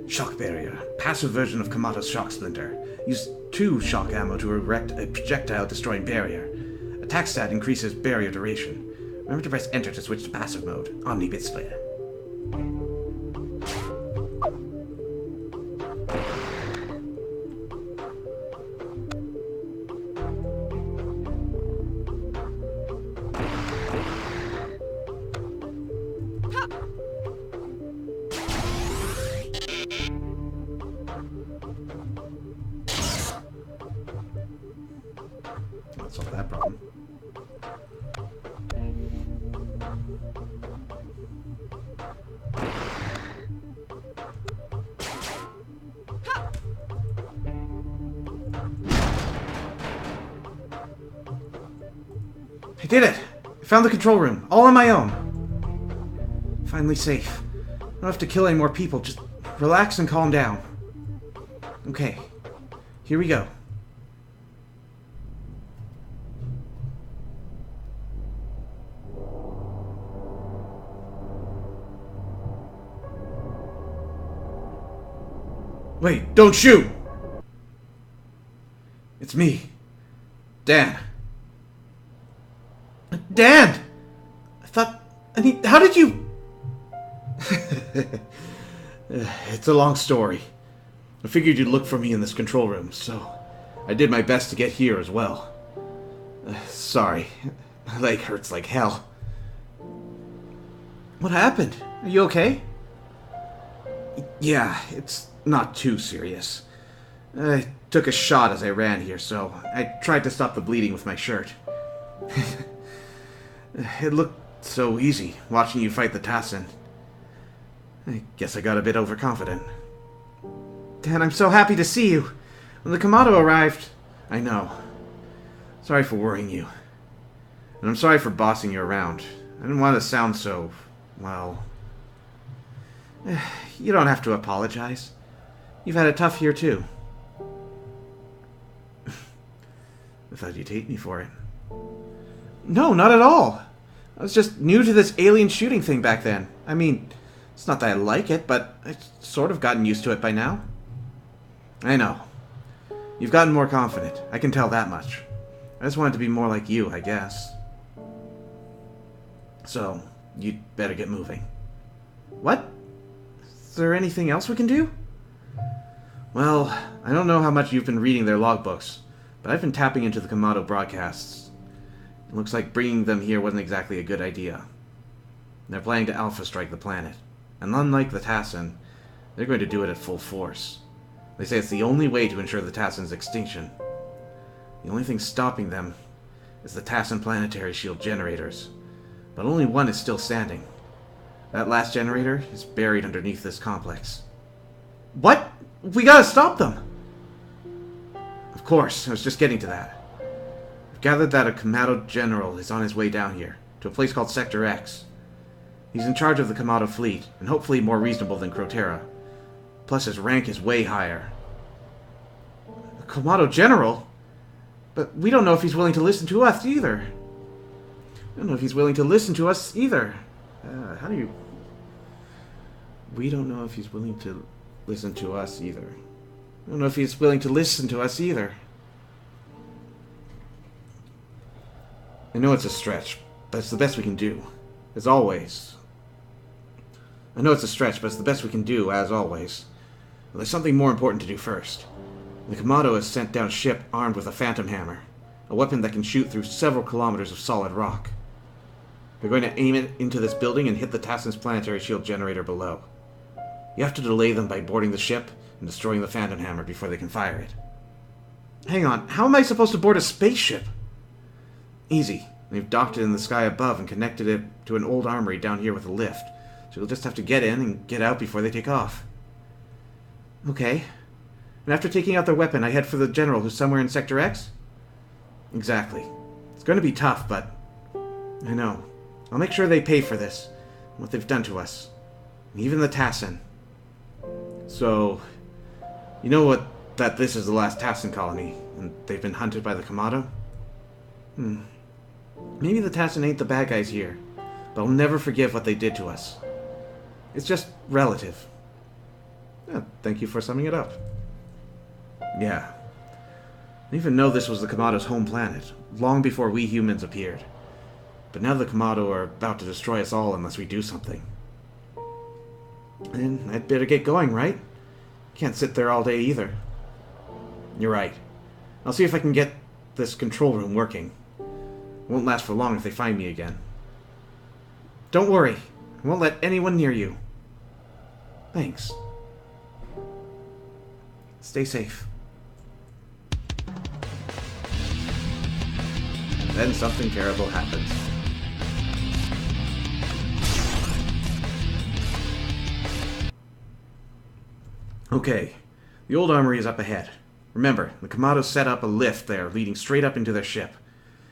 Shock barrier. Passive version of Kamato's shock splinter. Use 2 shock ammo to erect a projectile-destroying barrier. Attack stat increases barrier duration. Remember to press enter to switch to passive mode. Omni Bit Slayer. Not solve that problem. I did it! I found the control room, all on my own. Finally safe. I don't have to kill any more people, just relax and calm down. Okay, here we go. Wait, don't shoot! It's me. Dan. Dan! I thought... how did you... It's a long story. I figured you'd look for me in this control room, so I did my best to get here as well. Sorry. My leg hurts like hell. What happened? Are you okay? Yeah, it's not too serious. I took a shot as I ran here, so I tried to stop the bleeding with my shirt. It looked so easy, watching you fight the Tassin. I guess I got a bit overconfident. Dan, I'm so happy to see you. When the Kamado arrived... I know. Sorry for worrying you. And I'm sorry for bossing you around. I didn't want to sound so... well... You don't have to apologize. You've had it tough here, too. I thought you'd hate me for it. No, not at all. I was just new to this alien shooting thing back then. I mean, it's not that I like it, but I've sort of gotten used to it by now. I know. You've gotten more confident. I can tell that much. I just wanted to be more like you, I guess. So, you'd better get moving. What? Is there anything else we can do? Well, I don't know how much you've been reading their logbooks, but I've been tapping into the Kamado broadcasts. It looks like bringing them here wasn't exactly a good idea. They're planning to alpha strike the planet, and unlike the Tassin, they're going to do it at full force. They say it's the only way to ensure the Tassin's extinction. The only thing stopping them is the Tassin planetary shield generators, but only one is still standing. That last generator is buried underneath this complex. What? We gotta stop them! Of course, I was just getting to that. I've gathered that a Kamado general is on his way down here, to a place called Sector X. He's in charge of the Kamado fleet, and hopefully more reasonable than Crotera. Plus his rank is way higher. A Kamado general? But we don't know if he's willing to listen to us either. I don't know if he's willing to listen to us either. How do you... We don't know if he's willing to listen to us either. I don't know if he's willing to listen to us either. I know it's a stretch, but it's the best we can do. As always. I know it's a stretch, but it's the best we can do, as always. But there's something more important to do first. The Kamado has sent down a ship armed with a phantom hammer, a weapon that can shoot through several kilometers of solid rock. They're going to aim it into this building and hit the Tassin's planetary shield generator below. You have to delay them by boarding the ship and destroying the phantom hammer before they can fire it. Hang on, how am I supposed to board a spaceship? Easy. They've docked it in the sky above and connected it to an old armory down here with a lift. So you'll just have to get in and get out before they take off. Okay. And after taking out their weapon, I head for the general who's somewhere in Sector X? Exactly. It's going to be tough, but... I know. I'll make sure they pay for this. What they've done to us. And even the Tassin. So... You know what? That this is the last Tassin colony, and they've been hunted by the Kamado? Maybe the Tassin ain't the bad guys here, but I'll never forgive what they did to us. It's just relative. Yeah, thank you for summing it up. Yeah. I even know this was the Kamado's home planet, long before we humans appeared. But now the Kamado are about to destroy us all unless we do something. And I'd better get going, right? Can't sit there all day either. You're right. I'll see if I can get this control room working. It won't last for long if they find me again. Don't worry. I won't let anyone near you. Thanks. Stay safe. And then something terrible happens. Okay, the old armory is up ahead. Remember, the Kamado set up a lift there leading straight up into their ship.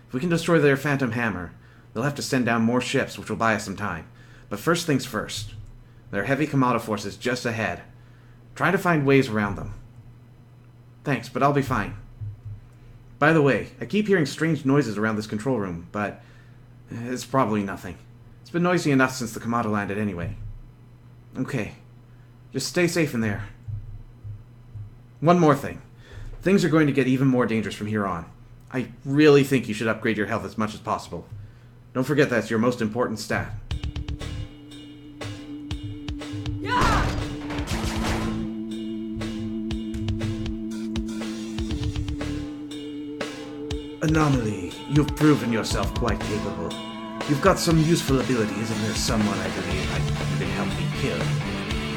If we can destroy their phantom hammer, they'll have to send down more ships, which will buy us some time. But first things first. There are heavy Kamado forces just ahead. Try to find ways around them. Thanks, but I'll be fine. By the way, I keep hearing strange noises around this control room, but it's probably nothing. It's been noisy enough since the Kamado landed anyway. Okay, just stay safe in there. One more thing. Things are going to get even more dangerous from here on. I really think you should upgrade your health as much as possible. Don't forget that's your most important stat. Anomaly, you've proven yourself quite capable. You've got some useful abilities, and there's someone I believe you can help me kill.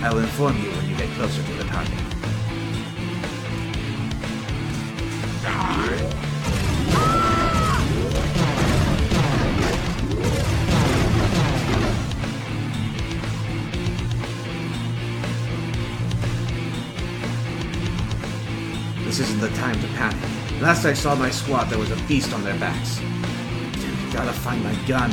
I'll inform you when you get closer to the target. This isn't the time to panic. Last I saw my squad, there was a beast on their backs. Gotta find my gun.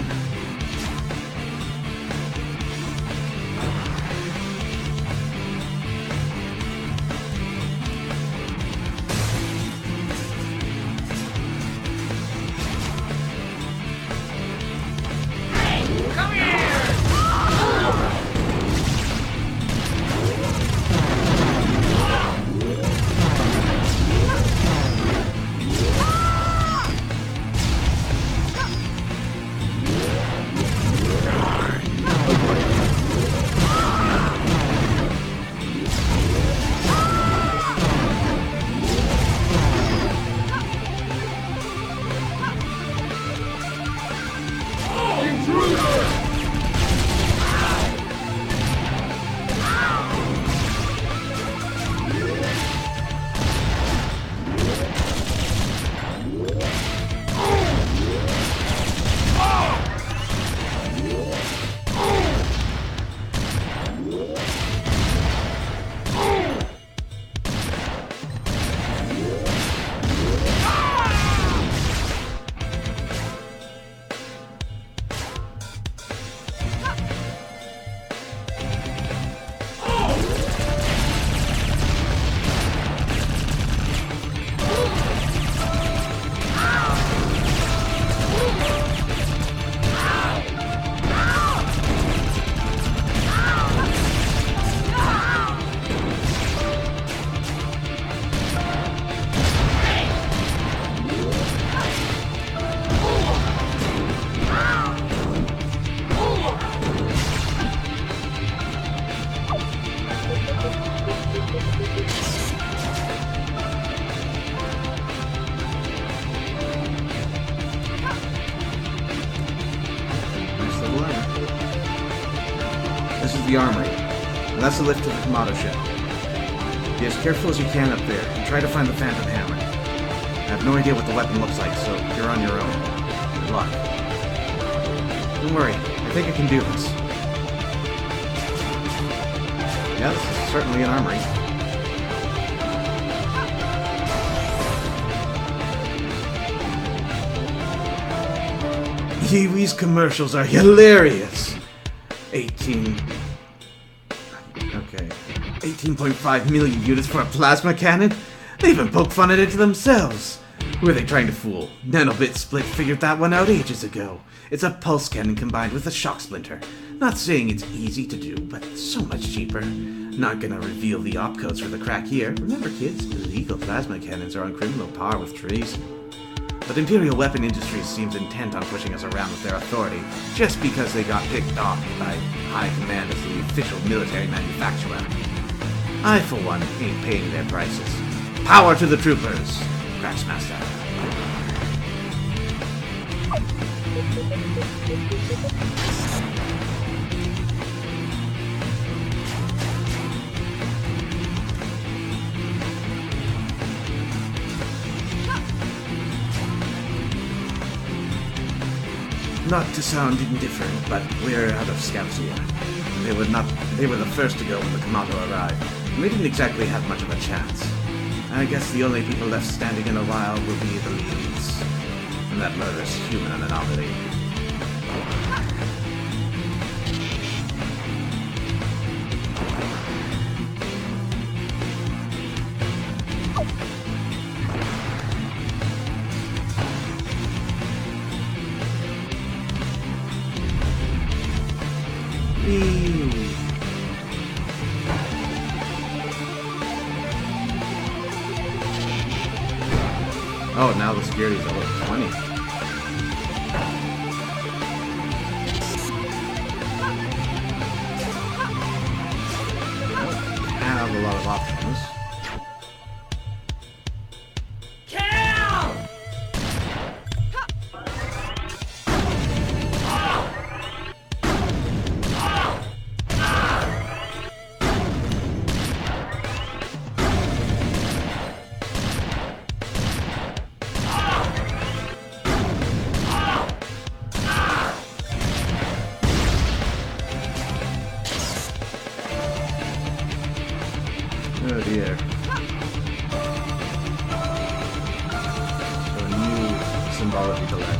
Come here!
This is the armory. And that's the lift to the Komodo ship. Be as careful as you can up there, and try to find the Phantom Hammer. I have no idea what the weapon looks like, so you're on your own. Good luck. Don't worry, I think I can do this. Yeah, this is certainly an armory. Kiwi's commercials are hilarious! 18.5 million units for a plasma cannon? They even poke fun at it themselves! Who are they trying to fool? Nanobit Split figured that one out ages ago. It's a pulse cannon combined with a shock splinter. Not saying it's easy to do, but so much cheaper. Not gonna reveal the opcodes for the crack here. Remember kids, illegal plasma cannons are on criminal par with treason. But Imperial Weapon Industries seems intent on pushing us around with their authority, just because they got picked off by High Command as the official military manufacturer. I, for one, ain't paying their prices. Power to the troopers! Cracksmaster. Not to sound indifferent, but we're out of scouts here. They were the first to go when the Komodo arrived, and we didn't exactly have much of a chance. I guess the only people left standing in a while will be the leads. And that murderous human anomaly. Oh, now the security is level 20. Have a lot of options. Oh dear. So a new symbology to that.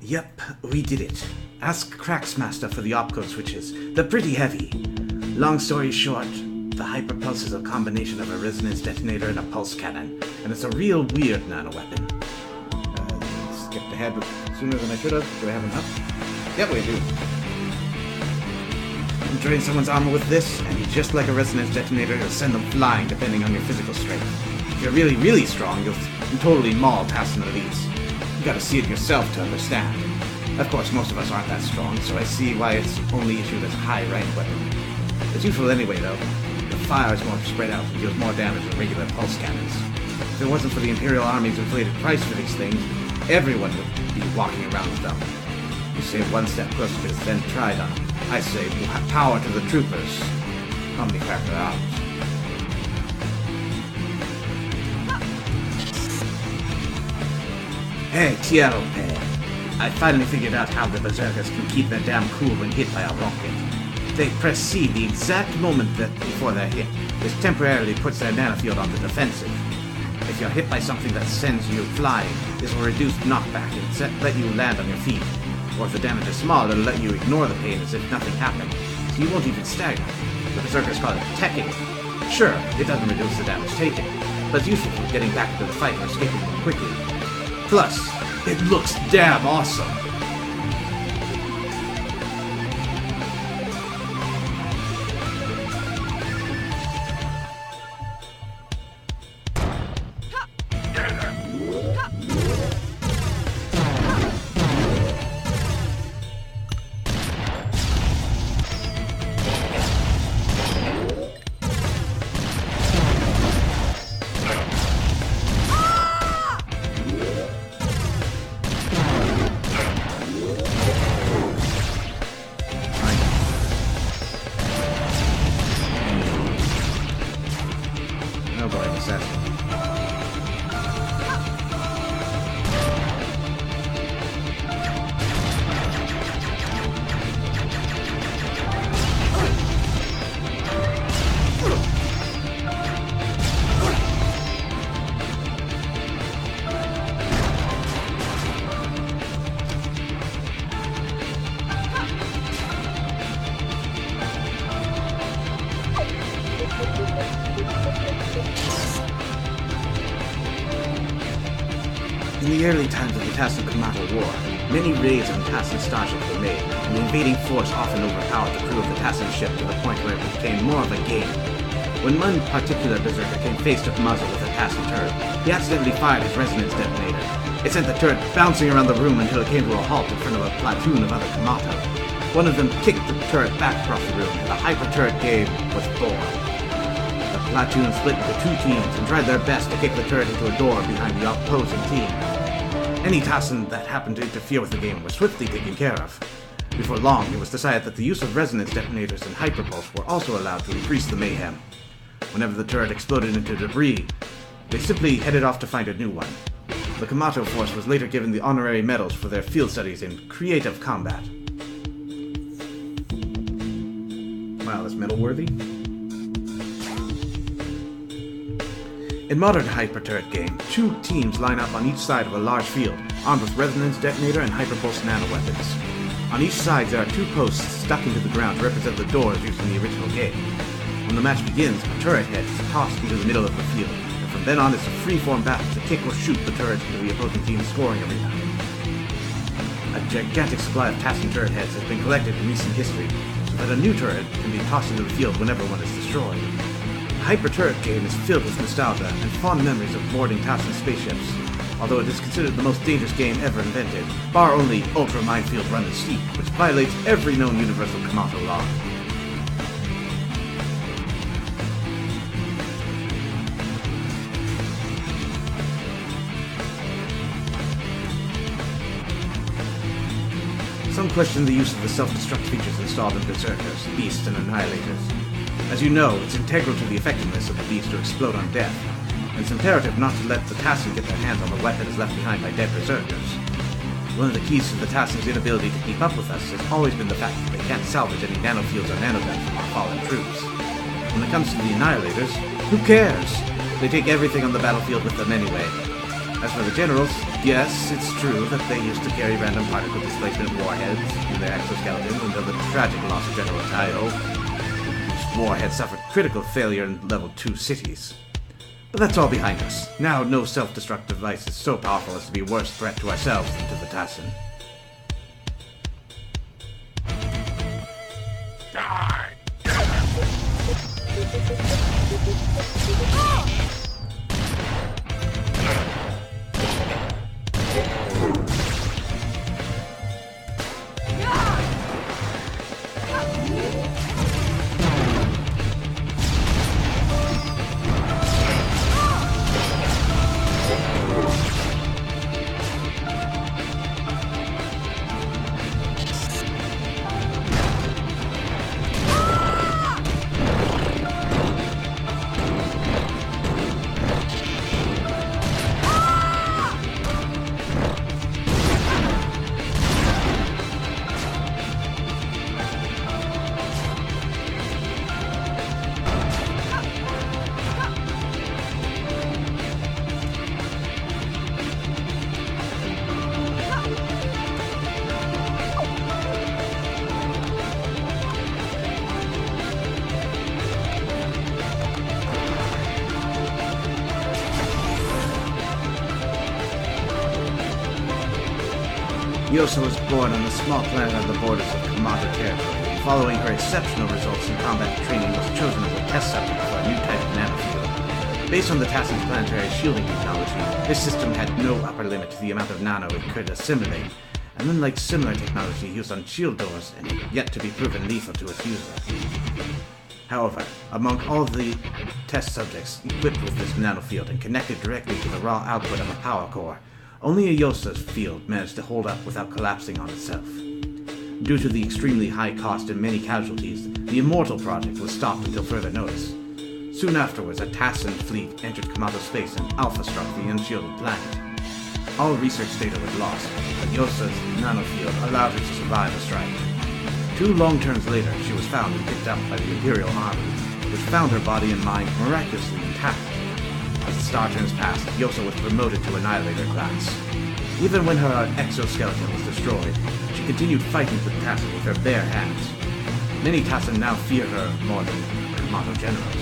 Yep, we did it. Ask Cracksmaster for the opcode switches. They're pretty heavy. Long story short, the hyperpulse is a combination of a resonance detonator and a pulse cannon, and it's a real weird nanoweapon. Skipped ahead sooner than I should have. Do I have enough? Yep, we do. You drain someone's armor with this, and just like a resonance detonator, you'll send them flying depending on your physical strength. If you're really, really strong, you'll totally maul Tassin elites. You gotta see it yourself to understand. Of course, most of us aren't that strong, so I see why it's only issued as a high-rank weapon. It's useful anyway, though. The fire is more spread out and deals more damage than regular pulse cannons. If it wasn't for the Imperial Army's inflated price for these things, everyone would be walking around with them. You say one step closer to this, then try them. I say, power to the troopers. Omnicracker out. Hey, TLP. I finally figured out how the Berserkers can keep their damn cool when hit by a rocket. They press C the exact moment before they're hit, which temporarily puts their nanofield on the defensive. If you're hit by something that sends you flying, this will reduce knockback and let you land on your feet. Or if the damage is small, it'll let you ignore the pain as if nothing happened, so you won't even stagger. The Berserkers call it teching. Sure, it doesn't reduce the damage taken, but it's useful for getting back into the fight or escaping more quickly. Plus, it looks damn awesome! Oh boy, what's that? In the early times of the Tassin-Kamato War, many raids on Tassin starships were made, and the invading force often overpowered the crew of the Tassin ship to the point where it became more of a game. When one particular berserker came face to muzzle with a Tassin turret, he accidentally fired his resonance detonator, It sent the turret bouncing around the room until it came to a halt in front of a platoon of other Kamato. One of them kicked the turret back across the room, and the hyper-turret game was born. The platoon split into 2 teams and tried their best to kick the turret into a door behind the opposing team. Any Tassin that happened to interfere with the game was swiftly taken care of. Before long, it was decided that the use of resonance detonators and hyperpulse were also allowed to increase the mayhem. Whenever the turret exploded into debris, they simply headed off to find a new one. The Kamato force was later given the honorary medals for their field studies in creative combat. Wow, that's medal-worthy. In modern hyper-turret game, 2 teams line up on each side of a large field, armed with resonance detonator and hyperpulse nanoweapons. On each side there are 2 posts stuck into the ground to represent the doors used in the original game. When the match begins, a turret head is tossed into the middle of the field, and from then on it's a free-form battle to kick or shoot the turret into the opposing team's scoring arena. A gigantic supply of Tassin turret heads has been collected in recent history, so that a new turret can be tossed into the field whenever one is destroyed. The hyper-turret game is filled with nostalgia and fond memories of boarding Tassin spaceships, although it is considered the most dangerous game ever invented, bar only Ultra Minefield Run and Steep, which violates every known universal Kamato law. Some question the use of the self-destruct features installed in Berserkers, Beasts, and Annihilators. As you know, it's integral to the effectiveness of the Beast to explode on death, and it's imperative not to let the Tassin get their hands on the weapons left behind by dead Berserkers. One of the keys to the Tassin's inability to keep up with us has always been the fact that they can't salvage any nanofields or nanoguns from our fallen troops. When it comes to the Annihilators, who cares? They take everything on the battlefield with them anyway. As for the generals, yes, it's true that they used to carry random particle displacement warheads in their exoskeletons until the tragic loss of General Taiyo, whose warhead suffered critical failure in level 2 cities. But that's all behind us. Now no self-destruct device is so powerful as to be a worse threat to ourselves than to the Tassin.
Die!
Yosa was born on the small planet on the borders of Kamato territory. Following her exceptional results in combat training, was chosen as a test subject for a new type of nanofield. Based on the Tassin's planetary shielding technology, this system had no upper limit to the amount of nano it could assimilate, and unlike similar technology used on shield doors, and yet to be proven lethal to its user. However, among all the test subjects equipped with this nanofield and connected directly to the raw output of a power core, only a Yosa's field managed to hold up without collapsing on itself. Due to the extremely high cost and many casualties, the Immortal project was stopped until further notice. Soon afterwards, a Tassin fleet entered Kamato space and alpha-struck the unshielded planet. All research data was lost, but Yosa's nanofield allowed her to survive the strike. 2 long turns later, she was found and picked up by the Imperial Army, which found her body and mind miraculously intact. As the star turns passed, Yosa was promoted to Annihilator class. Even when her exoskeleton was destroyed, she continued fighting the Tassin with her bare hands. Many Tassin now fear her more than Kamato generals.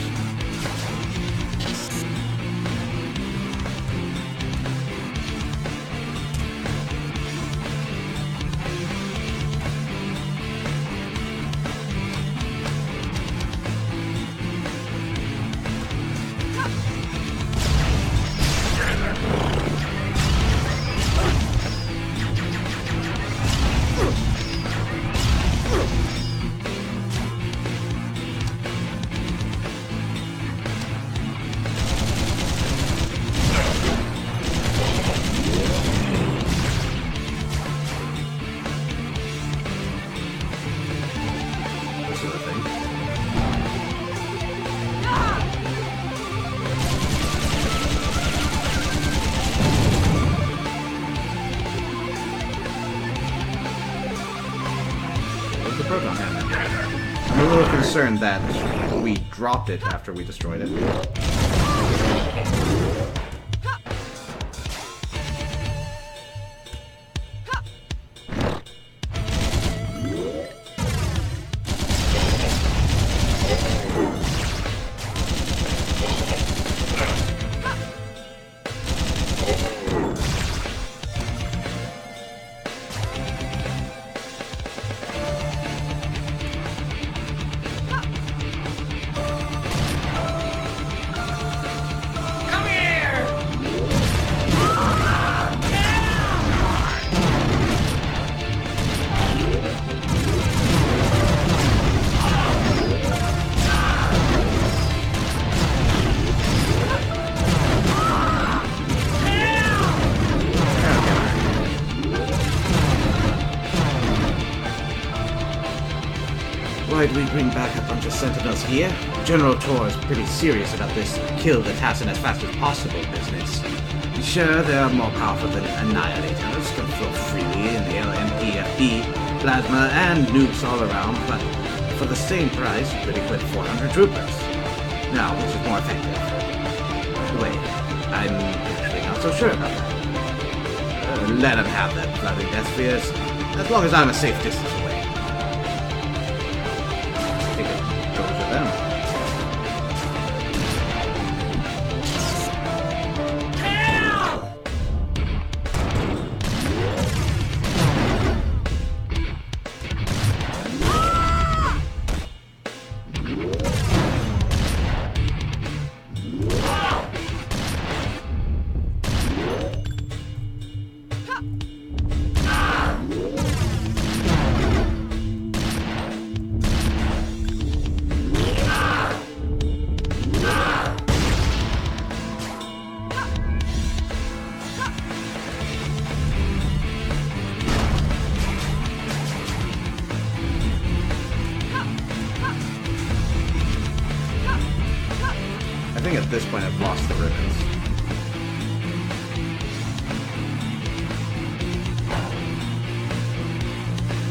concerned that we dropped it after we destroyed it.
Come here!
Why'd we bring back a bunch of sentinels here? General Tor is pretty serious about this kill the Tassin as fast as possible business. Sure, they are more powerful than Annihilators, can flow freely in the LMPFB, plasma, and nukes all around, but for the same price, you could equip 400 troopers. Now, which is more effective? Wait, I'm actually not so sure about that. Let him have that flooding death spheres, as long as I'm a safe distance away. I think it goes with them. I think at this point I've lost the ribbons.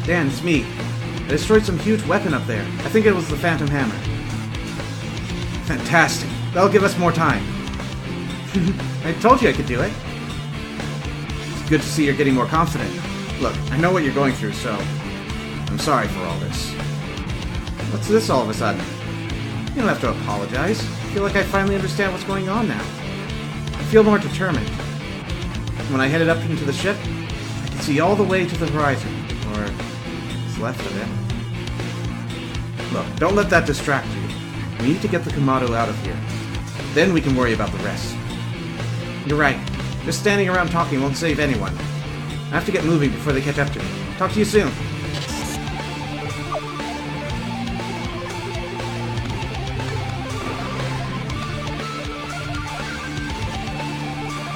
Dan, it's me. I destroyed some huge weapon up there. I think it was the Phantom Hammer. Fantastic. That'll give us more time. I told you I could do it. It's good to see you're getting more confident. Look, I know what you're going through, so I'm sorry for all this. What's this all of a sudden? You don't have to apologize. I feel like I finally understand what's going on now. I feel more determined. When I headed up into the ship, I could see all the way to the horizon, or what's left of it. Look, don't let that distract you. We need to get the Kamado out of here. Then we can worry about the rest. You're right. Just standing around talking won't save anyone. I have to get moving before they catch up to me. Talk to you soon.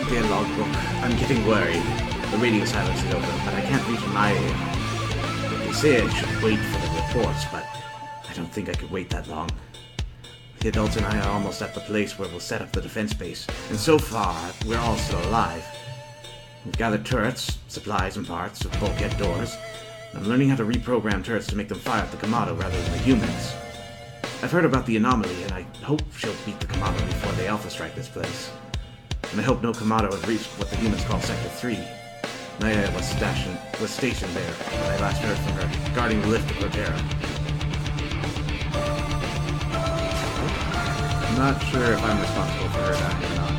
Dear logbook, I'm getting worried. The radio silence is over, but I can't reach my ear. They say I should wait for the reports, but I don't think I could wait that long. The adults and I are almost at the place where we'll set up the defense base, and so far, we're all still alive. We've gathered turrets, supplies and parts, bulkhead doors. I'm learning how to reprogram turrets to make them fire at the Kamado rather than the humans. I've heard about the anomaly, and I hope she'll beat the Kamado before they alpha strike this place. And I hope no Kamado have reached what the humans call Sector 3. Naya was stationed there when I last heard from her, guarding the lift to Cordera. I'm not sure if I'm responsible for her dying or not.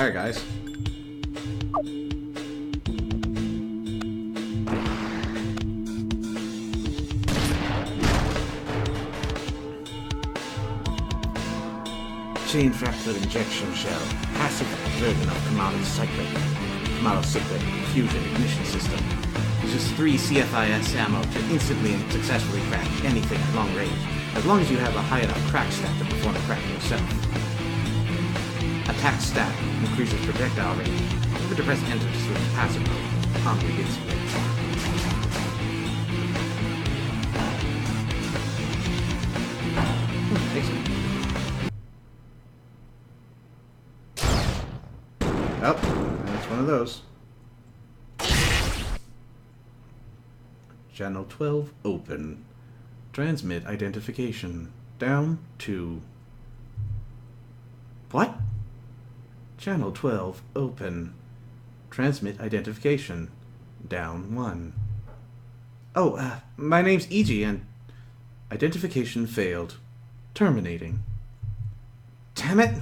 Alright, guys. Chain fractal injection shell. Passive version of Kamado-Cyclic fusion ignition system. Uses 3 CFIS ammo to instantly and successfully crack anything at long range, as long as you have a high enough crack stat to perform the cracking yourself. Attack stat increases projectile range. Remember to press enter to switch passive mode. Palm begins to Oh, that's one of those. Channel 12 open. Transmit identification. Down 2. What? Channel 12 open. Transmit identification. Down 1. Oh, my name's E.G. and identification failed. Terminating. Damn it!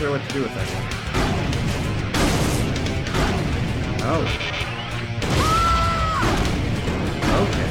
What to do with that one. Oh. Okay.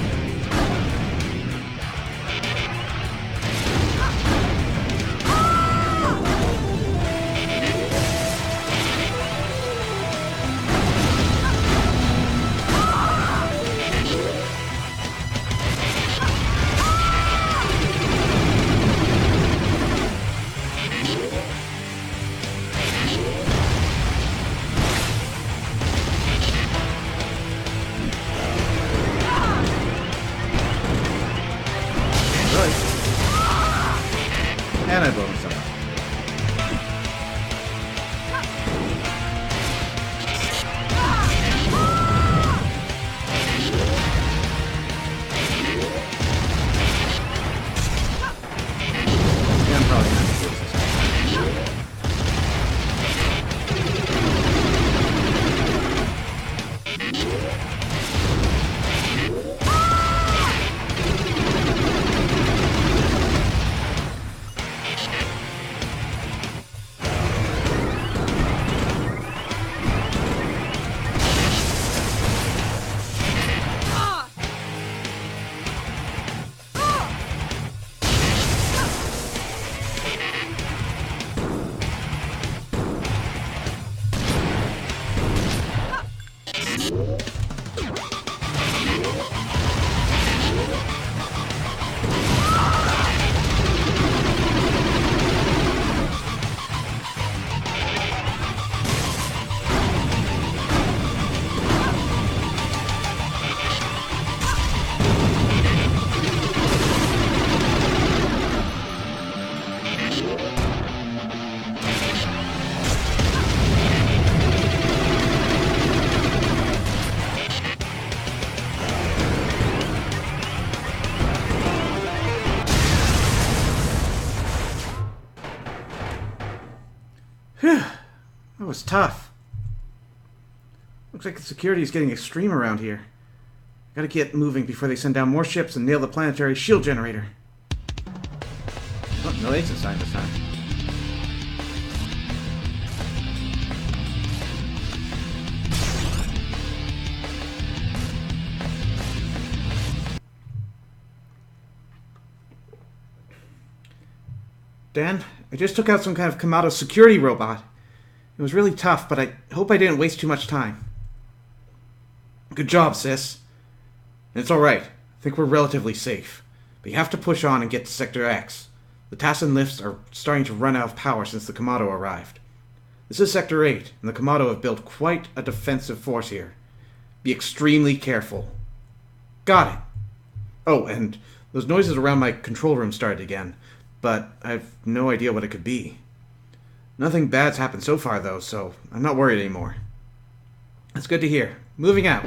was tough. Looks like the security is getting extreme around here. Gotta get moving before they send down more ships and nail the planetary shield generator. Oh, no exit sign this time. Dan, I just took out some kind of Kamado security robot. It was really tough, but I hope I didn't waste too much time. Good job, sis. It's alright. I think we're relatively safe. But you have to push on and get to Sector X. The Tassin lifts are starting to run out of power since the Kamado arrived. This is Sector 8, and the Kamado have built quite a defensive force here. Be extremely careful. Got it. Oh, and those noises around my control room started again, but I've no idea what it could be. Nothing bad's happened so far, though, so I'm not worried anymore. That's good to hear. Moving out.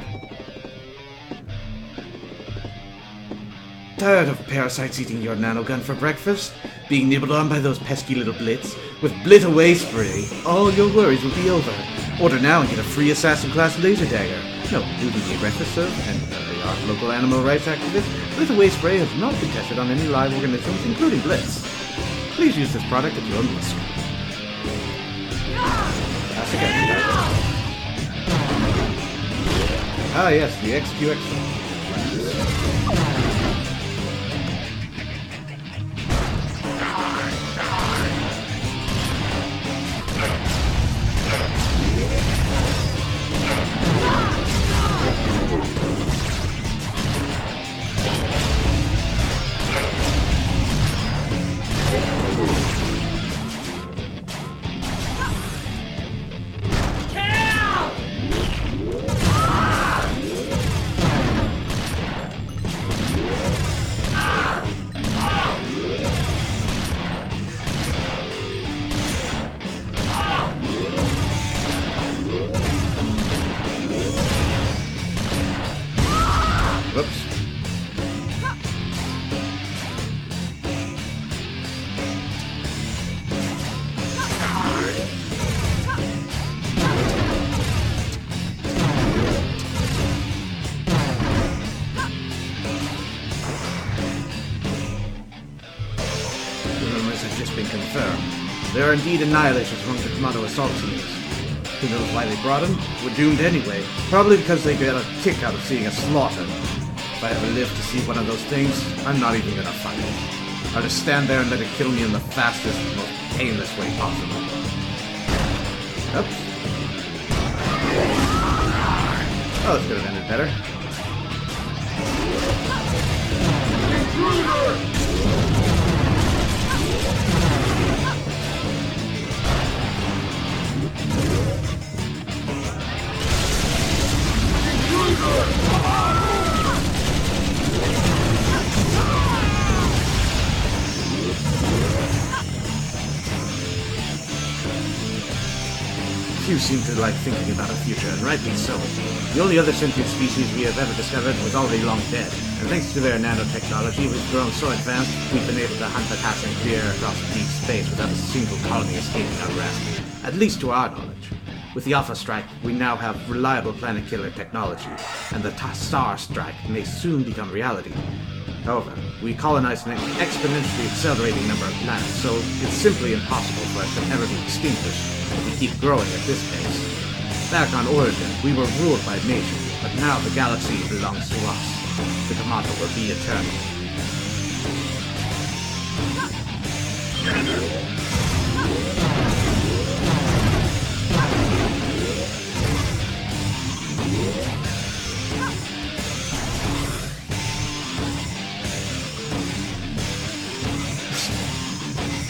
Tired of parasites eating your nanogun for breakfast? Being nibbled on by those pesky little blits? With Blit Away Spray, all your worries will be over. Order now and get a free Assassin Class laser dagger. No, due to the aggressive and our local animal rights activists, Blit Away Spray has not been tested on any live organisms, including Blitz. Please use this product at your own risk. Ah yes, the XQX. There are indeed annihilators among the Kamado assault teams. Who knows why they brought them? We're doomed anyway. Probably because they get a kick out of seeing us slaughtered. If I ever live to see one of those things, I'm not even gonna fight it. I'll just stand there and let it kill me in the fastest, most painless way possible. Oops. Oh, this could have ended better. Few seem to like thinking about a future, and rightly so. The only other sentient species we have ever discovered was already long dead, and thanks to their nanotechnology, we've grown so advanced, we've been able to hunt the Tassin clear across deep space without a single colony escaping unrest, at least to our knowledge. With the Alpha Strike, we now have reliable planet-killer technology, and the Star Strike may soon become reality. However, we colonize an exponentially accelerating number of planets, so it's simply impossible for us to ever be extinguished if we keep growing at this pace. Back on Origin, we were ruled by nature, but now the galaxy belongs to us. The Kamado will be eternal.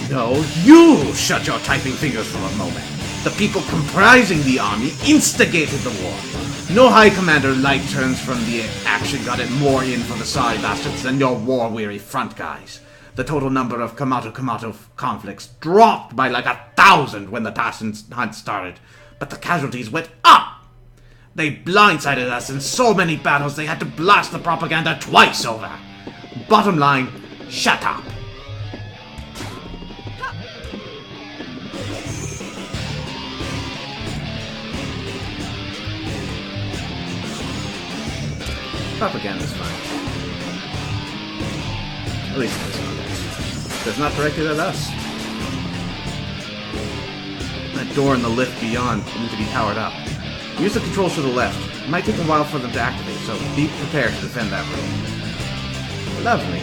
No, you shut your typing fingers for a moment. The people comprising the army instigated the war. No High Commander light turns from the action got it more in for the sorry bastards than your war-weary front guys. The total number of Kamado conflicts dropped by like 1,000 when the Tassin hunt started, but the casualties went up. They blindsided us in so many battles they had to blast the propaganda twice over. Bottom line, shut up. Propaganda's fine. At least in this context. That's not directed at us. That door and the lift beyond need to be powered up. Use the controls to the left. It might take a while for them to activate, so be prepared to defend that room. Lovely.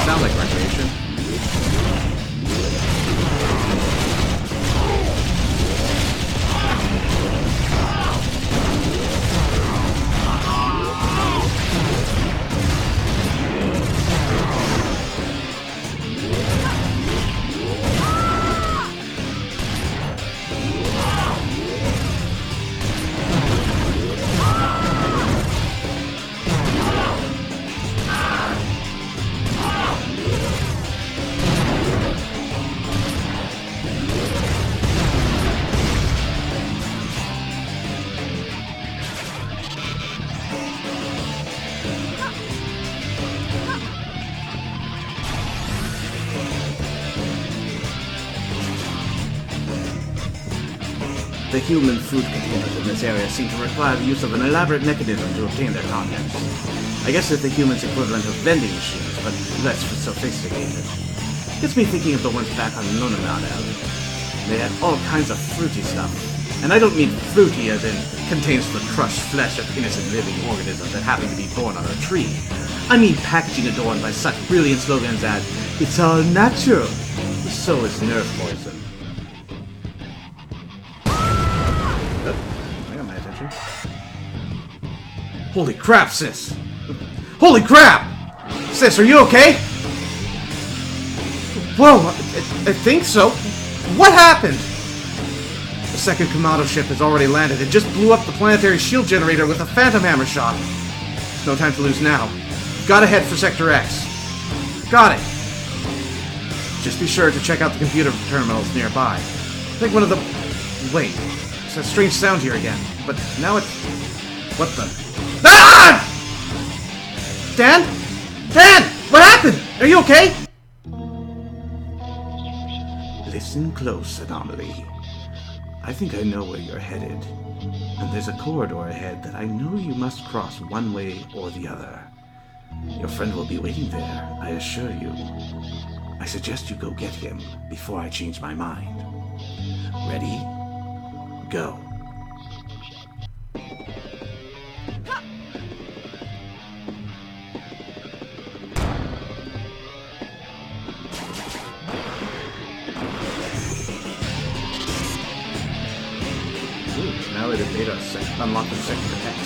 Sound like recreation. The human food containers in this area seem to require the use of an elaborate mechanism to obtain their contents. I guess it's the human's equivalent of vending machines, but less sophisticated. Gets me thinking of the ones back on Nonamada. They had all kinds of fruity stuff. And I don't mean fruity as in contains the crushed flesh of innocent living organisms that happen to be born on a tree. I mean packaging adorned by such brilliant slogans as, "It's all natural." So is nerve poison. I got my attention. Holy crap, sis! Holy crap! Sis, are you okay? Whoa, I think so. What happened? The second commando ship has already landed. It just blew up the planetary shield generator with a phantom hammer shot. There's no time to lose now. Gotta head for Sector X. Got it. Just be sure to check out the computer terminals nearby. I think one of the... Wait. It's a strange sound here again. But now it's... What the... Ah! Dan? Dan! What happened? Are you okay?
Listen close, Anomaly. I think I know where you're headed. And there's a corridor ahead that I know you must cross one way or the other. Your friend will be waiting there, I assure you. I suggest you go get him before I change my mind. Ready? Go.
Now it had made us unlock the Sector X.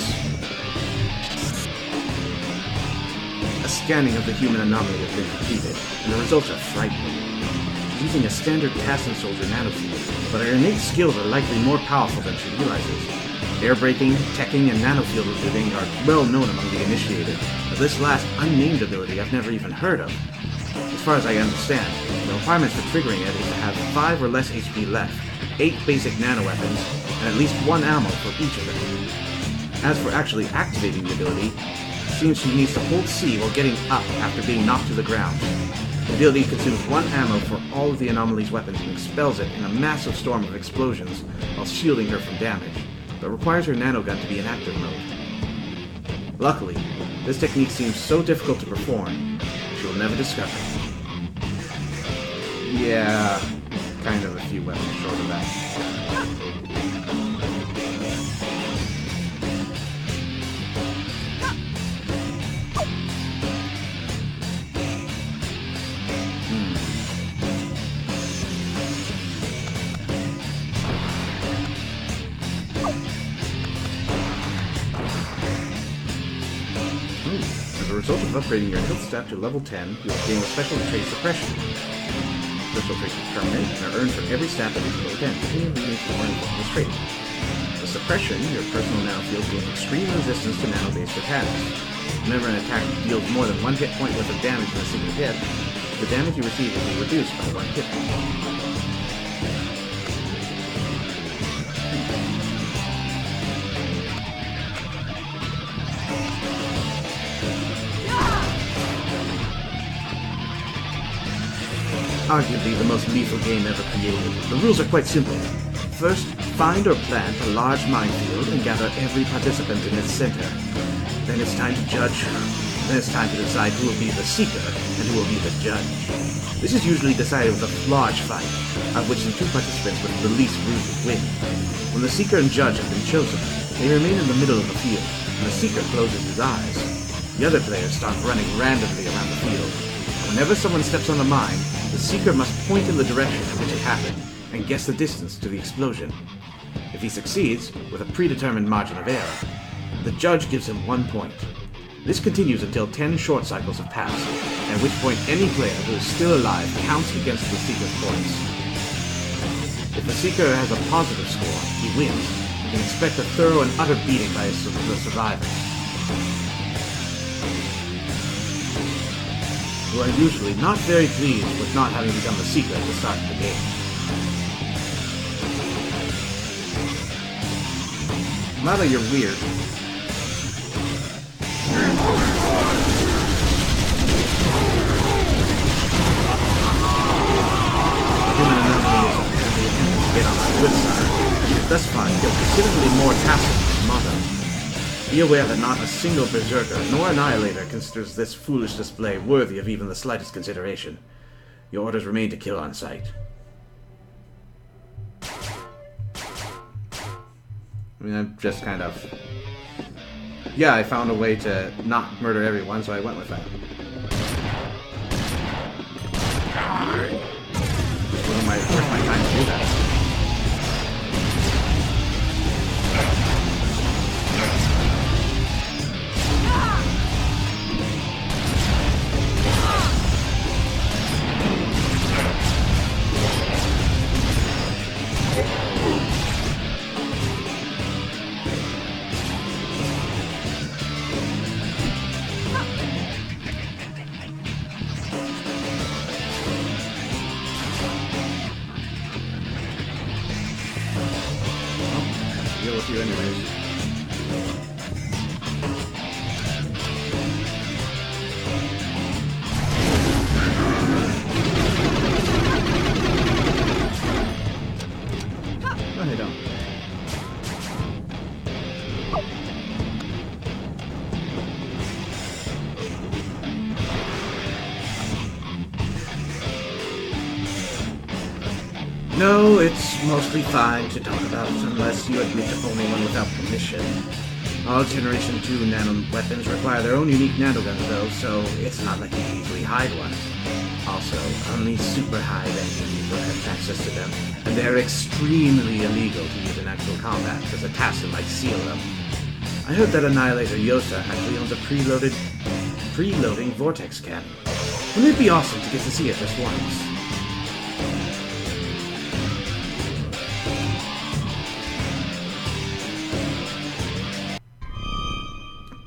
A scanning of the human anomaly has been completed, and the results are frightening. She's using a standard Tassin soldier nanofield, but her innate skills are likely more powerful than she realizes. Air braking, teching, and nanofield rebooting are well known among the initiated, but this last unnamed ability I've never even heard of. As far as I understand, the requirements for triggering it is to have 5 or less HP left, 8 basic nanoweapons, and at least 1 ammo for each of them. As for actually activating the ability, it seems she needs to hold C while getting up after being knocked to the ground. The ability consumes 1 ammo for all of the anomaly's weapons and expels it in a massive storm of explosions while shielding her from damage, but requires her nanogun to be in active mode. Luckily, this technique seems so difficult to perform, she will never discover it. Yeah, kind of a few weapons short of that. a result of upgrading your hilt stat to level 10, you will gain a special trait suppression. Special traits are permanent and are earned for every stat that is level 10. Continue reading for more info on this trait. The suppression, your personal nanofield gains extreme resistance to nano-based attacks. Whenever an attack deals more than 1 hit point worth of damage in a single hit, the damage you receive will be reduced by 1 hit point. Arguably the most lethal game ever created. The rules are quite simple. First, find or plant a large minefield and gather every participant in its center. Then it's time to judge. Then it's time to decide who will be the seeker and who will be the judge. This is usually decided with a large fight, of which the two participants with the least bruises win. When the seeker and judge have been chosen, they remain in the middle of the field, and the seeker closes his eyes. The other players start running randomly around the field. Whenever someone steps on a mine, the seeker must point in the direction in which it happened and guess the distance to the explosion. If he succeeds, with a predetermined margin of error, the judge gives him 1 point. This continues until 10 short cycles have passed, at which point any player who is still alive counts against the seeker's points. If the seeker has a positive score, he wins. You can expect a thorough and utter beating by the survivors, who are usually not very pleased with not having become the seeker at the start of the game. Now that you're weird. Human anomaly is apparently attempting to get on the good side. Thus far, you have considerably more tasks than his motto. Be aware that not a single berserker nor annihilator considers this foolish display worthy of even the slightest consideration. Your orders remain to kill on sight. I mean, I'm just kind of... Yeah, I found a way to not murder everyone, so I went with that. Where's my time to do that? Deal with you anyways. No, they don't. No, it's mostly fine to talk about unless you admit to owning one without permission. All Generation 2 nano weapons require their own unique nanoguns though, so it's not like you can easily hide one. Also, only super high-ranking people have access to them, and they're extremely illegal to use in actual combat, because Assassin might seal them. I heard that Annihilator Yosa actually owns a preloading vortex cannon. Wouldn't it be awesome to get to see it just once?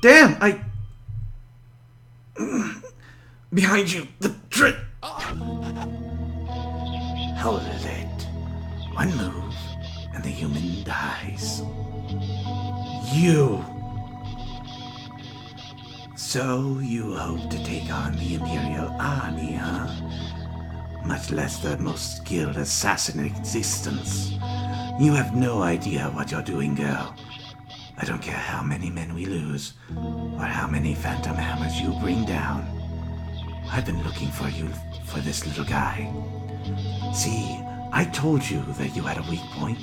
Damn, behind you, the trick!
Hold it. One move, and the human dies.
You!
So you hope to take on the Imperial Army, huh? Much less the most skilled assassin in existence. You have no idea what you're doing, girl. I don't care how many men we lose, or how many phantom hammers you bring down. I've been looking for you, for this little guy. See, I told you that you had a weak point,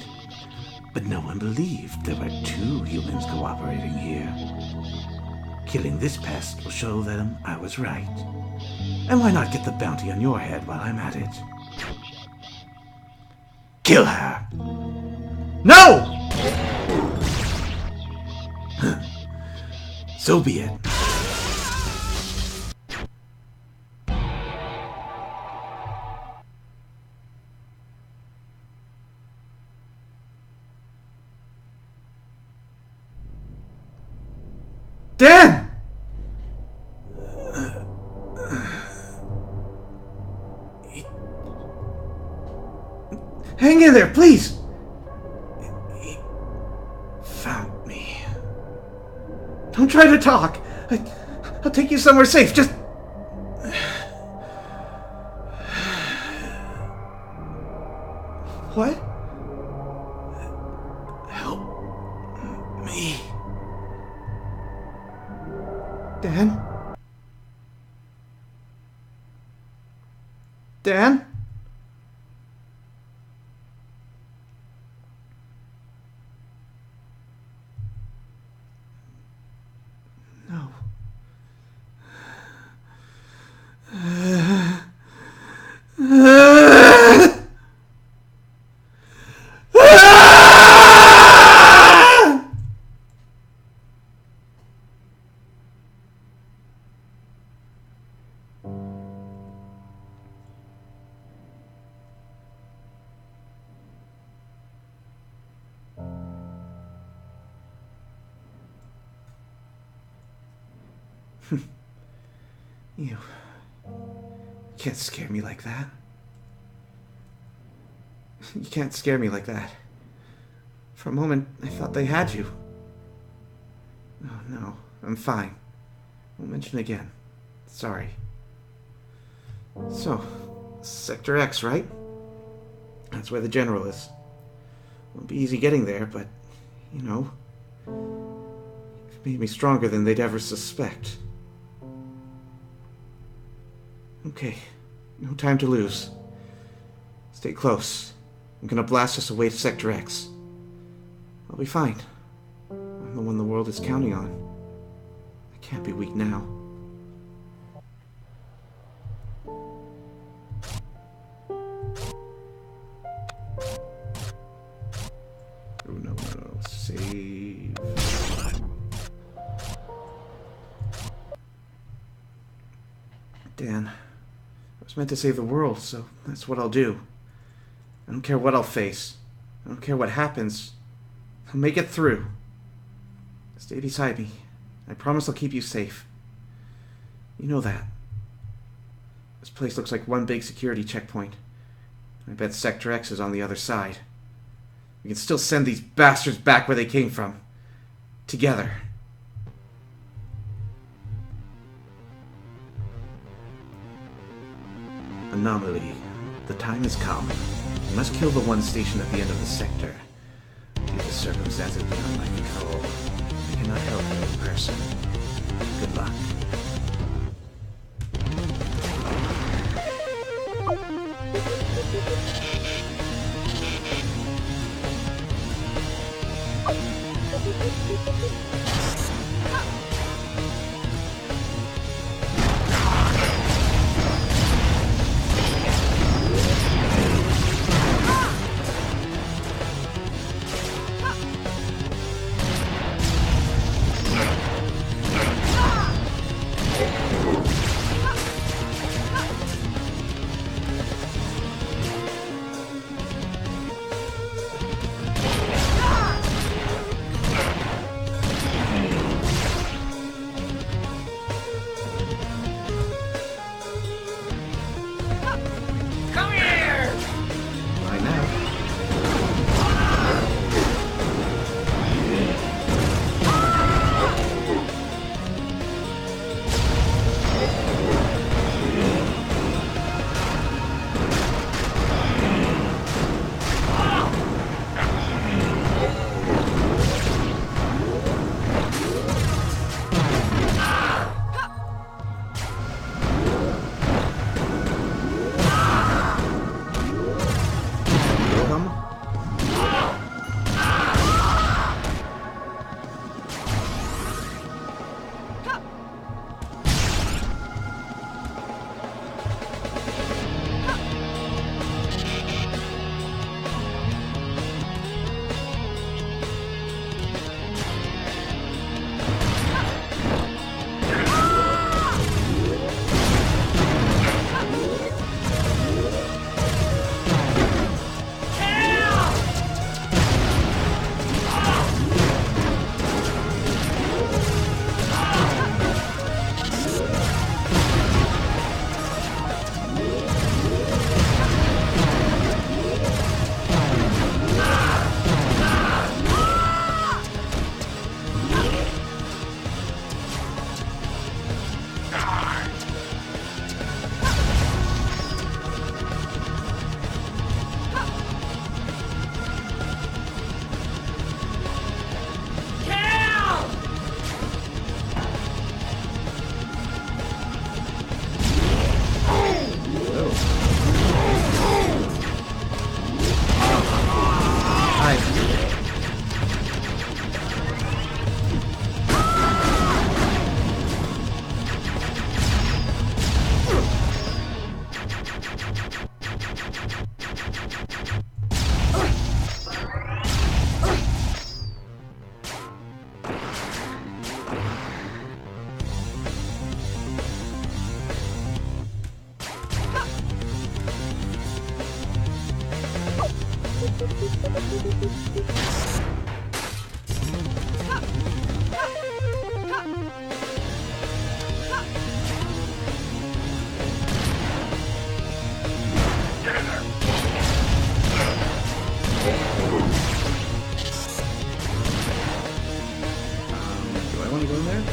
but no one believed there were two humans cooperating here. Killing this pest will show them I was right. And why not get the bounty on your head while I'm at it? Kill her!
No!
So be it.
Dan! Hang in there, please! He found me. Don't try to talk. I'll take you somewhere safe. Just... What? Help me. Dan? Dan? No. You can't scare me like that. You can't scare me like that. For a moment, I thought they had you. Oh, no. I'm fine. Won't mention again. Sorry. So, Sector X, right? That's where the General is. Won't be easy getting there, but, you know, it made me stronger than they'd ever suspect. Okay, no time to lose. Stay close. I'm gonna blast us away to Sector X. I'll be fine. I'm the one the world is counting on. I can't be weak now. Oh, no. Save. Dan, I was meant to save the world, so that's what I'll do. I don't care what I'll face. I don't care what happens. I'll make it through. Stay beside me. I promise I'll keep you safe. You know that. This place looks like one big security checkpoint. I bet Sector X is on the other side. We can still send these bastards back where they came from. Together. Anomaly. The time has come. We must kill the one stationed at the end of the sector. Due to circumstances beyond my control, I cannot help you in person. Good luck. want to go in there?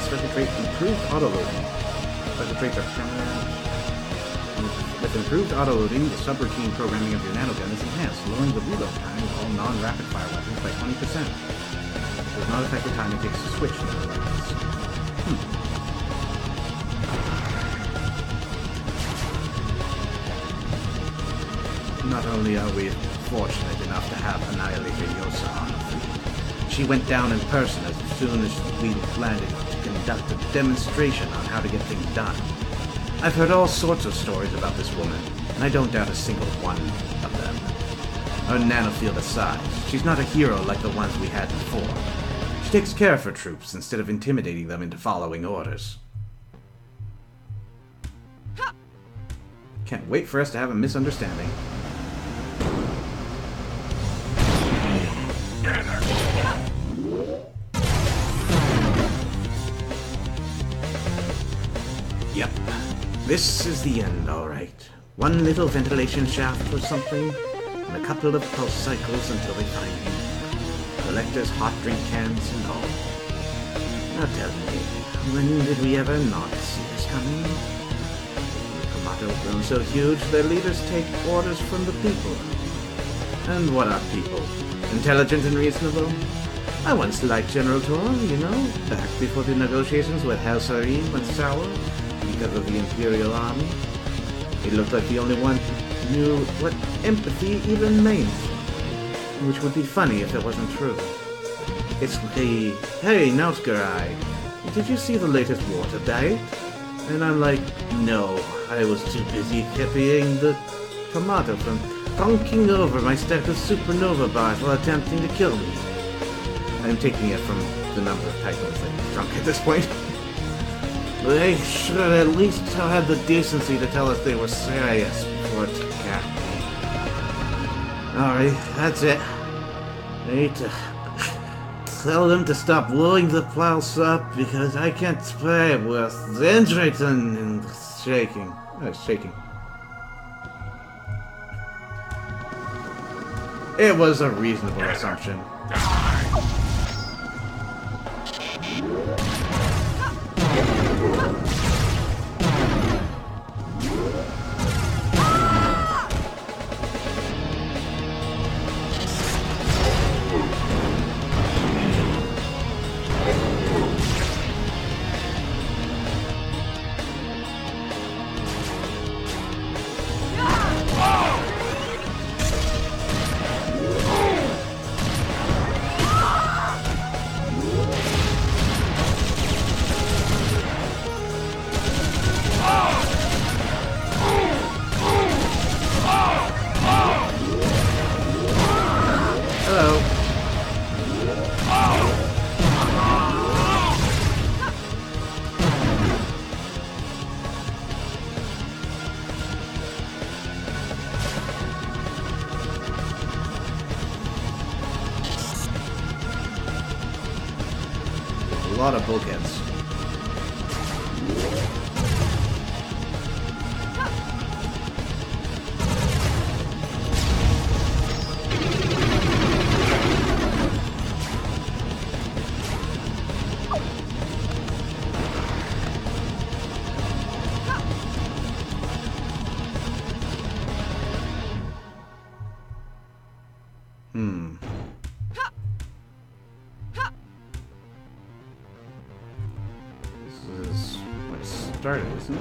Special trait improved auto-loading. Special traits are permanent. With improved auto-loading, the subroutine programming of your nanogun is enhanced, lowering the reload time of all non-rapid fire weapons by 20%. It does not affect the time it takes to switch to other weapons. Not only are we fortunate enough to have Annihilator Yosa on the fleet, she went down in person as soon as we landed to conduct a demonstration on how to get things done. I've heard all sorts of stories about this woman, and I don't doubt a single one of them. Her nanofield aside, she's not a hero like the ones we had before. She takes care of her troops instead of intimidating them into following orders. Can't wait for us to have a misunderstanding. Yep. This is the end, alright. One little ventilation shaft or something, and a couple of pulse cycles until they find me. Collectors' hot drink cans and all. Now tell me, when did we ever not see this coming? The Komato have grown so huge, their leaders take orders from the people. And what are people? Intelligent and reasonable? I once liked General Tor, you know, back before the negotiations with House Harim went sour because of the Imperial Army. He looked like the only one who knew what empathy even meant, which would be funny if it wasn't true. It's the, hey, Nautgarai, did you see the latest water diet? And I'm like, no, I was too busy copying the tomato from conking over my stack of supernova bars while attempting to kill me. I'm taking it from the number of titles I've drunk at this point. They should at least have had the decency to tell us they were serious before it got me. Alright, that's it. I need to tell them to stop blowing the pulse up because I can't spray with dendritin and shaking. Shaking. It was a reasonable assumption. lot of bulkheads. This is where it started, isn't it?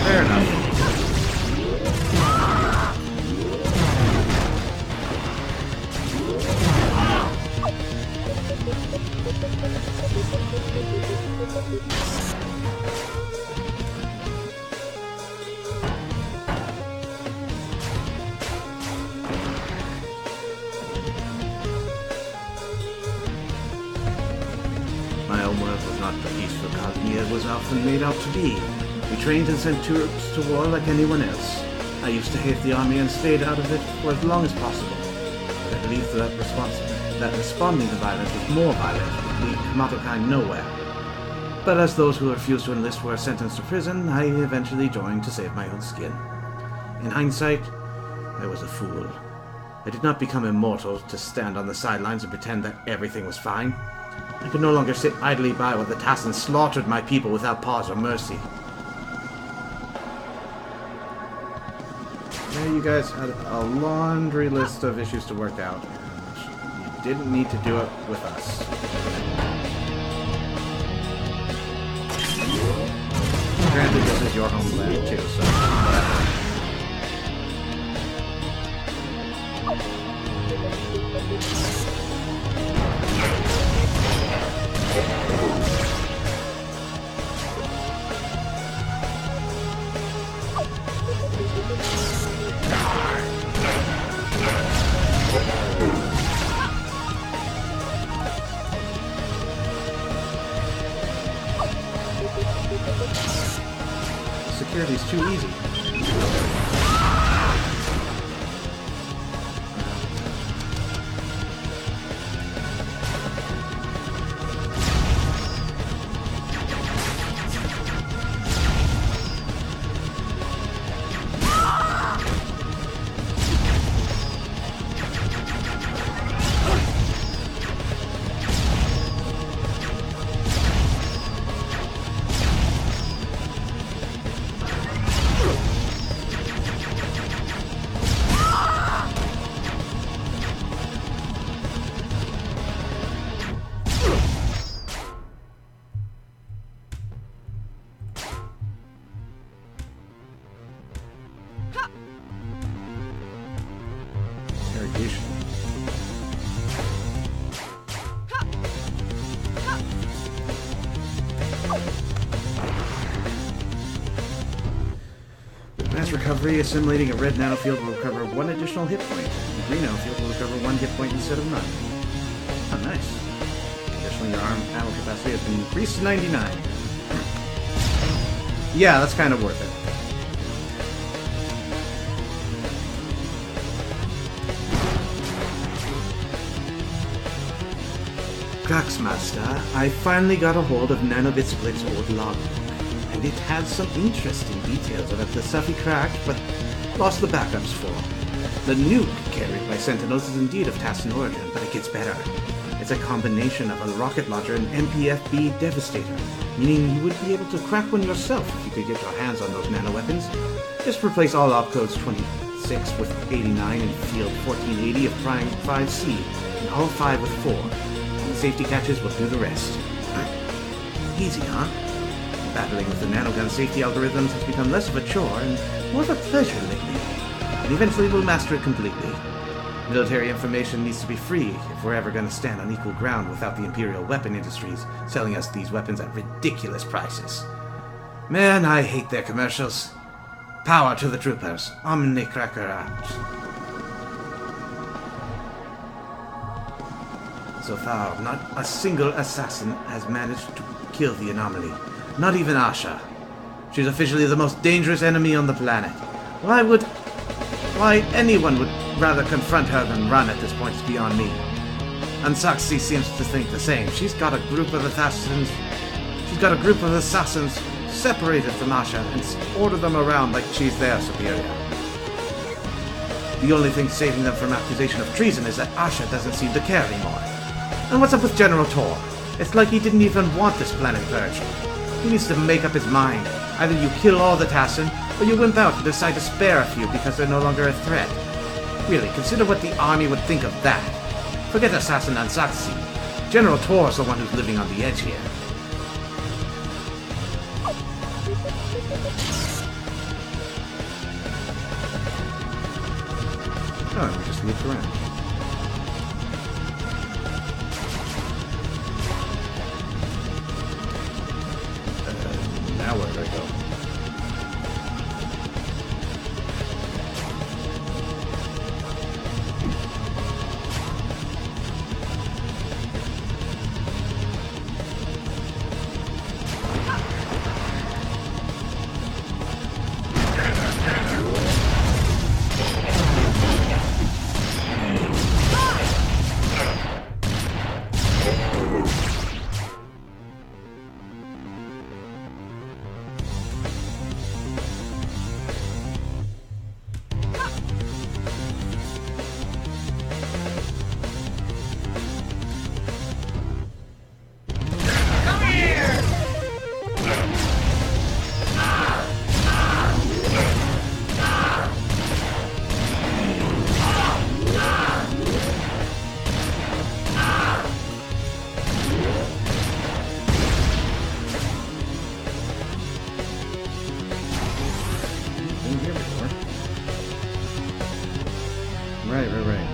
Fair enough. My own world was not the peaceful colony it was often made out to be. We trained and sent troops to war like anyone else. I used to hate the army and stayed out of it for as long as possible. But I believed that responding to violence with more violence would lead Kamatokai nowhere. But as those who refused to enlist were sentenced to prison, I eventually joined to save my own skin. In hindsight, I was a fool. I did not become immortal to stand on the sidelines and pretend that everything was fine. I could no longer sit idly by while the Tassans slaughtered my people without pause or mercy. Yeah, you guys had a laundry list of issues to work out, and you didn't need to do it with us. Granted, this is your homeland too, so whatever. Security's too easy. Irrigation. With mass recovery, assimilating a red nanofield will recover 1 additional hit point. A green nanofield will recover 1 hit point instead of none. Oh, nice. Additionally, your arm ammo capacity has been increased to 99. Yeah, that's kind of worth it. Cracksmaster, I finally got a hold of Nanobitsplic's old logbook, and it had some interesting details about the stuff he cracked, but lost the backups for. The nuke carried by Sentinels is indeed of Tassan origin, but it gets better. It's a combination of a rocket launcher and MPFB Devastator, meaning you would be able to crack one yourself if you could get your hands on those nanoweapons. Just replace all opcodes 26 with 89 and field 1480 of Prime 5C, and all 5 with 4. Safety catches will do the rest. Easy, huh? Battling with the nanogun safety algorithms has become less of a chore and more of a pleasure lately, and eventually we'll master it completely. Military information needs to be free if we're ever going to stand on equal ground without the Imperial weapon industries selling us these weapons at ridiculous prices. Man, I hate their commercials. Power to the troopers. Omni Cracker out. So far, not a single assassin has managed to kill the anomaly. Not even Asha. She's officially the most dangerous enemy on the planet. Why anyone would rather confront her than run at this point is beyond me. And Saxi seems to think the same. She's got a group of assassins separated from Asha and order them around like she's their superior. The only thing saving them from accusation of treason is that Asha doesn't seem to care anymore. And what's up with General Tor? It's like he didn't even want this planet purged. He needs to make up his mind. Either you kill all the Tassin, or you wimp out and decide to spare a few because they're no longer a threat. Really, consider what the army would think of that. Forget Assassin and Saxi. General Tor's the one who's living on the edge here. Oh, we just looped around. Now where do I go? Right.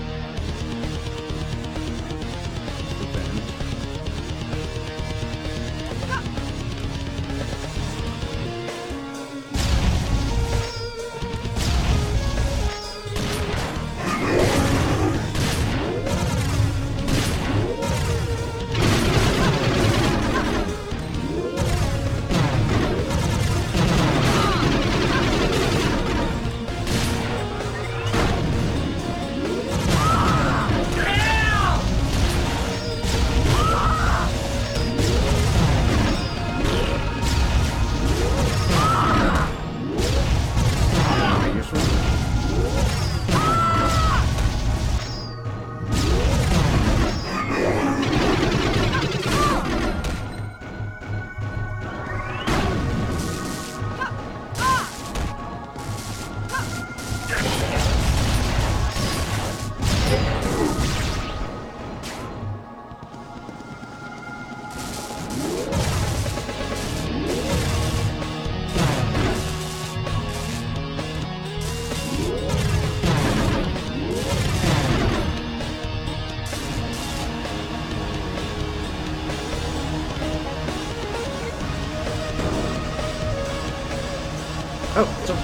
Oh, it's open.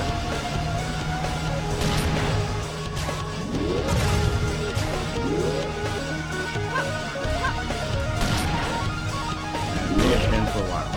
And it's been for a while.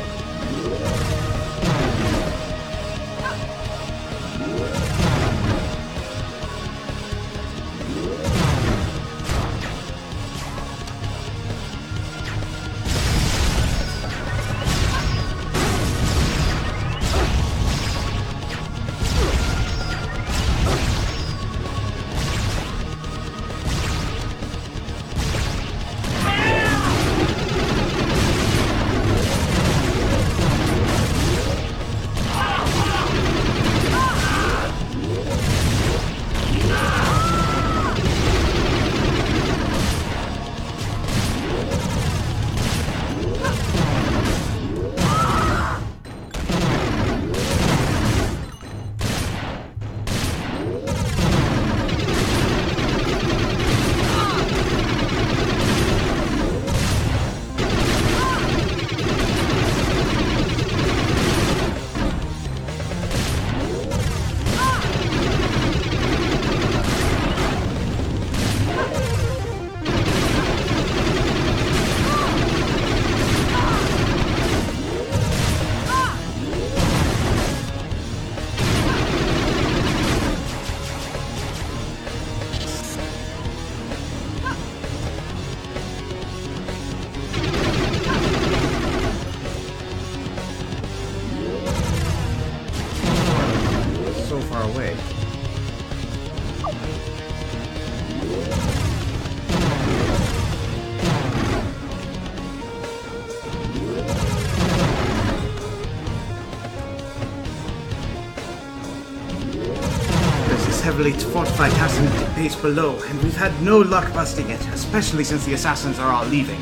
heavily fortified Tassin base below, and we've had no luck busting it, especially since the assassins are all leaving.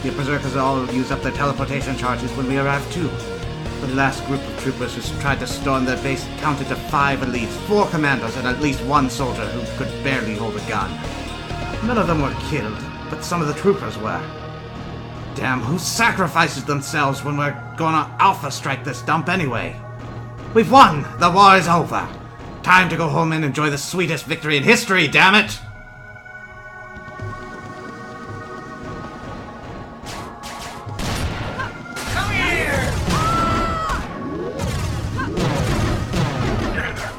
The berserkers all use up their teleportation charges when we arrive too. The last group of troopers who tried to storm their base counted to 5 elites, 4 commandos, and at least 1 soldier who could barely hold a gun. None of them were killed, but some of the troopers were. Damn, who sacrifices themselves when we're gonna alpha strike this dump anyway? We've won! The war is over! Time to go home and enjoy the sweetest victory in history, damn it!
Come here!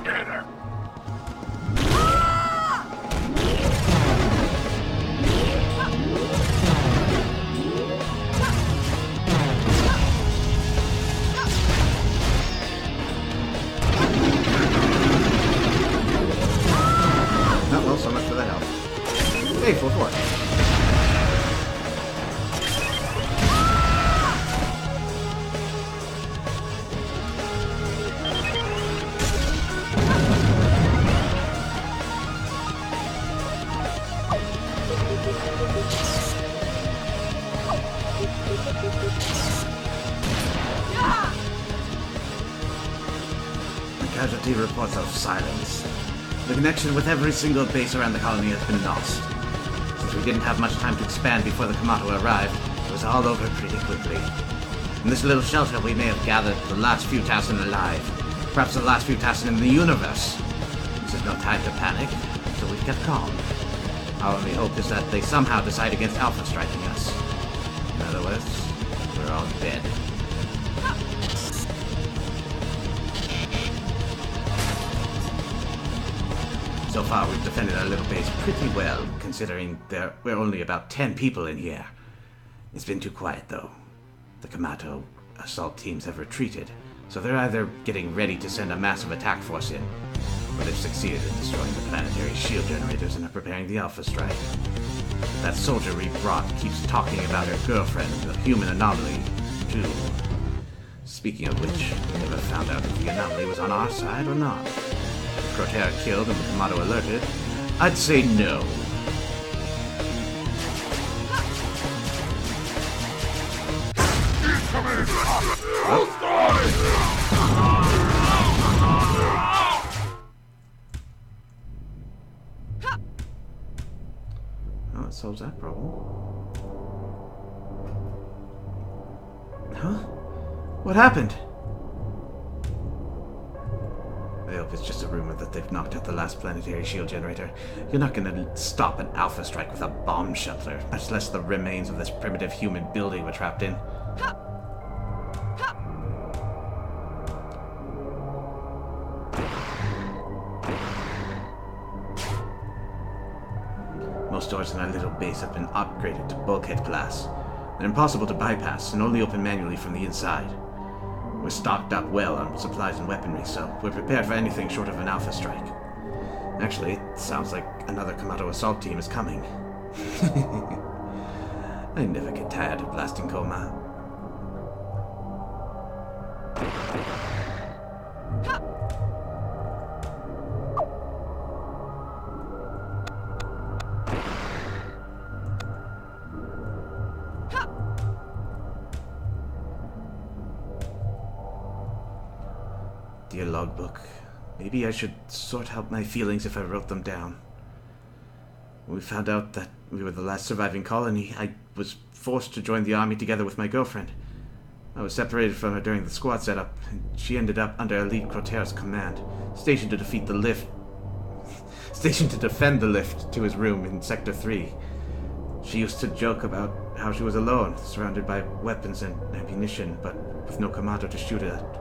Get her!
Oh, well, so much for the health. Hey, full force. The casualty reports of silence. The connection with every single base around the colony has been lost. Since we didn't have much time to expand before the Kamato arrived, it was all over pretty quickly. In this little shelter, we may have gathered the last few Tassin alive. Perhaps the last few Tassin in the universe. This is no time to panic, so we've kept calm. Our only hope is that they somehow decide against Alpha striking us. In other words, we're all dead. So far, we've defended our little base pretty well, considering we're only about 10 people in here. It's been too quiet, though. The Kamato assault teams have retreated, so they're either getting ready to send a massive attack force in, or they've succeeded in destroying the planetary shield generators and are preparing the Alpha strike. That soldier we brought keeps talking about her girlfriend, the human anomaly, too. Speaking of which, we never found out if the anomaly was on our side or not. Crotair killed and the Kamato alerted, I'd say no. Oh, that solves that problem. Huh? What happened? I hope it's just a rumor that they've knocked out the last planetary shield generator. You're not gonna stop an Alpha strike with a bomb shelter, much less the remains of this primitive human building we're trapped in. Most doors in our little base have been upgraded to bulkhead glass. They're impossible to bypass and only open manually from the inside. We're stocked up well on supplies and weaponry, so we're prepared for anything short of an Alpha strike. Actually, it sounds like another Kamato assault team is coming. I never get tired of blasting Koma. Dear logbook, maybe I should sort out my feelings if I wrote them down. When we found out that we were the last surviving colony, I was forced to join the army together with my girlfriend. I was separated from her during the squad setup, and she ended up under Elite Crotair's command, stationed to defend the lift to his room in Sector 3. She used to joke about how she was alone, surrounded by weapons and ammunition, but with no Kamato to shoot at.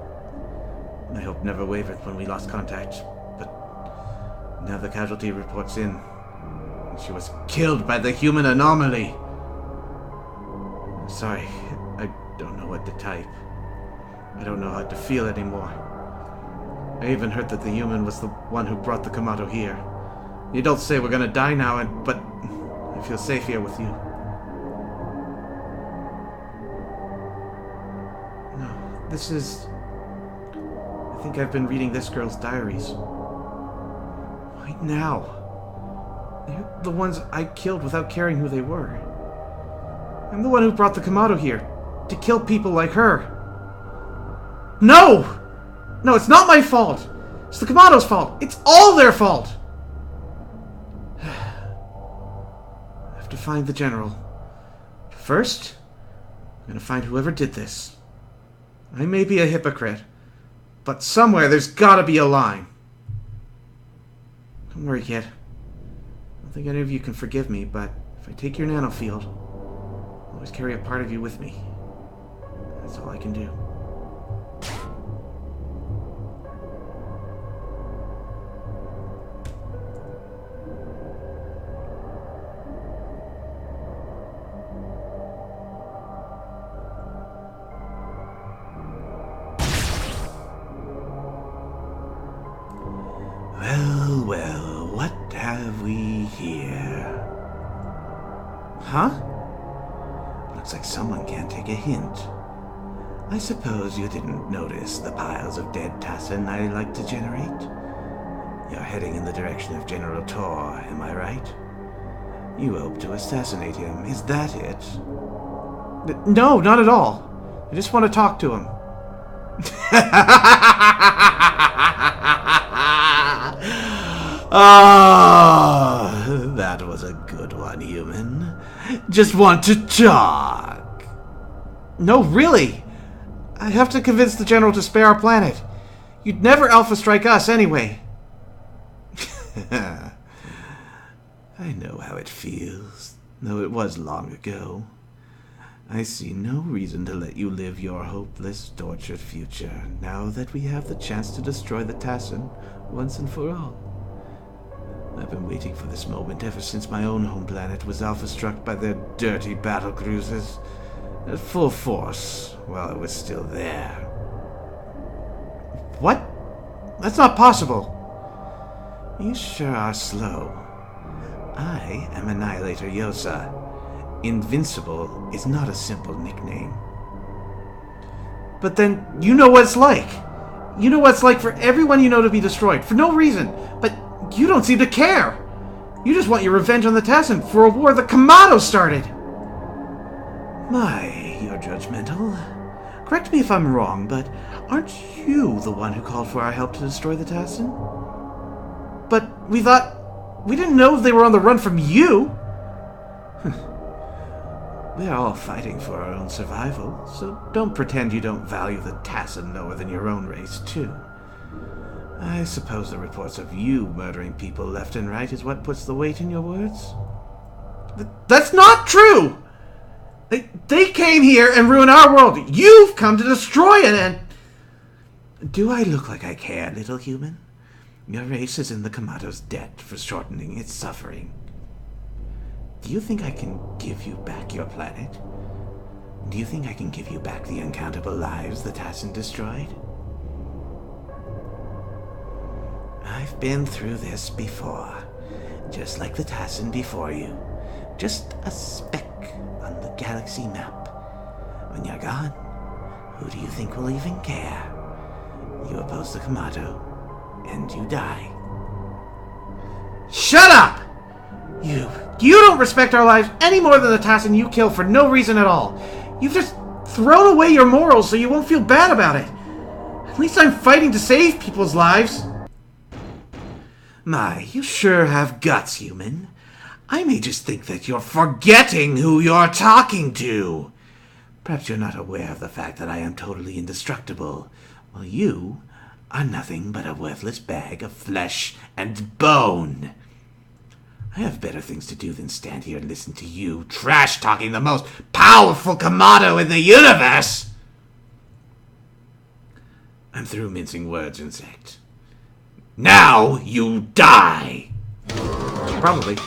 My hope never wavered when we lost contact, but now the casualty reports in, and she was killed by the human anomaly. I'm sorry, I don't know what to type. I don't know how to feel anymore. I even heard that the human was the one who brought the Kamato here. The adults say we're gonna die now, but I feel safe here with you. No, this is... I think I've been reading this girl's diaries. Why right now. They're the ones I killed without caring who they were. I'm the one who brought the Kamado here, to kill people like her. No! No, it's not my fault! It's the Kamado's fault! It's all their fault! I have to find the general. First, I'm gonna find whoever did this. I may be a hypocrite, but somewhere there's gotta be a line. Don't worry, kid. I don't think any of you can forgive me, but if I take your nanofield, I'll always carry a part of you with me. That's all I can do.
Well, well, what have we here?
Huh?
Looks like someone can't take a hint. I suppose you didn't notice the piles of dead Tassin I like to generate? You're heading in the direction of General Tor, am I right? You hope to assassinate him, is that it?
No, not at all. I just want to talk to him.
Ah, that was a good one, human. Just want to talk.
No, really. I have to convince the General to spare our planet. You'd never Alpha Strike us anyway.
I know how it feels, though it was long ago. I see no reason to let you live your hopeless, tortured future, now that we have the chance to destroy the Tassin once and for all. I've been waiting for this moment ever since my own home planet was alpha-struck by their dirty battle cruisers at full force while it was still there.
What? That's not possible.
You sure are slow. I am Annihilator Yosa. Invincible is not a simple nickname.
But then, you know what it's like. You know what it's like for everyone you know to be destroyed, for no reason. But you don't seem to care. You just want your revenge on the Tassin for a war the Kamado started.
My, you're judgmental. Correct me if I'm wrong, but aren't you the one who called for our help to destroy the Tassin?
But we thought... We didn't know they were on the run from you.
We're all fighting for our own survival, so don't pretend you don't value the Tassin lower than your own race, too. I suppose the reports of you murdering people left and right is what puts the weight in your words?
That's not true! They came here and ruined our world. You've come to destroy it and...
Do I look like I care, little human? Your race is in the Kamado's debt for shortening its suffering. Do you think I can give you back your planet? Do you think I can give you back the uncountable lives the Tassin destroyed? I've been through this before, just like the Tassin before you. Just a speck on the galaxy map. When you're gone, who do you think will even care? You oppose the Kamado, and you die.
Shut up! You don't respect our lives any more than the Tassin you kill for no reason at all. You've just thrown away your morals so you won't feel bad about it. At least I'm fighting to save people's lives.
My, you sure have guts, human. I may just think that you're forgetting who you're talking to. Perhaps you're not aware of the fact that I am totally indestructible, while you are nothing but a worthless bag of flesh and bone. I have better things to do than stand here and listen to you trash-talking the most powerful Kamado in the universe! I'm through mincing words, insect. Now you die!
Probably.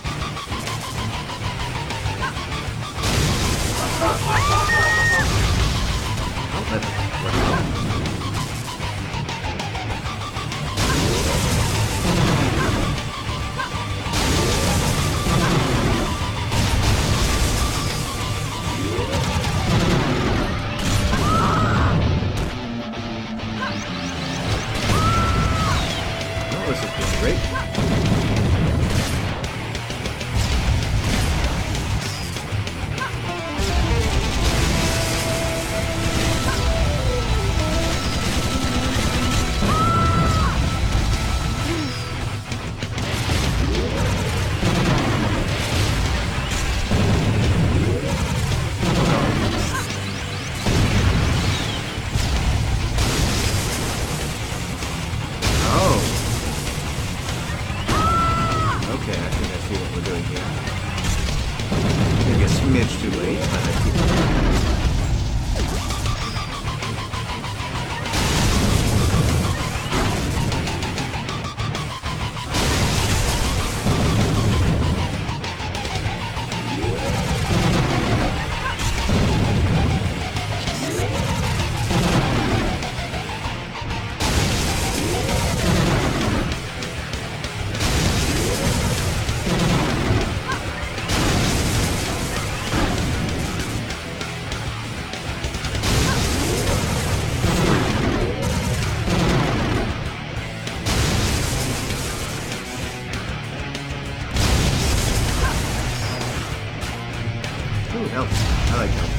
This has been great. smidge too late, but I keep... Ooh, help. I like help.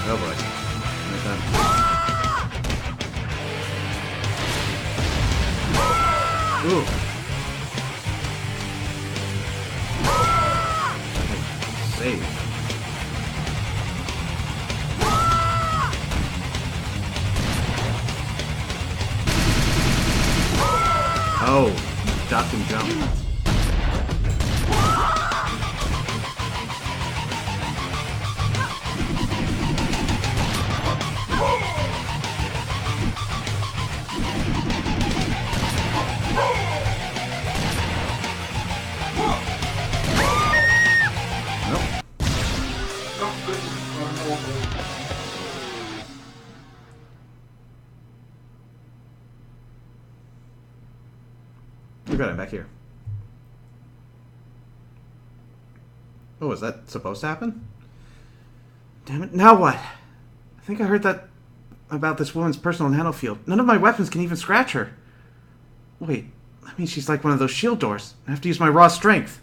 Oh boy. Right done. Ooh. Save. Oh, duck and jump. We got him back here. Oh, is that supposed to happen? Damn it, now what? I think I heard that about this woman's personal nanofield. None of my weapons can even scratch her. Wait, that means she's like one of those shield doors. I have to use my raw strength.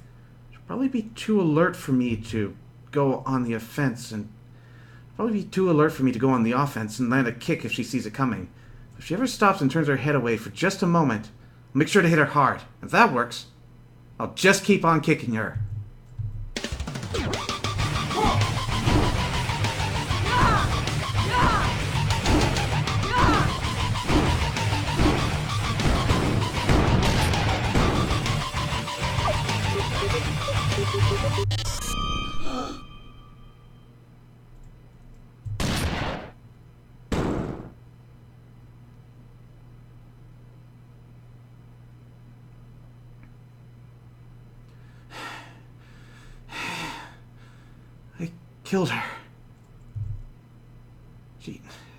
She'll probably be too alert for me to go on the offense and land a kick if she sees it coming. If she ever stops and turns her head away for just a moment, I'll make sure to hit her hard. If that works, I'll just keep on kicking her. I killed her.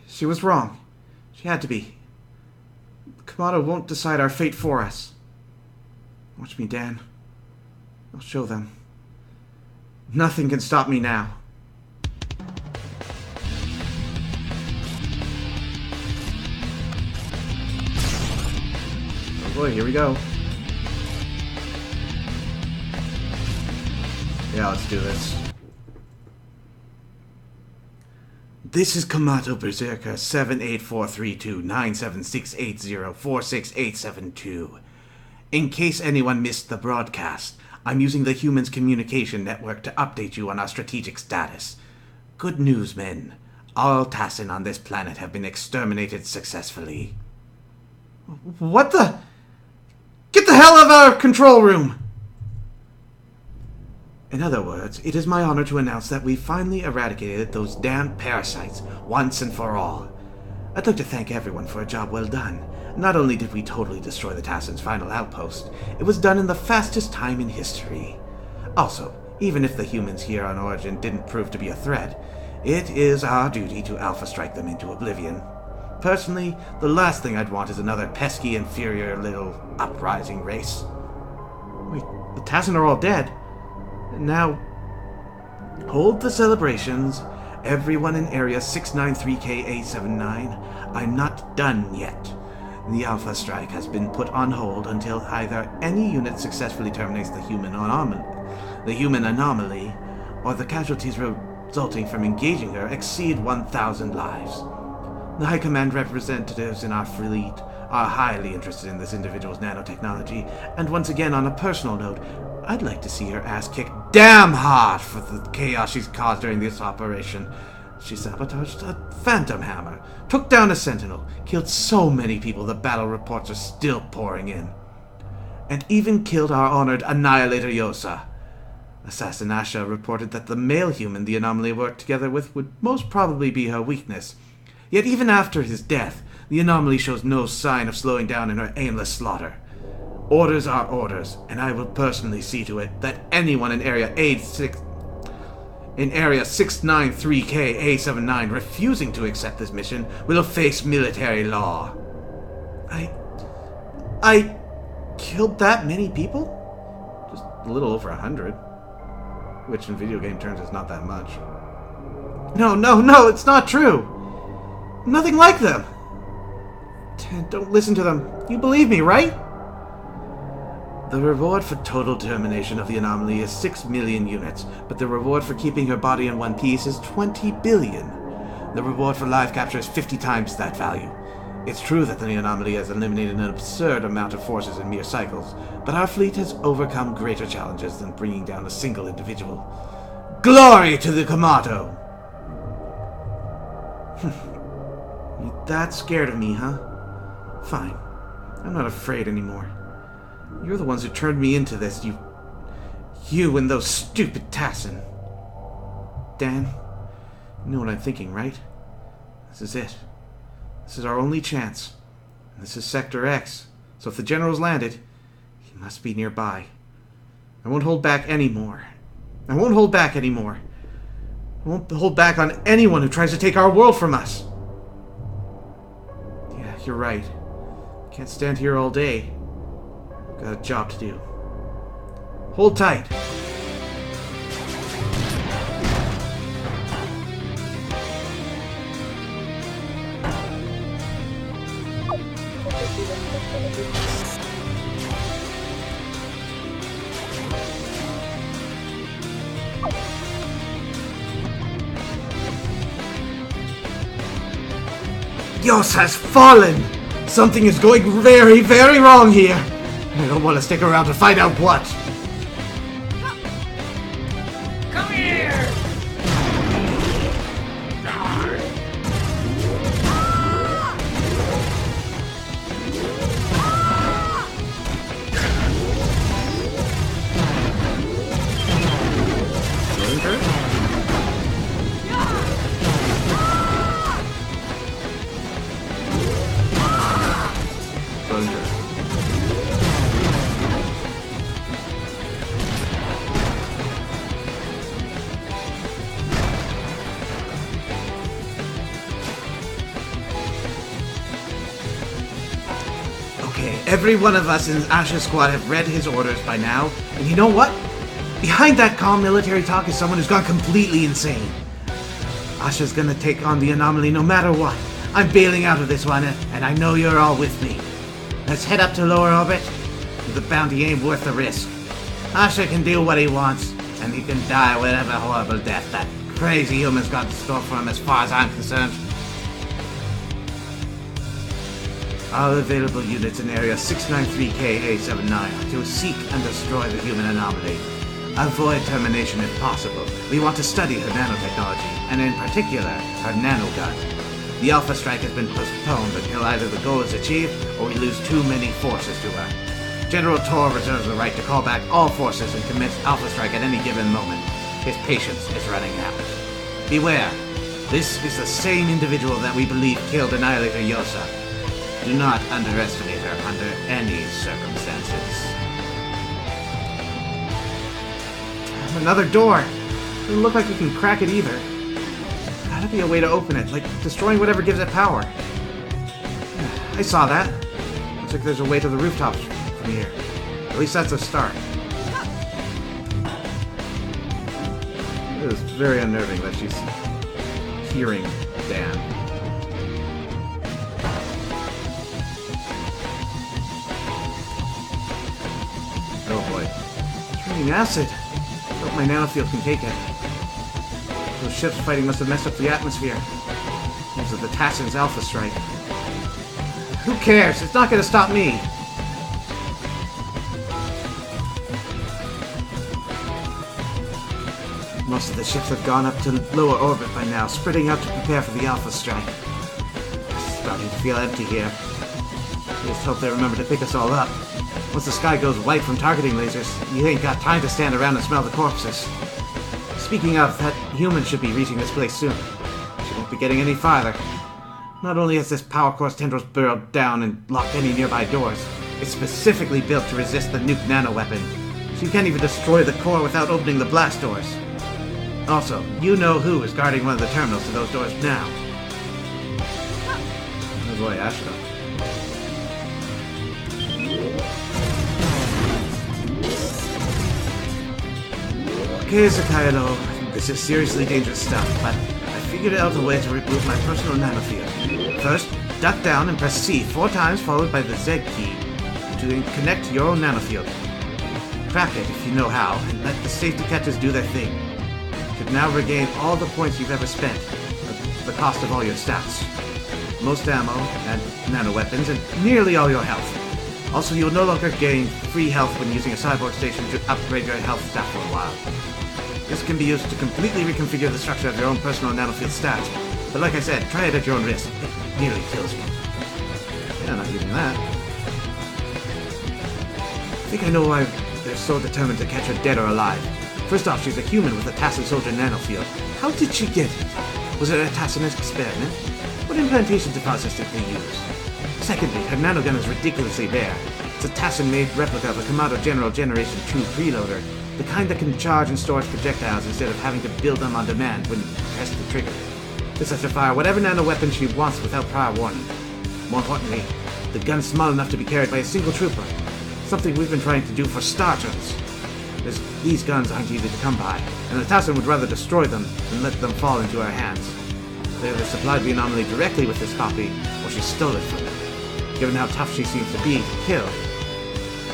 She was wrong. She had to be. Kamado won't decide our fate for us. Watch me, Dan. I'll show them. Nothing can stop me now. Oh boy, here we go. Yeah, let's do this. This is Kamado Berserker 784329768046872. In case anyone missed the broadcast, I'm using the Humans Communication Network to update you on our strategic status. Good news, men. All Tassin on this planet have been exterminated successfully. What the? Get the hell out of our control room! In other words, it is my honor to announce that we finally eradicated those damn parasites once and for all. I'd like to thank everyone for a job well done. Not only did we totally destroy the Tassin's final outpost, it was done in the fastest time in history. Also, even if the humans here on Origin didn't prove to be a threat, it is our duty to Alpha Strike them into oblivion. Personally, the last thing I'd want is another pesky, inferior little uprising race. Wait, the Tassin are all dead? Now, hold the celebrations. Everyone in Area 693KA79, I'm not done yet. The Alpha Strike has been put on hold until either any unit successfully terminates the human anomaly, or the casualties resulting from engaging her exceed 1,000 lives. The High Command representatives in our fleet are highly interested in this individual's nanotechnology, and once again, on a personal note, I'd like to see her ass kicked damn hard for the chaos she's caused during this operation. She sabotaged a phantom hammer, took down a sentinel, killed so many people the battle reports are still pouring in, and even killed our honored Annihilator Yosa. Assassin Asha reported that the male human the anomaly worked together with would most probably be her weakness. Yet even after his death, the anomaly shows no sign of slowing down in her aimless slaughter. Orders are orders, and I will personally see to it that anyone in Area 693KA79 refusing to accept this mission will face military law. I killed that many people? Just a little over 100. Which in video game terms is not that much. No, it's not true! Nothing like them! Don't listen to them. You believe me, right? The reward for total termination of the anomaly is 6 million units, but the reward for keeping her body in one piece is 20 billion. The reward for live capture is 50 times that value. It's true that the anomaly has eliminated an absurd amount of forces in mere cycles, but our fleet has overcome greater challenges than bringing down a single individual. Glory to the Kamado! You that scared of me, huh? Fine. I'm not afraid anymore. You're the ones who turned me into this, you and those stupid Tassin. Dan, you know what I'm thinking, right? This is it. This is our only chance. And this is Sector X, so if the General's landed, he must be nearby. I won't hold back anymore. I won't hold back on anyone who tries to take our world from us. Yeah, you're right. Can't stand here all day. Got a job to do. Hold tight. Yos has fallen! Something is going very, very wrong here! I don't want to stick around to find out what!
Come here!
Okay, every one of us in Asha's squad have read his orders by now, and you know what? Behind that calm military talk is someone who's gone completely insane. Asha's gonna take on the anomaly no matter what. I'm bailing out of this one, and I know you're all with me. Let's head up to lower orbit. The bounty ain't worth the risk. Asha can do what he wants, and he can die whatever horrible death that crazy human's got in store for him as far as I'm concerned. All available units in Area 693KA79 to seek and destroy the human anomaly. Avoid termination if possible. We want to study her nanotechnology, and in particular, her nanogun. The Alpha Strike has been postponed until either the goal is achieved or we lose too many forces to her. General Tor reserves the right to call back all forces and commence Alpha Strike at any given moment. His patience is running out. Beware. This is the same individual that we believe killed Annihilator Yosa. Do not underestimate her under any circumstances. Another door! Doesn't look like you can crack it either. There's gotta be a way to open it, like destroying whatever gives it power. I saw that. Looks like there's a way to the rooftops from here. At least that's a start. It is very unnerving that she's hearing Dan. Oh boy. It's raining acid. I hope my nanofield can take it. Those ships fighting must have messed up the atmosphere. Those are the Tassin's Alpha Strike. Who cares? It's not gonna stop me! Most of the ships have gone up to lower orbit by now, spreading out to prepare for the Alpha Strike. It's starting to feel empty here. I just hope they remember to pick us all up. Once the sky goes white from targeting lasers, you ain't got time to stand around and smell the corpses. Speaking of, that human should be reaching this place soon. She won't be getting any farther. Not only has this power core's tendrils burrowed down and locked any nearby doors, it's specifically built to resist the nuke nanoweapon. So you can't even destroy the core without opening the blast doors. Also, you know who is guarding one of the terminals to those doors now. Oh boy, Ashka. Okay, Sakayano, this is seriously dangerous stuff, but I figured out a way to remove my personal nanofield. First, duck down and press C 4 times followed by the Z key to connect your own nanofield. Crack it if you know how, and let the safety catches do their thing. You should now regain all the points you've ever spent, at the cost of all your stats. Most ammo, and nanoweapons, and nearly all your health. Also, you'll no longer gain free health when using a cyborg station to upgrade your health stat for a while. This can be used to completely reconfigure the structure of your own personal nanofield stats, but like I said, try it at your own risk. It nearly kills you. Yeah, not using that. I think I know why they're so determined to catch her dead or alive. First off, she's a human with a Tassin soldier nanofield. How did she get it? Was it a Tassin experiment? What implantation process did they use? Secondly, her nanogun is ridiculously rare. It's a Tassin-made replica of a Kamado General Generation 2 preloader, the kind that can charge and store its projectiles instead of having to build them on demand when you press the trigger. This lets her fire whatever nano-weapon she wants without prior warning. More importantly, the gun's small enough to be carried by a single trooper, something we've been trying to do for starters. These guns aren't easy to come by, and the Tassin would rather destroy them than let them fall into our hands. They either supplied the anomaly directly with this copy, or she stole it from them. Given how tough she seems to be to kill,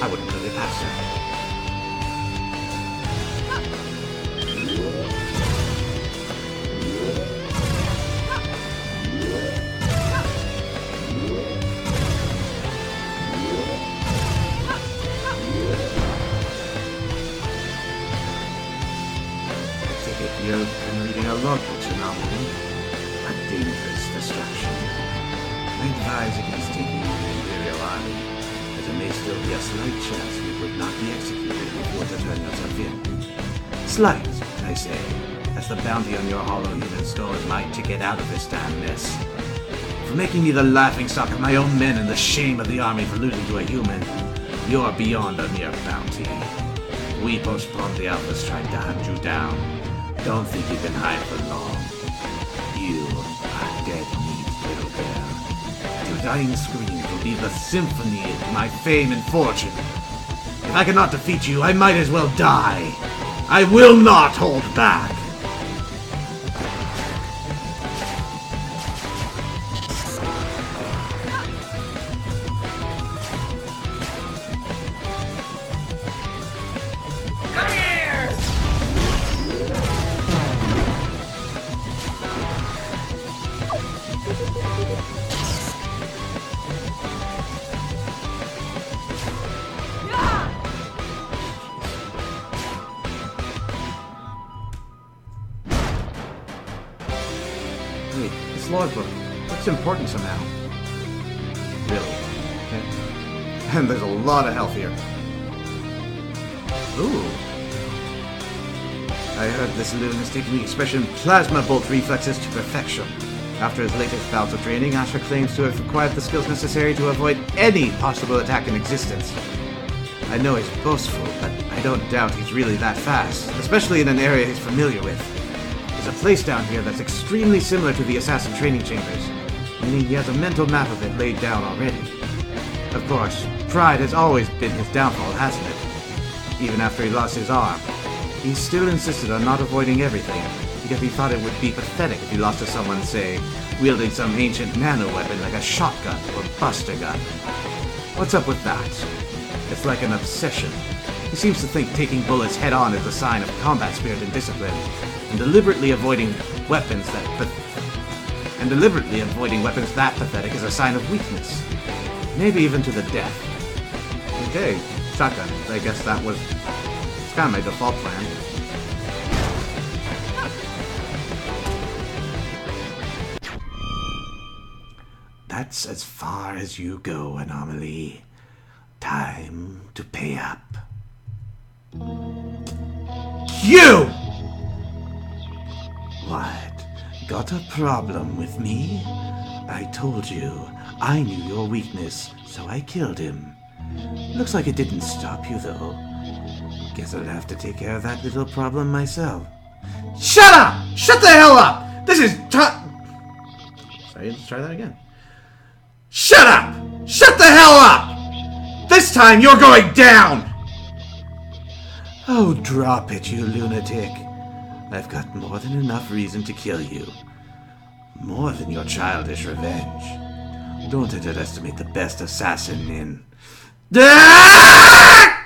I wouldn't put it past her. I take it you've been reading a logbook anomaly. A dangerous distraction. I advise against taking on the Imperial Army, as there may still be a slight chance we would not be executed if you were to turn yourself in. Slight, I say, as the bounty on your hollow human skull is my ticket out of this damn mess. For making me the laughingstock of my own men and the shame of the army for losing to a human, you're beyond a mere bounty. We postponed the Alpha Strike to hunt you down. Don't think you can hide for long. You are dead meat, little girl. To
dying screams will be the symphony to my fame and fortune. If I cannot defeat you, I might as well die. I will not hold back.
Come here!
Wait, this logbook. Looks important somehow. Really? Okay. And there's a lot of health here. Ooh. I heard this loon has taken the expression plasma bolt reflexes to perfection. After his latest bouts of training, Asher claims to have acquired the skills necessary to avoid any possible attack in existence. I know he's boastful, but I don't doubt he's really that fast, especially in an area he's familiar with. There's a place down here that's extremely similar to the assassin training chambers, meaning he has a mental map of it laid down already. Of course, pride has always been his downfall, hasn't it? Even after he lost his arm, he still insisted on not avoiding everything, because he thought it would be pathetic if he lost to someone, say, wielding some ancient nano-weapon like a shotgun or buster gun. What's up with that? It's like an obsession. He seems to think taking bullets head-on is a sign of combat spirit and discipline, and deliberately avoiding weapons that pathetic is a sign of weakness. Maybe even to the death. Okay, shotgun. I guess that was... It's kind of my default plan.
That's as far as you go, Anomaly. Time to pay up.
You!
What? Got a problem with me? I told you, I knew your weakness, so I killed him. Looks like it didn't stop you, though. Guess I'll have to take care of that little problem myself.
Shut up! Shut the hell up! This is Sorry, let's try that again. Shut up! Shut the hell up! This time you're going down!
Oh, drop it, you lunatic. I've got more than enough reason to kill you. More than your childish revenge. Don't underestimate the best assassin in...
Ah!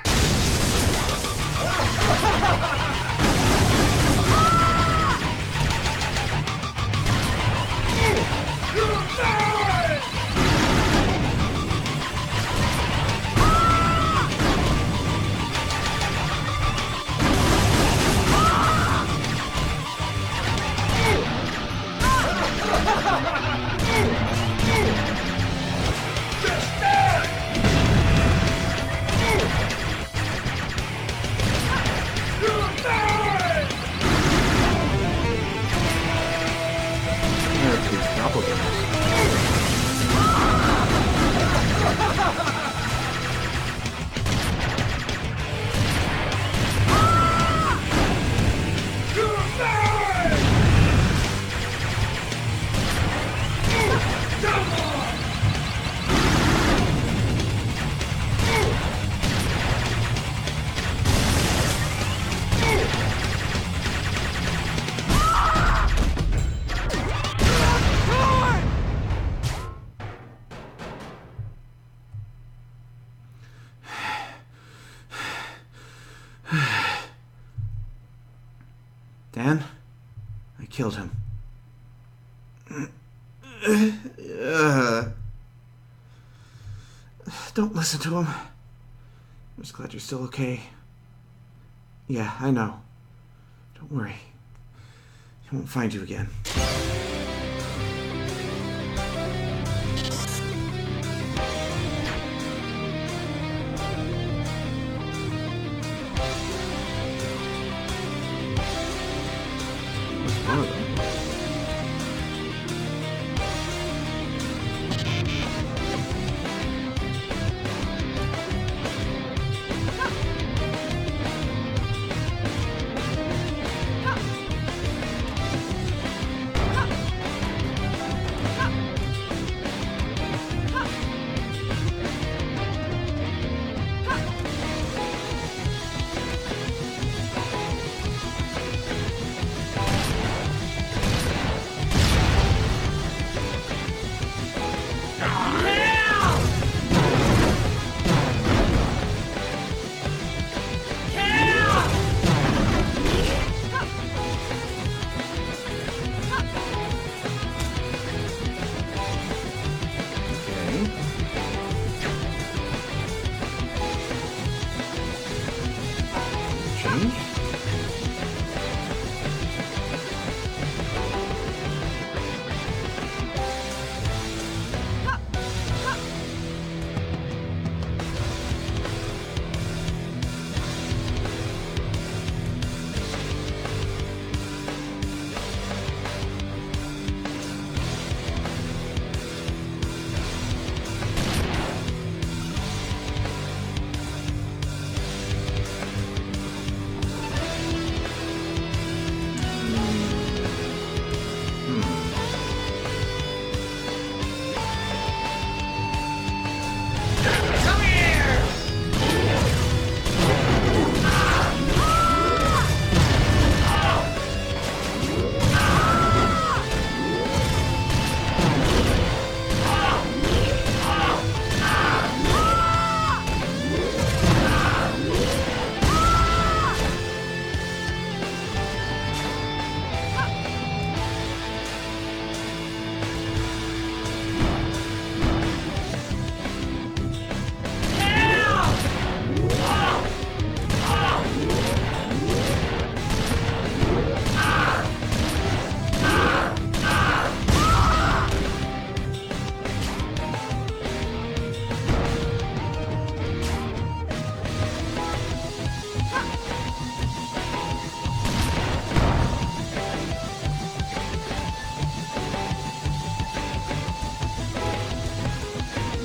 Dan, I killed him. Don't listen to him. I'm just glad you're still okay. Yeah, I know. Don't worry. He won't find you again. What's wrong with him?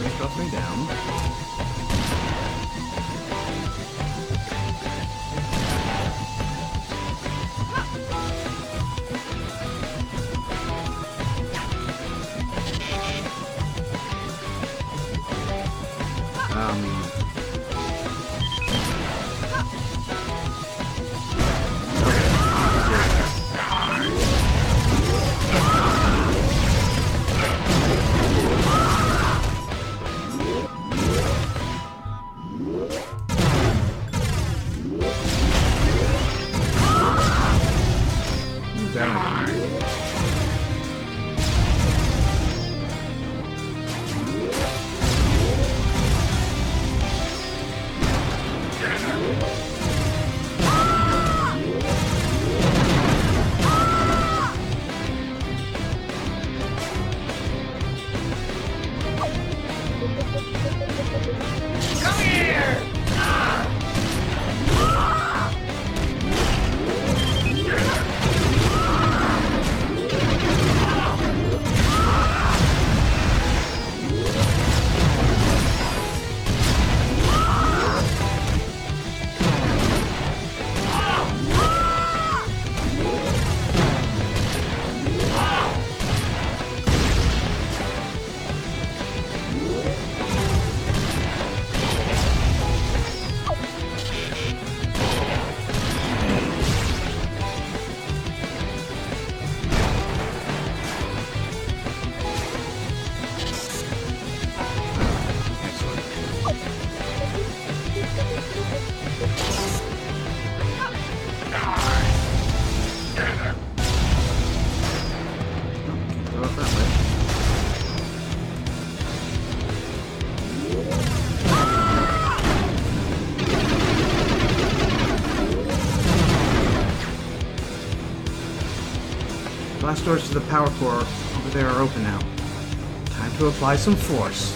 This drops me down. Blast doors to the power core over there are open now. Time to apply some force.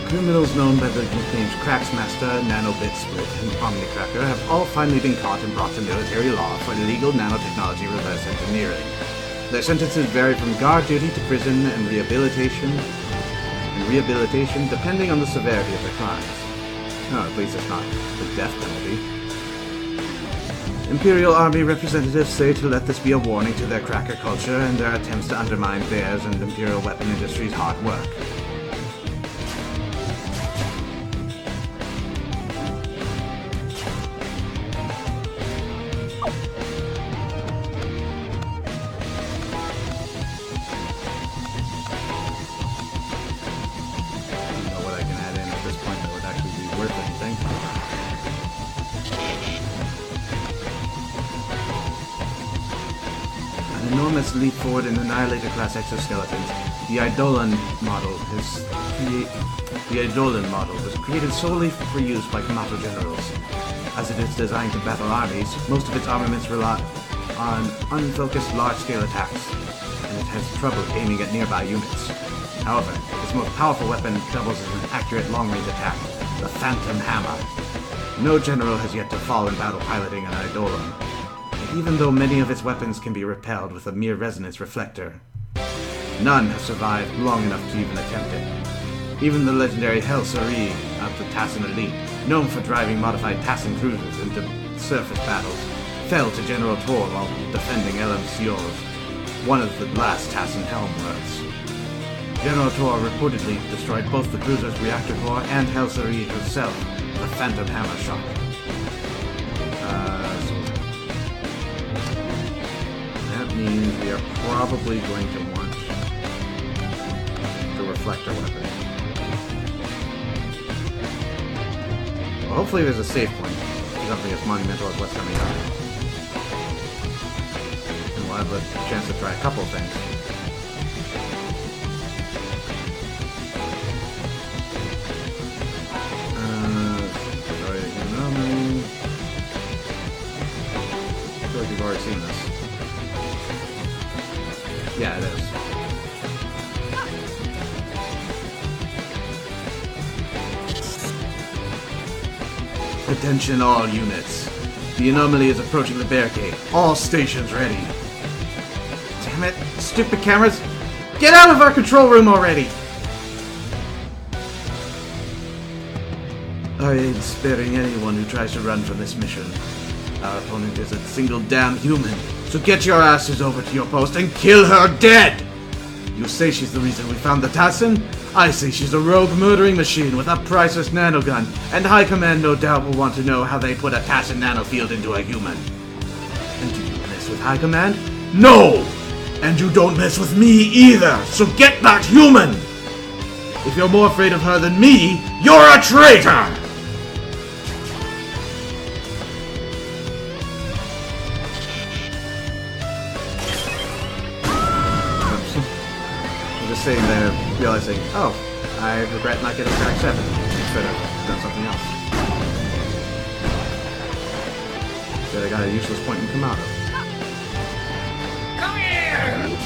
Criminals known by the nicknames Cracksmaster, Nanobit Split, and Omnicracker have all finally been caught and brought to military law for illegal nanotechnology reverse engineering. Their sentences vary from guard duty to prison and rehabilitation, depending on the severity of their crimes. No, at least it's not the death penalty. Imperial Army representatives say to let this be a warning to their cracker culture and their attempts to undermine theirs and Imperial weapon industry's hard work. Leap forward in Annihilator-class exoskeletons. The Eidolon model was created solely for use by Commando generals. As it is designed to battle armies, most of its armaments rely on unfocused large-scale attacks, and it has trouble aiming at nearby units. However, its most powerful weapon doubles as an accurate long-range attack, the Phantom Hammer. No general has yet to fall in battle piloting an Eidolon, even though many of its weapons can be repelled with a mere resonance reflector. None have survived long enough to even attempt it. Even the legendary Hell Sari of the Tassan elite, known for driving modified Tassan cruisers into surface battles, fell to General Tor while defending Elam Sior's, one of the last Tassan helm worlds. General Tor reportedly destroyed both the cruiser's reactor core and Hell Sari herself with a Phantom Hammer shot. Means we are probably going to want the reflector weapon. Well, hopefully there's a save point. Something as monumental as what's coming up. And we'll have a chance to try a couple things. Sorry, I feel like we've already seen this. Yeah, it is. Attention all units. The anomaly is approaching the barricade. All stations ready. Damn it, stupid cameras! Get out of our control room already! I ain't sparing anyone who tries to run from this mission. Our opponent is a single damn human, so get your asses over to your post and kill her dead! You say she's the reason we found the Tassin? I say she's a rogue murdering machine with a priceless nanogun, and High Command no doubt will want to know how they put a Tassin nanofield into a human. And do you mess with High Command? No! And you don't mess with me either, so get that human! If you're more afraid of her than me, you're a traitor! I'm just sitting there realizing, oh, I regret not getting track 7. Instead of done something else. Instead I got a useless point in Kamado.
Come here!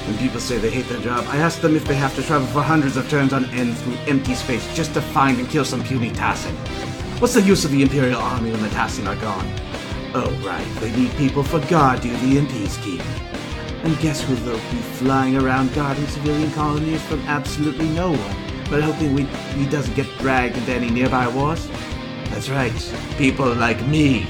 When people say they hate their job, I ask them if they have to travel for hundreds of turns on end through empty space just to find and kill some puny Tassin. What's the use of the Imperial Army when the Tassin are gone? Oh right, they need people for guard duty and peacekeeping. And guess who they'll be flying around guarding civilian colonies from absolutely no one, but hoping he doesn't get dragged into any nearby wars? That's right, people like me.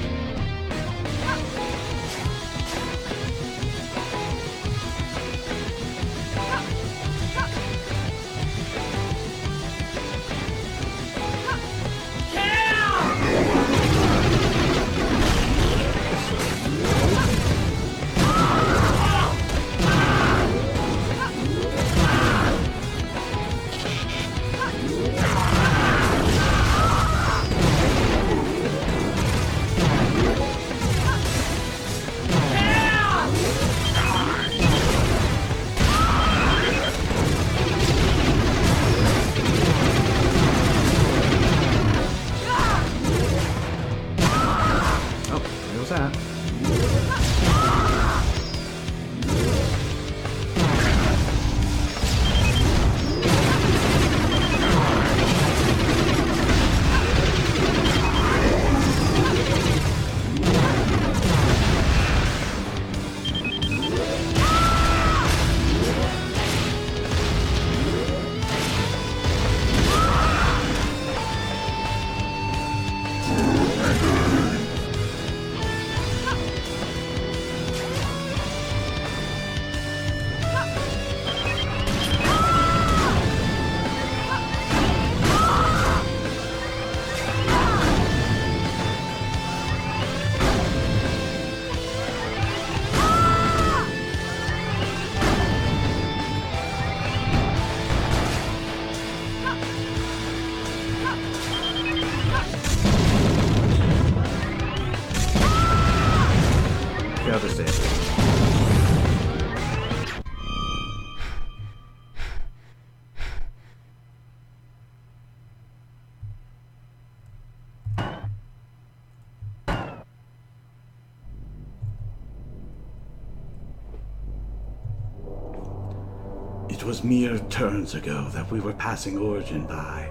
was mere turns ago that we were passing Origin by,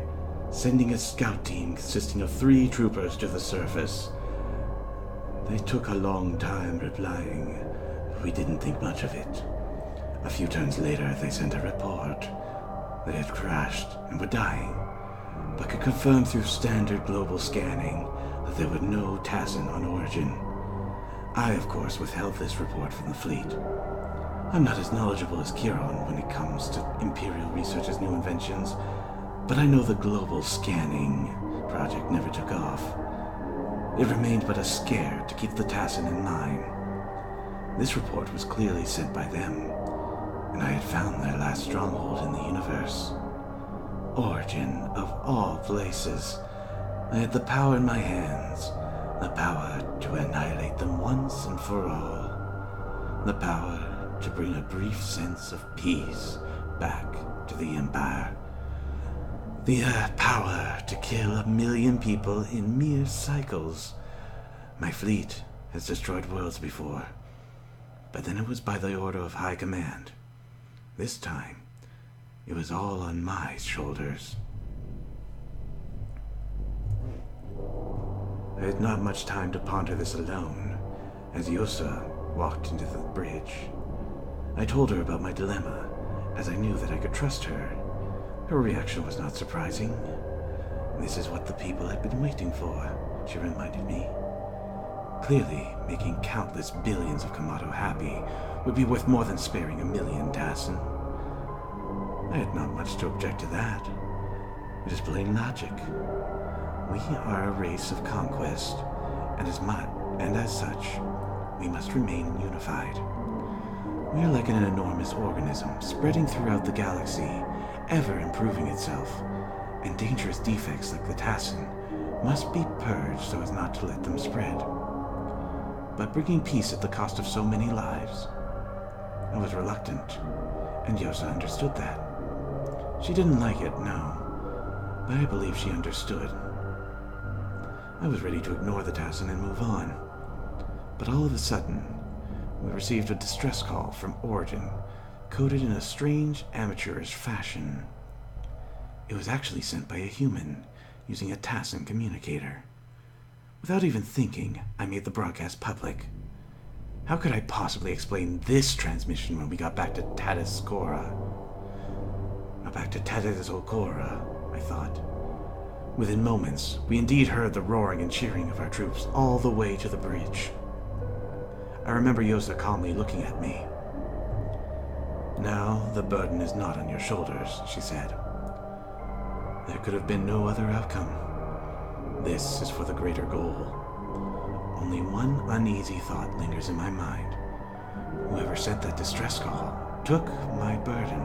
sending a scout team consisting of 3 troopers to the surface. They took a long time replying, but we didn't think much of it. A few turns later, they sent a report. They had crashed and were dying, but could confirm through standard global scanning that there were no Tassin on Origin. I, of course, withheld this report from the fleet. I'm not as knowledgeable as Kiron when it comes to Imperial Research's new inventions, but I know the global scanning project never took off. It remained but a scare to keep the Tassin in line. This report was clearly sent by them, and I had found their last stronghold in the universe. Origin, of all places. I had the power in my hands, the power to annihilate them once and for all, the power to bring a brief sense of peace back to the Empire. The power to kill 1 million people in mere cycles. My fleet has destroyed worlds before, but then it was by the order of High Command. This time, it was all on my shoulders. I had not much time to ponder this alone, as Yosa walked into the bridge. I told her about my dilemma, as I knew that I could trust her. Her reaction was not surprising. This is what the people had been waiting for, she reminded me. Clearly, making countless billions of Kamado happy would be worth more than sparing 1 million Tassin. I had not much to object to that. It is plain logic. We are a race of conquest, and as such, we must remain unified. We are like an enormous organism spreading throughout the galaxy, ever improving itself, and dangerous defects like the Tassin must be purged so as not to let them spread. But bringing peace at the cost of so many lives, I was reluctant, and Yosa understood that. She didn't like it, no, but I believe she understood. I was ready to ignore the Tassin and move on, but all of a sudden, we received a distress call from Origin, coded in a strange, amateurish fashion. It was actually sent by a human, using a Tassin communicator. Without even thinking, I made the broadcast public. How could I possibly explain this transmission when we got back to Tadascora? Back to Tadascora, I thought. Within moments, we indeed heard the roaring and cheering of our troops all the way to the bridge. I remember Yosa calmly looking at me. "Now the burden is not on your shoulders," she said. "There could have been no other outcome. This is for the greater goal. Only one uneasy thought lingers in my mind. Whoever sent that distress call took my burden."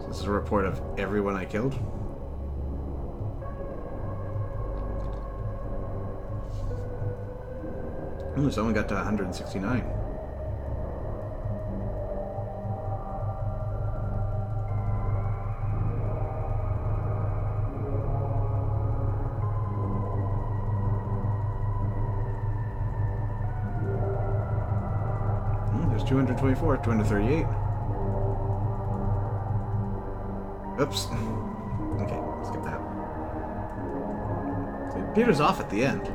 This is a report of everyone I killed. Ooh, someone got to 169. There's 224, 238. Oops. Okay, skip that. So it peters off at the end.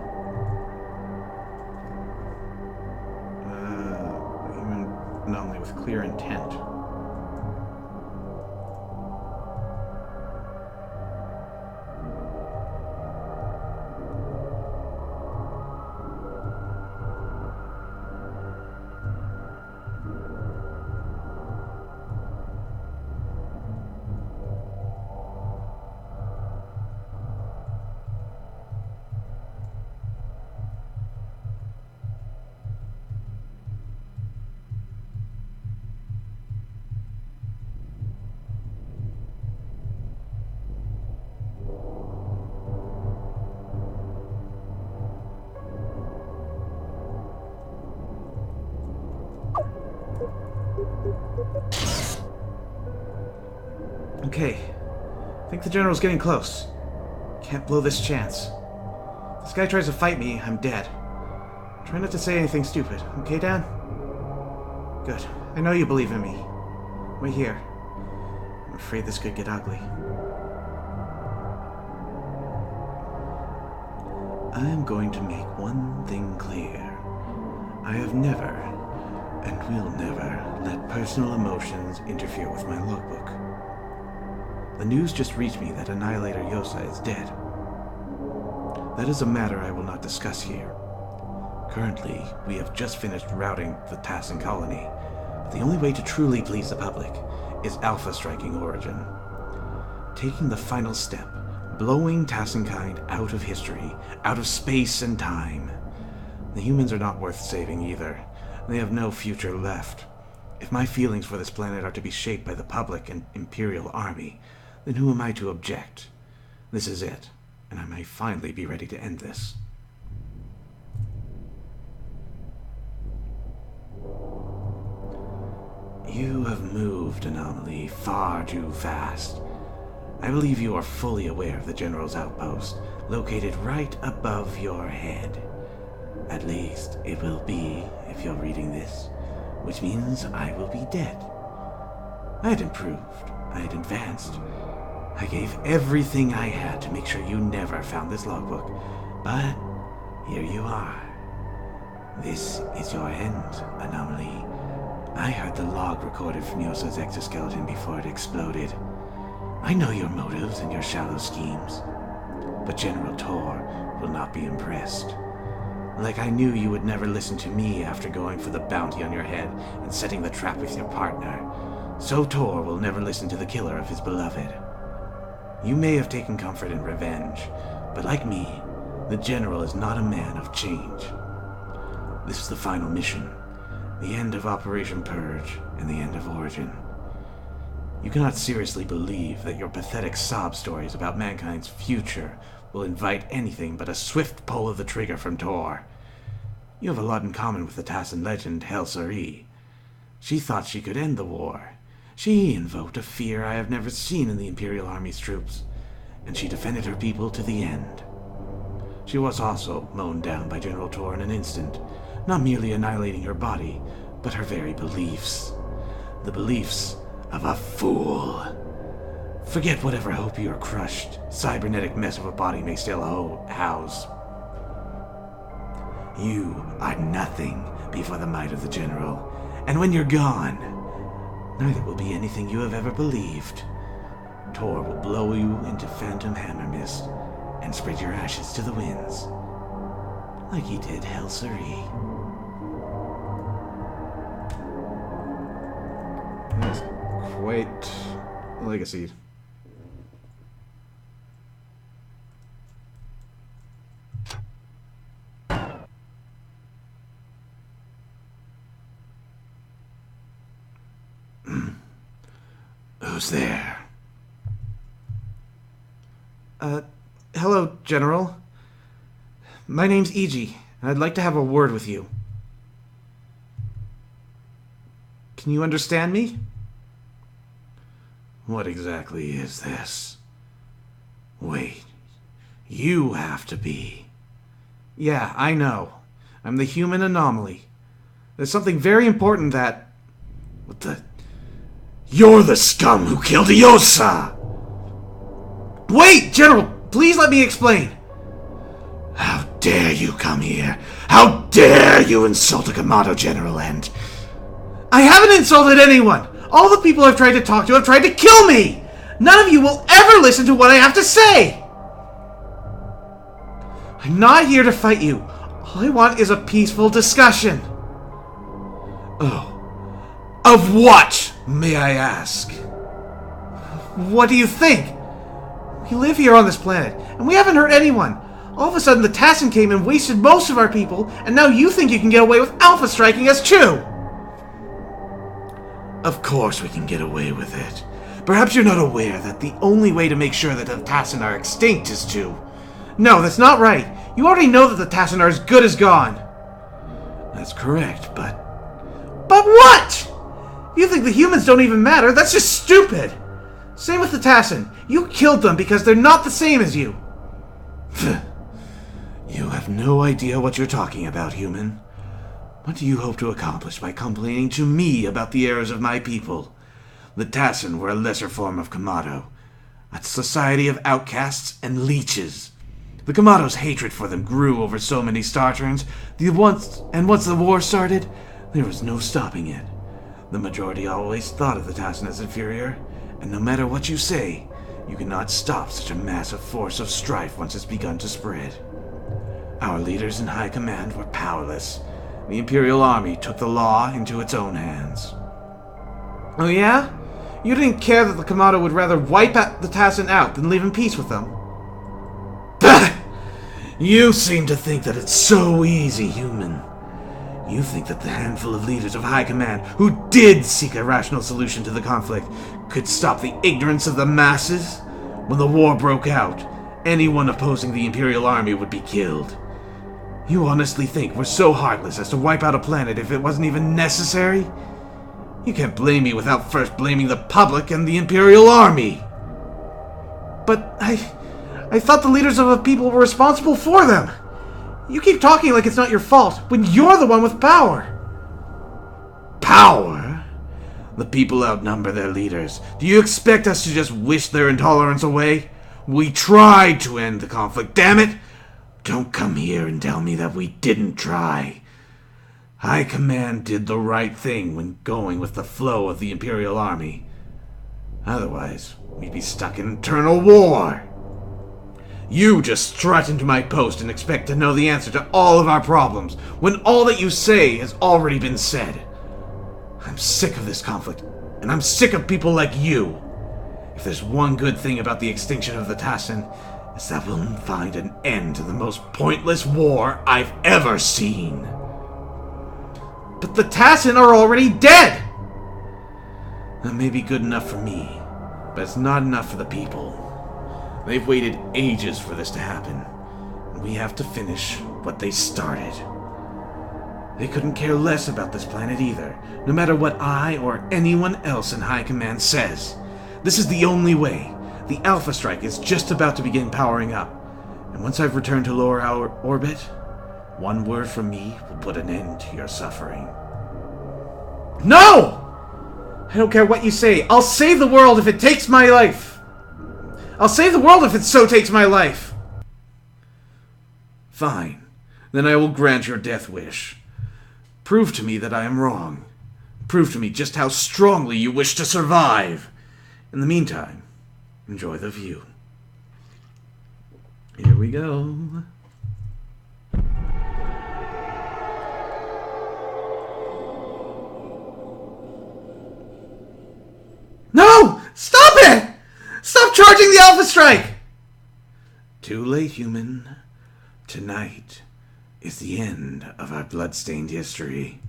Even anomaly with clear intent. Okay. I think the General's getting close. Can't blow this chance. If this guy tries to fight me, I'm dead. Try not to say anything stupid, okay, Dad? Good. I know you believe in me. Wait here. I'm afraid this could get ugly. I am going to make one thing clear. I have never, and will never, let personal emotions interfere with my logbook. The news just reached me that Annihilator Yosa is dead. That is a matter I will not discuss here. Currently, we have just finished routing the Tassin colony, but the only way to truly please the public is Alpha striking Origin. Taking the final step, blowing Tassinkind out of history, out of space and time. The humans are not worth saving either. They have no future left. If my feelings for this planet are to be shaped by the public and Imperial Army, then who am I to object? This is it, and I may finally be ready to end this. You have moved, Anomaly, far too fast. I believe you are fully aware of the General's outpost, located right above your head. At least, it will be if you're reading this, which means I will be dead. I had improved. I had advanced. I gave everything I had to make sure you never found this logbook. But here you are. This is your end, Anomaly. I heard the log recorded from Yosa's exoskeleton before it exploded. I know your motives and your shallow schemes, but General Tor will not be impressed. Like I knew you would never listen to me after going for the bounty on your head and setting the trap with your partner, so Tor will never listen to the killer of his beloved. You may have taken comfort in revenge, but like me, the General is not a man of change. This is the final mission, the end of Operation Purge and the end of Origin. You cannot seriously believe that your pathetic sob stories about mankind's future will invite anything but a swift pull of the trigger from Tor. You have a lot in common with the Tassin legend, Hel-Sari. She thought she could end the war. She invoked a fear I have never seen in the Imperial Army's troops, and she defended her people to the end. She was also mown down by General Tor in an instant, not merely annihilating her body, but her very beliefs. The beliefs of a fool. Forget whatever hope your crushed, cybernetic mess of a body may still house. You are nothing before the might of the General, and when you're gone, neither will be anything you have ever believed. Tor will blow you into phantom hammer mist and spread your ashes to the winds, like he did Hel-Sari. That's quite a legacy. Who's there? Hello, General. My name's Iji, and I'd like to have a word with you. Can you understand me? What exactly is this? Wait, you have to be... Yeah, I know. I'm the human anomaly. There's something very important that... What the... You're the scum who killed Yosa! Wait, General! Please let me explain! How dare you come here? How dare you insult a Kamado General and... I haven't insulted anyone! All the people I've tried to talk to have tried to kill me! None of you will ever listen to what I have to say! I'm not here to fight you. All I want is a peaceful discussion. Oh. Of what, may I ask? What do you think? We live here on this planet, and we haven't hurt anyone. All of a sudden, the Tassin came and wasted most of our people, and now you think you can get away with Alpha striking us too! Of course we can get away with it. Perhaps you're not aware that the only way to make sure that the Tassin are extinct is to... No, that's not right. You already know that the Tassin are as good as gone. That's correct, but... But what? You think the humans don't even matter? That's just stupid! Same with the Tassin. You killed them because they're not the same as you.
You have no idea what you're talking about, human. What do you hope to accomplish by complaining to me about the errors of my people? The Tassin were a lesser form of Kamado, a society of outcasts and leeches. The Kamado's hatred for them grew over so many star turns, once the war started, there was no stopping it. The majority always thought of the Tassin as inferior, and no matter what you say, you cannot stop such a massive force of strife once it's begun to spread. Our leaders in high command were powerless. The Imperial Army took the law into its own hands.
Oh yeah? You didn't care that the Kamado would rather wipe the Tassin out than live in peace with them.
You seem to think that it's so easy, human. You think that the handful of leaders of high command who did seek a rational solution to the conflict could stop the ignorance of the masses? When the war broke out, anyone opposing the Imperial Army would be killed. You honestly think we're so heartless as to wipe out a planet if it wasn't even necessary? You can't blame me without first blaming the public and the Imperial Army.
But I thought the leaders of a people were responsible for them. You keep talking like it's not your fault, when you're the one with power.
Power? The people outnumber their leaders. Do you expect us to just wish their intolerance away? We tried to end the conflict, damn it! Don't come here and tell me that we didn't try. High Command did the right thing when going with the flow of the Imperial Army. Otherwise, we'd be stuck in eternal war. You just strut into my post and expect to know the answer to all of our problems, when all that you say has already been said. I'm sick of this conflict, and I'm sick of people like you. If there's one good thing about the extinction of the Tassin, it's that we'll find an end to the most pointless war I've ever seen.
But the Tassin are already dead!
That may be good enough for me, but it's not enough for the people. They've waited ages for this to happen, and we have to finish what they started. They couldn't care less about this planet either, no matter what I or anyone else in High Command says. This is the only way. The Alpha Strike is just about to begin powering up, and once I've returned to lower orbit, one word from me will put an end to your suffering.
No! I don't care what you say. I'll save the world if it takes my life. I'll save the world if it so takes my life.
Fine. Then I will grant your death wish. Prove to me that I am wrong. Prove to me just how strongly you wish to survive. In the meantime, enjoy the view. Here we go.
No! Stop it! Stop charging the Alpha Strike!
Too late, human. Tonight is the end of our blood-stained history.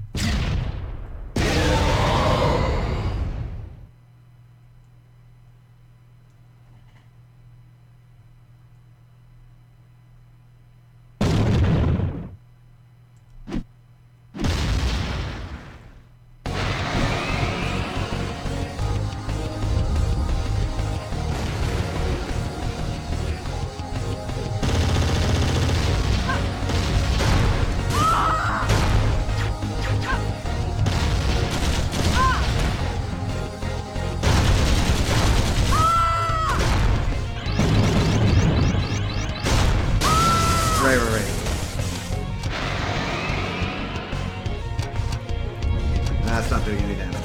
Right. That's not doing any damage.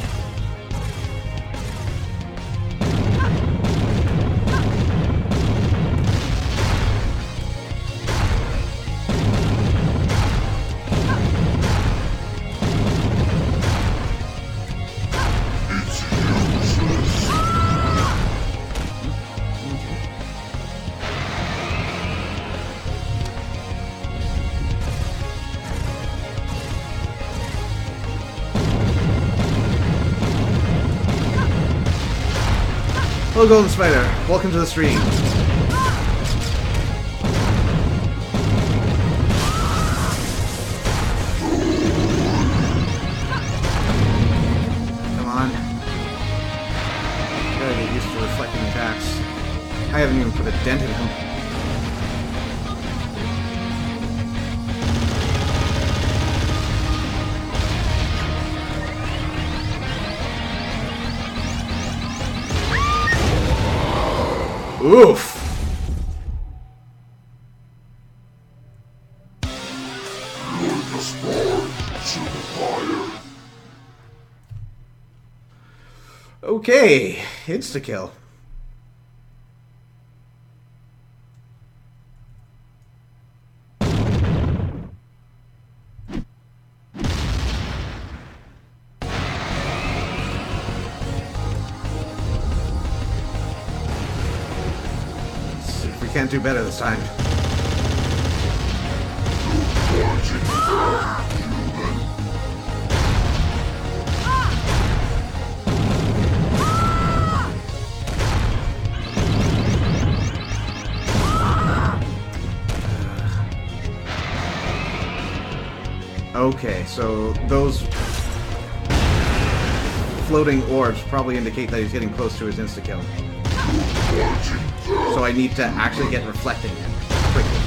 Hello, Golden Spider. Welcome to the stream. Come on. get used to reflecting attacks. I haven't even put a dent in him. Oof! Okay, insta-kill. See if we can't do better this time. Okay, so those floating orbs probably indicate that he's getting close to his insta-kill. So I need to actually get reflecting him quickly.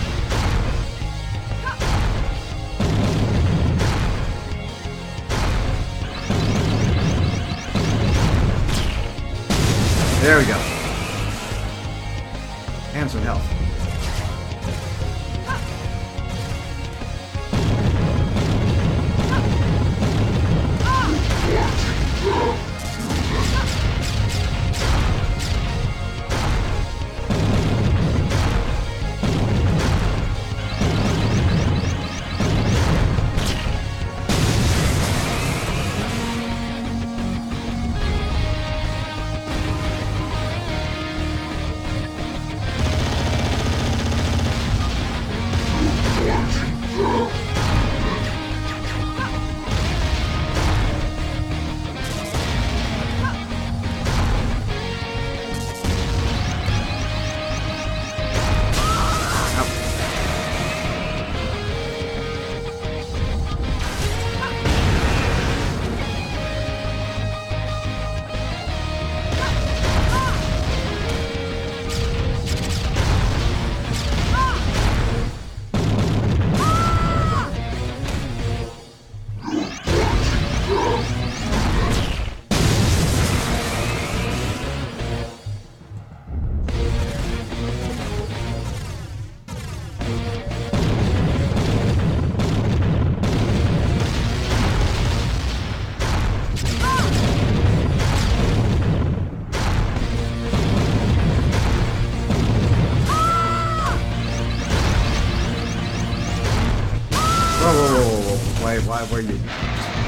There we go. And some health.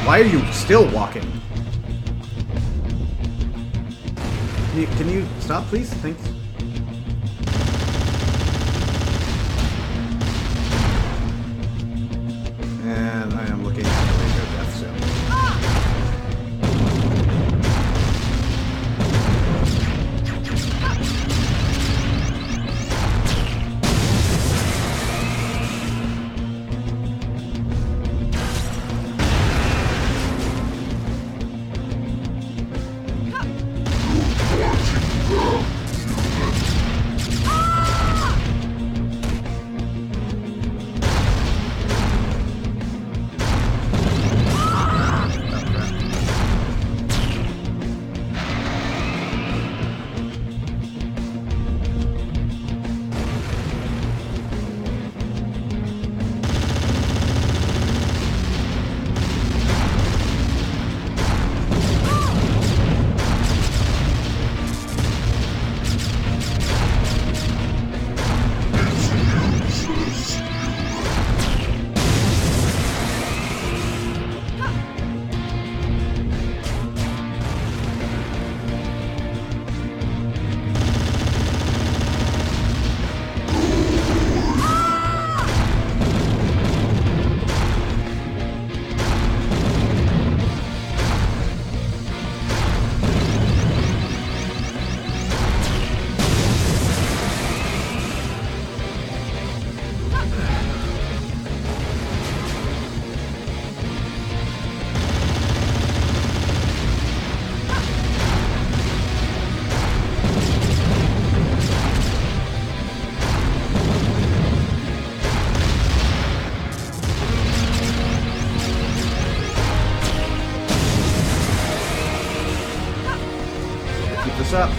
Why are you still walking? Can you stop, please? Thanks. And I am looking at the range of death soon. Keep this up.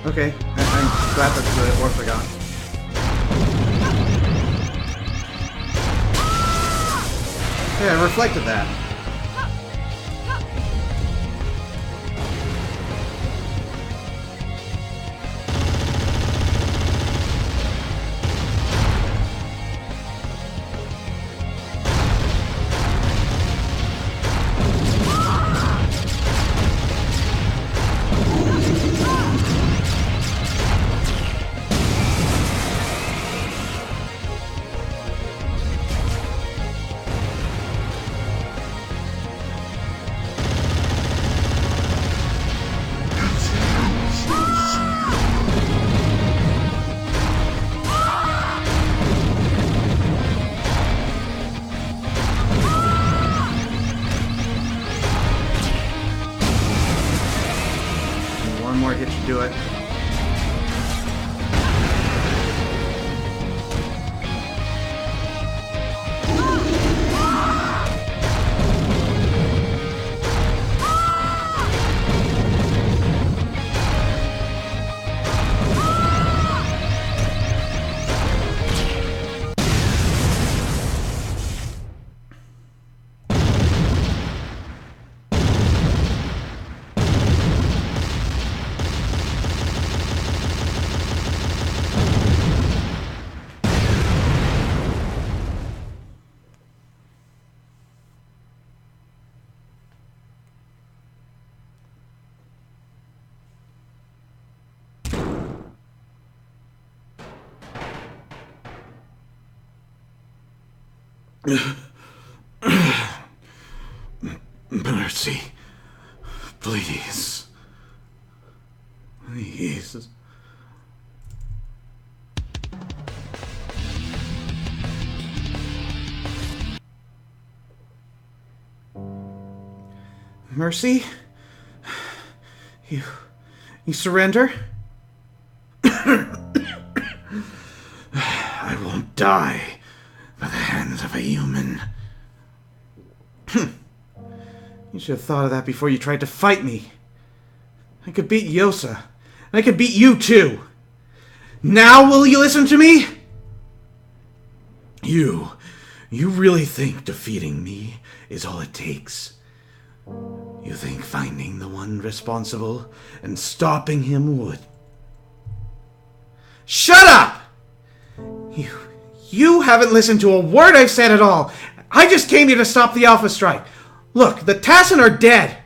Okay, I'm glad that's the orthogon. Yeah, I reflected that. One more hit should do it.
Mercy. Please. Please.
Mercy? You surrender?
I won't die by the hands of a human.
You should have thought of that before you tried to fight me. I could beat Yosa. And I could beat you too. Now will you listen to me?
You really think defeating me is all it takes? You think finding the one responsible and stopping him would?
Shut up! You haven't listened to a word I've said at all. I just came here to stop the Alpha Strike. Look, the Tassin are dead.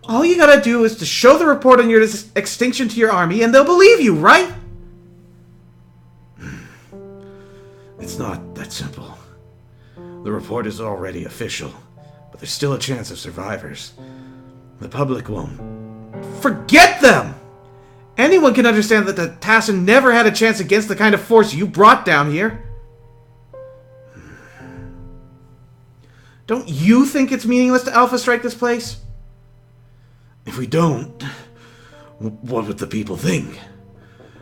All you gotta do is to show the report on your extinction to your army and they'll believe you, right?
It's not that simple. The report is already official, but there's still a chance of survivors. The public won't.
Forget them! Anyone can understand that the Tassin never had a chance against the kind of force you brought down here. Don't you think it's meaningless to Alpha Strike this place?
If we don't, what would the people think?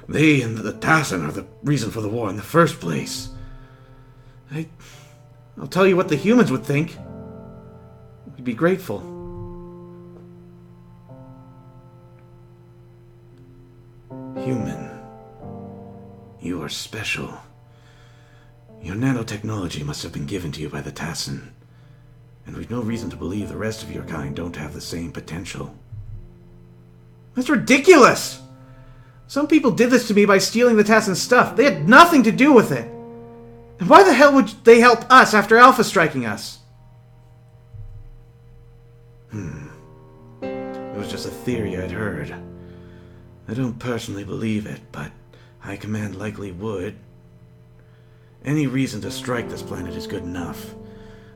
They and the Tassin are the reason for the war in the first place.
I'll tell you what the humans would think. We'd be grateful.
Human, you are special. Your nanotechnology must have been given to you by the Tassin. And we've no reason to believe the rest of your kind don't have the same potential.
That's ridiculous! Some people did this to me by stealing the Tassin's stuff. They had nothing to do with it. And why the hell would they help us after Alpha striking us?
It was just a theory I'd heard. I don't personally believe it, but High Command likely would. Any reason to strike this planet is good enough.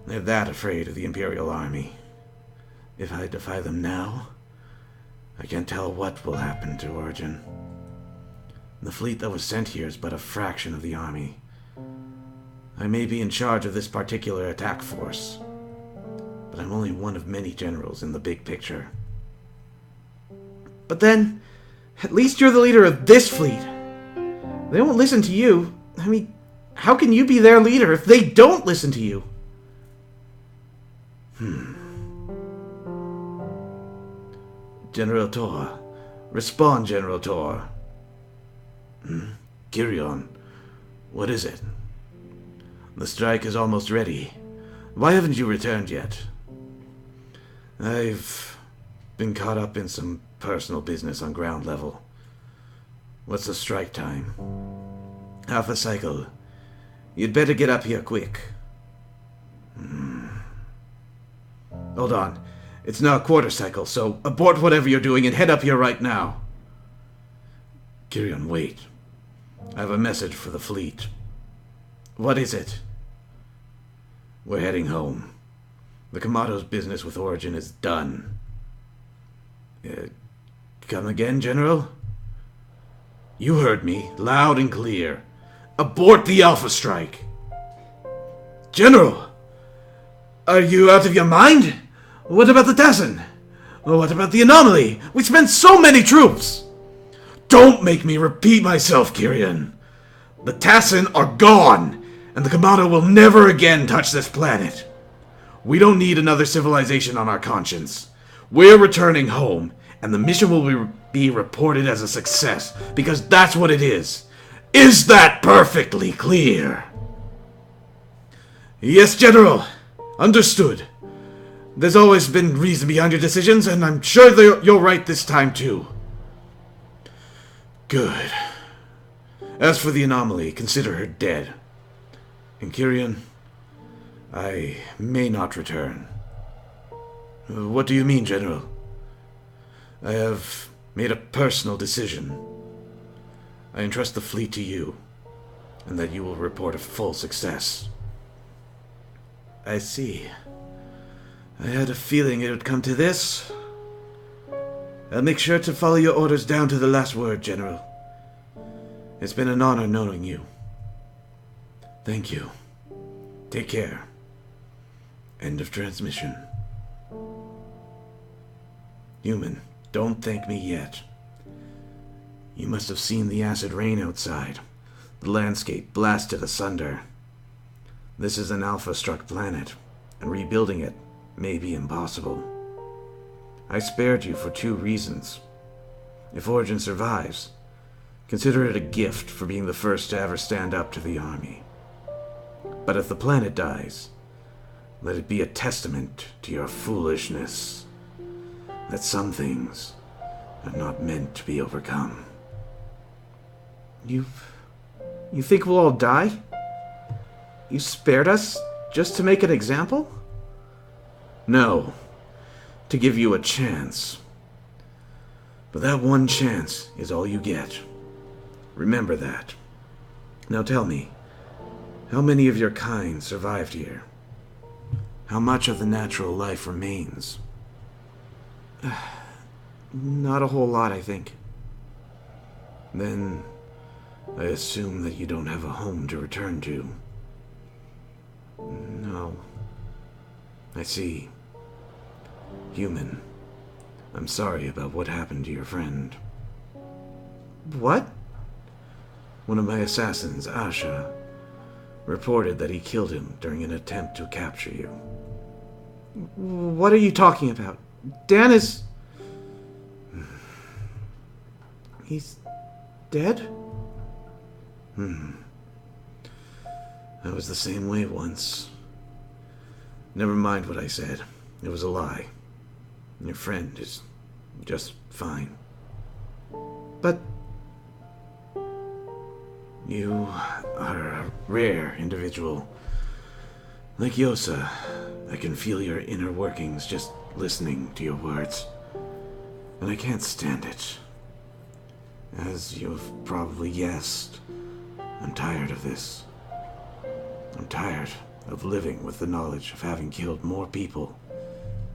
They're that afraid of the Imperial Army. If I defy them now, I can't tell what will happen to Origin. The fleet that was sent here is but a fraction of the army. I may be in charge of this particular attack force, but I'm only one of many generals in the big picture.
But then, at least you're the leader of this fleet. They won't listen to you. I mean, how can you be their leader if they don't listen to you?
General Tor. Respond, General Tor. Kirion, what is it? The strike is almost ready. Why haven't you returned yet? I've been caught up in some personal business on ground level. What's the strike time? Alpha Cycle. You'd better get up here quick. Hold on. It's now a quarter cycle, so abort whatever you're doing and head up here right now. Kirion, wait. I have a message for the fleet. What is it? We're heading home. The Kamado's business with Origin is done. Come again, General? You heard me, loud and clear. Abort the Alpha Strike! General! Are you out of your mind? What about the Tassin? What about the anomaly? We spent so many troops! Don't make me repeat myself, Kirion. The Tassin are gone, and the Kamado will never again touch this planet. We don't need another civilization on our conscience. We're returning home, and the mission will be reported as a success, because that's what it is. Is that perfectly clear? Yes, General. Understood. There's always been reason behind your decisions, and I'm sure you're right this time, too. Good. As for the anomaly, consider her dead. And Kirion, I may not return. What do you mean, General? I have made a personal decision. I entrust the fleet to you, and that you will report a full success. I see. I had a feeling it would come to this. I'll make sure to follow your orders down to the last word, General. It's been an honor knowing you. Thank you. Take care. End of transmission. Human, don't thank me yet. You must have seen the acid rain outside. The landscape blasted asunder. This is an Alpha-struck planet, and rebuilding it may be impossible. I spared you for 2 reasons. If Origin survives, consider it a gift for being the first to ever stand up to the army. But if the planet dies, let it be a testament to your foolishness, that some things are not meant to be overcome.
You think we'll all die? You spared us just to make an example?
No, to give you a chance. But that one chance is all you get. Remember that. Now tell me, how many of your kind survived here? How much of the natural life remains?
Not a whole lot, I think.
Then I assume that you don't have a home to return to.
No.
I see. Human, I'm sorry about what happened to your friend.
What?
One of my assassins, Asha, reported that he killed him during an attempt to capture you.
What are you talking about? Dan is... He's dead?
I was the same way once.
Never mind what I said. It was a lie. Your friend is just fine. But you are a rare individual. Like Yosa, I can feel your inner workings just listening to your words. And I can't stand it. As you've probably guessed, I'm tired of this. I'm tired of living with the knowledge of having killed more people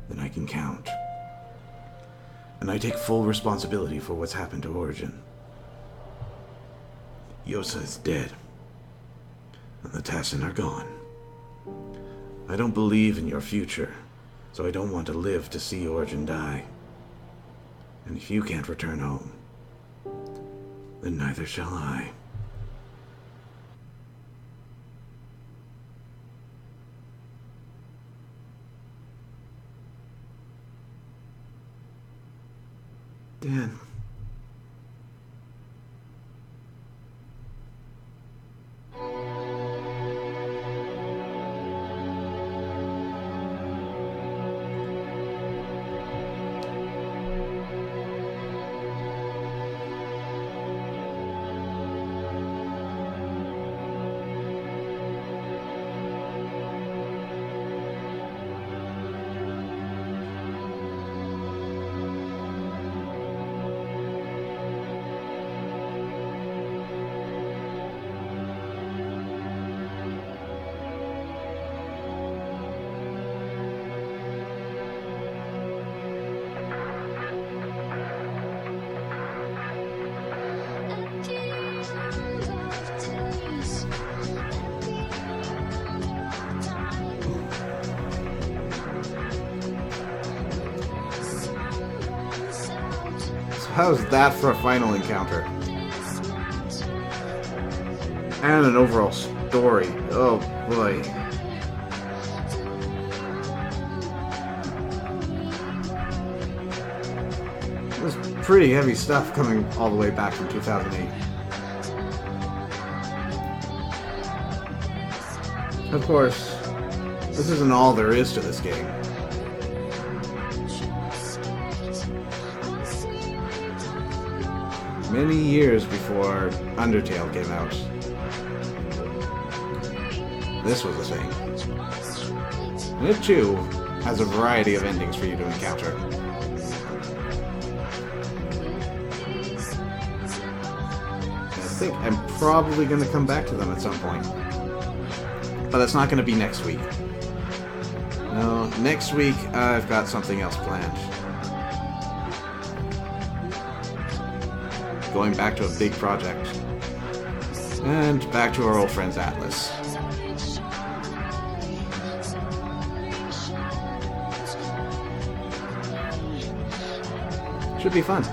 than I can count. And I take full responsibility for what's happened to Origin. Yosa is dead, and the Tassin are gone. I don't believe in your future, so I don't want to live to see Origin die. And if you can't return home, then neither shall I. Dan. How's that for a final encounter? And an overall story. Oh boy. It was pretty heavy stuff coming all the way back from 2008. Of course, this isn't all there is to this game. Many years before Undertale came out, this was a thing. And it too has a variety of endings for you to encounter. I think I'm probably going to come back to them at some point. But that's not going to be next week. No, next week I've got something else planned. Going back to a big project. And back to our old friends Atlas. Should be fun.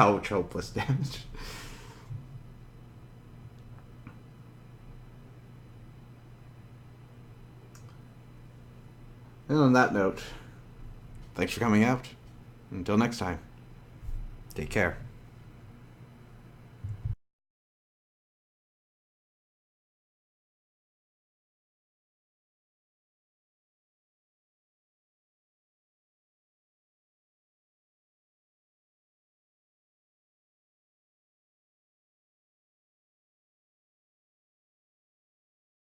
Ouch, hopeless damage. And on that note, thanks for coming out. Until next time, take care.